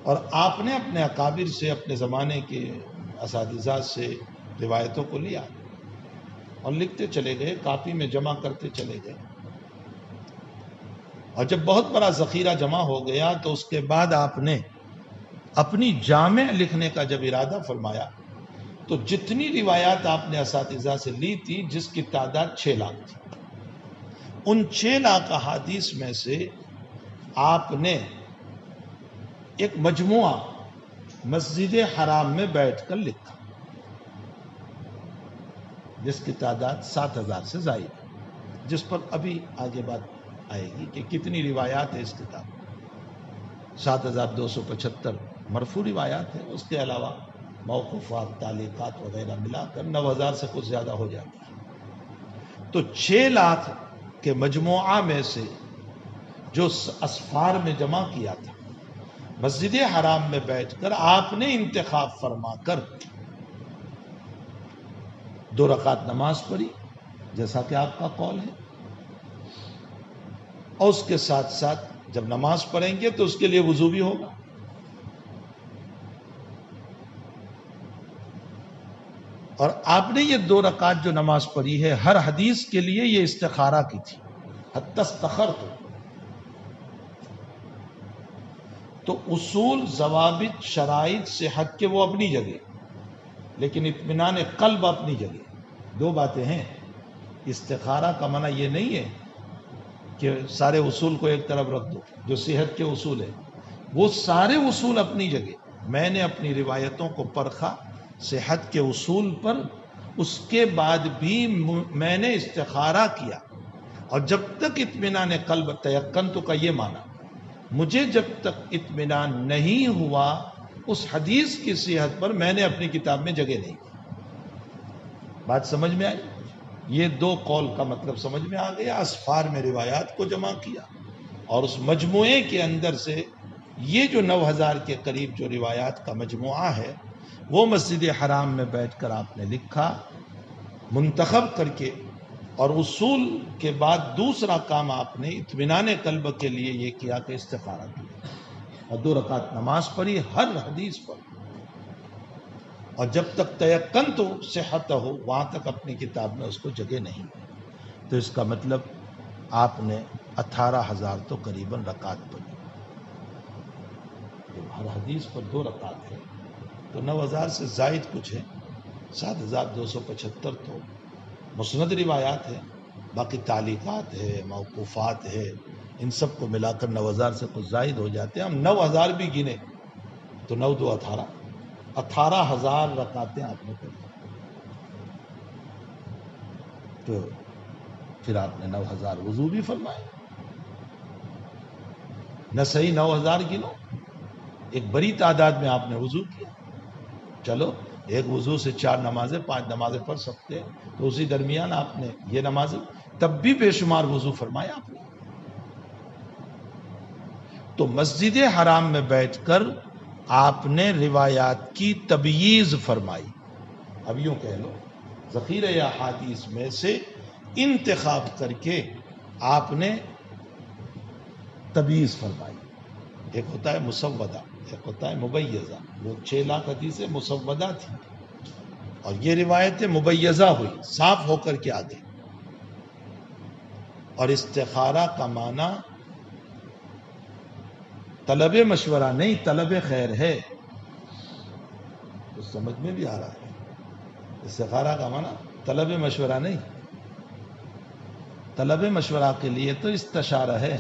اور آپ نے اپنے اکابر سے، اپنے زمانے کے اساتذہ سے روایتوں کو لیا اور لکھتے چلے گئے، کاپی میں جمع کرتے چلے گئے، اور جب بہت بڑا ذخیرہ جمع ہو گیا تو اس کے بعد آپ نے اپنی جامع لکھنے کا جب ارادہ فرمایا تو جتنی روایات آپ نے اساتذہ سے لی تھی، جس کی تعداد 6 لاکھ تھی، ان 6 لاکھ احادیث میں سے آپ نے ایک مجموعہ مسجد حرام میں بیٹھ کر لکھا، جس کی تعداد 7,000 سے زائد ہے، جس پر ابھی آگے بات آئے گی کہ کتنی روایات ہے اس کتاب میں۔ 7,275 مرفوع روایات ہیں، اس کے علاوہ موقوفات، تعلیقات وغیرہ ملا کر 9,000 سے کچھ زیادہ ہو جاتی ہے۔ تو 6 لاکھ کے مجموعہ میں سے جو اسفار میں جمع کیا تھا، مسجد حرام میں بیٹھ کر آپ نے انتخاب فرما کر 2 رکعت نماز پڑھی جیسا کہ آپ کا قول ہے، اور اس کے ساتھ ساتھ جب نماز پڑھیں گے تو اس کے لیے وضو بھی ہوگا. اور آپ نے یہ 2 رکعت جو نماز پڑھی ہے، ہر حدیث کے لیے یہ استخارہ کی تھی، حتی استخرت. تو اصول، ضوابط، شرائط صحت کے وہ اپنی جگہ، لیکن اطمینان قلب اپنی جگہ. 2 باتیں ہیں. استخارہ کا معنی یہ نہیں ہے کہ سارے اصول کو ایک طرف رکھ دو، جو صحت کے اصول ہیں وہ سارے اصول اپنی جگہ. میں نے اپنی روایتوں کو پرکھا صحت کے اصول پر، اس کے بعد بھی میں نے استخارہ کیا، اور جب تک اطمینان قلب، تیقنت کا یہ معنی، مجھے جب تک اطمینان نہیں ہوا اس حدیث کی صحت پر، میں نے اپنی کتاب میں جگہ نہیں. بات سمجھ میں آئی؟ یہ 2 قول کا مطلب سمجھ میں آ گیا. اسفار میں روایات کو جمع کیا، اور اس مجموعے کے اندر سے یہ جو 9000 کے قریب جو روایات کا مجموعہ ہے، وہ مسجد حرام میں بیٹھ کر آپ نے لکھا، منتخب کر کے. اور اصول کے بعد دوسرا کام آپ نے اطمینان قلب کے لیے یہ کیا کہ استخارہ کیا، اور 2 رکعت نماز پڑھی ہر حدیث پر. اور جب تک تیقنت صحت ہو وہاں تک اپنی کتاب میں اس کو جگہ نہیں. تو اس کا مطلب آپ نے 18,000 تو قریباً رکعت پڑھی. جب ہر حدیث پر 2 رکعت ہے تو 9,000 سے زائد کچھ ہے، 7,275 تو مسند روایات ہے، باقی تعلیقات ہے، موقوفات ہے، ان سب کو ملا کر 9,000 سے کچھ زائد ہو جاتے ہیں. ہم 9,000 بھی گنے تو 9 2 18، 18,000 رکعتیں آپ نے پڑھی. تو پھر آپ نے 9,000 وضو بھی فرمائے. نہ صحیح 9,000 گنو، ایک بڑی تعداد میں آپ نے وضو کیا. چلو ایک وضو سے 4 نمازیں 5 نمازیں پڑھ سکتے ہیں، تو اسی درمیان آپ نے یہ نمازیں، تب بھی بے شمار وضو فرمایا آپ نے. تو مسجد حرام میں بیٹھ کر آپ نے روایات کی تبییض فرمائی. اب یوں کہہ لو ذخیرہ احادیث میں سے انتخاب کر کے آپ نے تبییض فرمائی. ایک ہوتا ہے مسودہ، ایک ہوتا ہے مبیضہ. وہ 6 لاکھ حدیثیں مسودہ تھی، اور یہ روایتیں مبیضہ ہوئی، صاف ہو کر کے آ گئی. اور استخارہ کا معنی طلب مشورہ نہیں، طلب خیر ہے. تو سمجھ میں بھی آ رہا ہے. استخارہ کا معنی طلب مشورہ نہیں، طلب مشورہ کے لیے تو استشارہ ہے.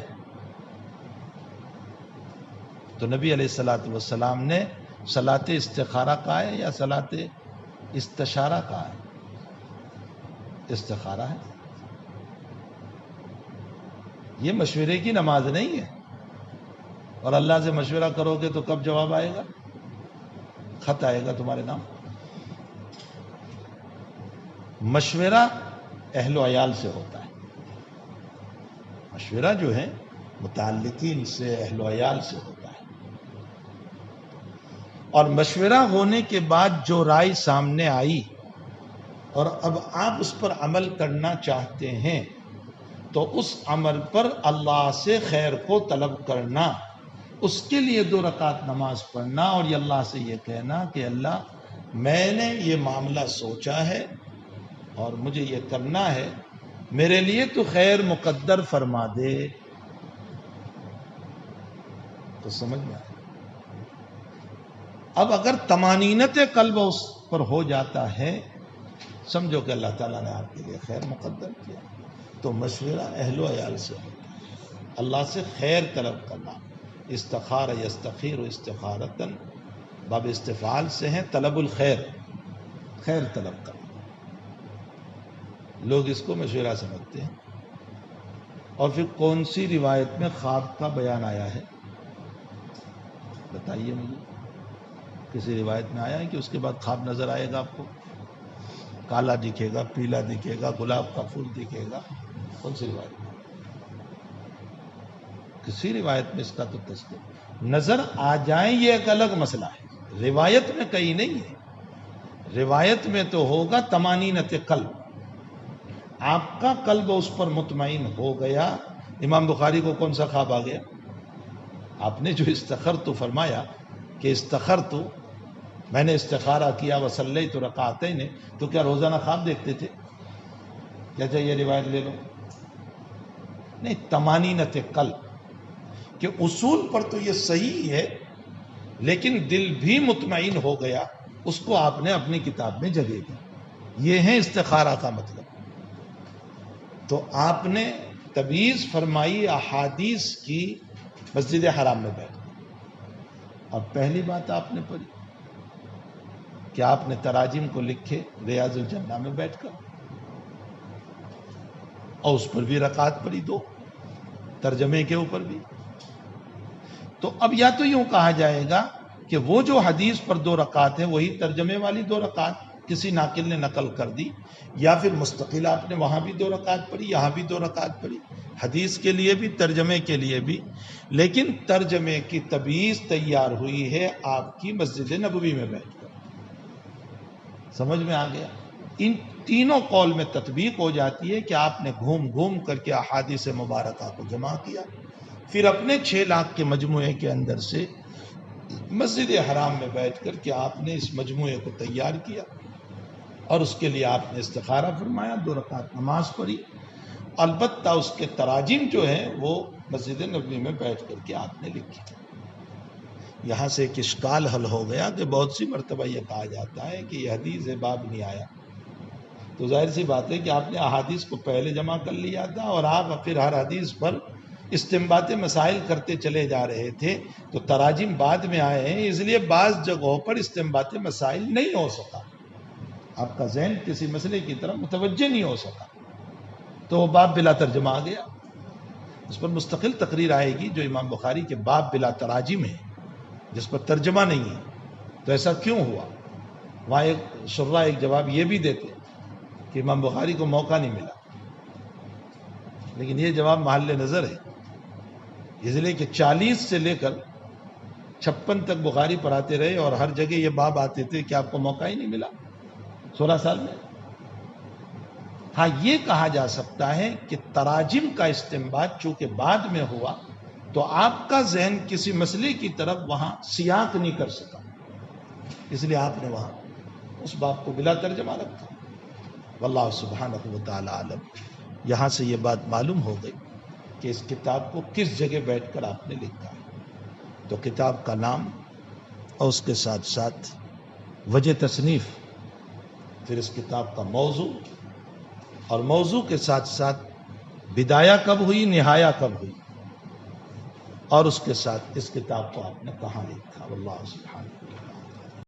تو نبی علیہ الصلوۃ والسلام نے صلاۃ استخارہ کہا ہے یا صلاۃ استشارہ کہا ہے؟ استخارہ ہے. یہ مشورے کی نماز نہیں ہے. اور اللہ سے مشورہ کرو گے تو کب جواب آئے گا؟ خط آئے گا تمہارے نام. مشورہ اہل و عیال سے ہوتا ہے. مشورہ جو ہے متعلقین سے، اہل و عیال سے ہوتا ہے. اور مشورہ ہونے کے بعد جو رائے سامنے آئی اور اب آپ اس پر عمل کرنا چاہتے ہیں، تو اس عمل پر اللہ سے خیر کو طلب کرنا، اس کے لیے 2 رکعت نماز پڑھنا، اور یہ اللہ سے یہ کہنا کہ اللہ میں نے یہ معاملہ سوچا ہے اور مجھے یہ کرنا ہے، میرے لیے تو خیر مقدر فرما دے. تو سمجھ میں آئے. اب اگر طمانینت قلب اس پر ہو جاتا ہے، سمجھو کہ اللہ تعالیٰ نے آپ کے لیے خیر مقدر کیا، تو مشورہ اہل و عیال سے ہوتا ہے. اللہ سے خیر طلب کرنا. استخار یستخیر استخارتن باب استفعال سے ہیں، طلب الخیر، خیر طلب کرنا. لوگ اس کو مشورہ سمجھتے ہیں. اور پھر کون سی روایت میں خواب کا بیان آیا ہے؟ بتائیے مجھے. کسی روایت میں آیا ہے کہ اس کے بعد خواب نظر آئے گا آپ کو؟ کالا دکھے گا، پیلا دکھے گا، گلاب کا پھول دکھے گا؟ کون سی روایت میں؟ کسی روایت میں اس کا تو تذکر نظر آ جائیں یہ ایک الگ مسئلہ ہے، روایت میں کہیں نہیں ہے. روایت میں تو ہوگا طمانینت قلب، آپ کا قلب اس پر مطمئن ہو گیا. امام بخاری کو کون سا خواب آ گیا؟ آپ نے جو استخرت فرمایا کہ استخرت، میں نے استخارہ کیا وصلیت رکعتین، تو کیا روزانہ خواب دیکھتے تھے؟ کیا چاہیے روایت لے لو؟ نہیں، طمانینت قلب کہ اصول پر تو یہ صحیح ہے لیکن دل بھی مطمئن ہو گیا، اس کو آپ نے اپنی کتاب میں جگہ دی. یہ ہے استخارہ کا مطلب. تو آپ نے تبییض فرمائی احادیث کی مسجد حرام میں بیٹھ کر. اب پہلی بات آپ نے پڑھی کہ آپ نے تراجم کو لکھے ریاض الجنہ میں بیٹھ کر، اور اس پر بھی رکعت پڑھی 2 ترجمے کے اوپر بھی. تو اب یا تو یوں کہا جائے گا کہ وہ جو حدیث پر 2 رکعت ہیں وہی ترجمے والی 2 رکعت کسی ناقل نے نقل کر دی، یا پھر مستقل آپ نے وہاں بھی 2 رکعت پڑھی یہاں بھی 2 رکعت پڑھی، حدیث کے لیے بھی ترجمے کے لیے بھی. لیکن ترجمے کی تبییض تیار ہوئی ہے آپ کی مسجد نبوی میں بیٹھ کر. سمجھ میں آ گیا؟ ان تینوں قول میں تطبیق ہو جاتی ہے کہ آپ نے گھوم گھوم کر کے احادیث مبارکہ کو جمع کیا، پھر اپنے 6 لاکھ کے مجموعے کے اندر سے مسجد حرام میں بیٹھ کر کے آپ نے اس مجموعے کو تیار کیا، اور اس کے لیے آپ نے استخارہ فرمایا، 2 رکعت نماز پڑھی. البتہ اس کے تراجم جو ہیں وہ مسجد نبوی میں بیٹھ کر کے آپ نے لکھی. یہاں سے ایک اشکال حل ہو گیا کہ بہت سی مرتبہ یہ کہا جاتا ہے کہ یہ حدیث باب نہیں آیا. تو ظاہر سی بات ہے کہ آپ نے احادیث کو پہلے جمع کر لیا تھا اور آپ پھر ہر حدیث پر استنباط مسائل کرتے چلے جا رہے تھے. تو تراجم بعد میں آئے ہیں، اس لیے بعض جگہوں پر استنباط مسائل نہیں ہو سکا، آپ کا ذہن کسی مسئلے کی طرف متوجہ نہیں ہو سکا، تو وہ باب بلا ترجمہ آ گیا. اس پر مستقل تقریر آئے گی جو امام بخاری کے باب بلا تراجم ہے جس پر ترجمہ نہیں ہے. تو ایسا کیوں ہوا؟ وہاں ایک شرح ایک جواب یہ بھی دیتے کہ امام بخاری کو موقع نہیں ملا، لیکن یہ جواب محل نظر ہے، اس لیے کہ 40 سے لے کر 56 تک بخاری پڑھاتے رہے اور ہر جگہ یہ باب آتے تھے کہ آپ کو موقع ہی نہیں ملا 16 سال میں. ہاں یہ کہا جا سکتا ہے کہ تراجم کا استنباط چونکہ بعد میں ہوا تو آپ کا ذہن کسی مسئلے کی طرف وہاں سیاق نہیں کر سکا، اس لیے آپ نے وہاں اس باب کو بلا ترجمہ رکھا. واللہ سبحانہ و تعالی عالم. یہاں سے یہ بات معلوم ہو گئی کہ اس کتاب کو کس جگہ بیٹھ کر آپ نے لکھا ہے. تو کتاب کا نام اور اس کے ساتھ ساتھ وجہ تصنیف، پھر اس کتاب کا موضوع، اور موضوع کے ساتھ ساتھ بدایہ کب ہوئی نہایہ کب ہوئی، اور اس کے ساتھ اس کتاب کو آپ نے کہاں لکھا. واللہ سبحانہ.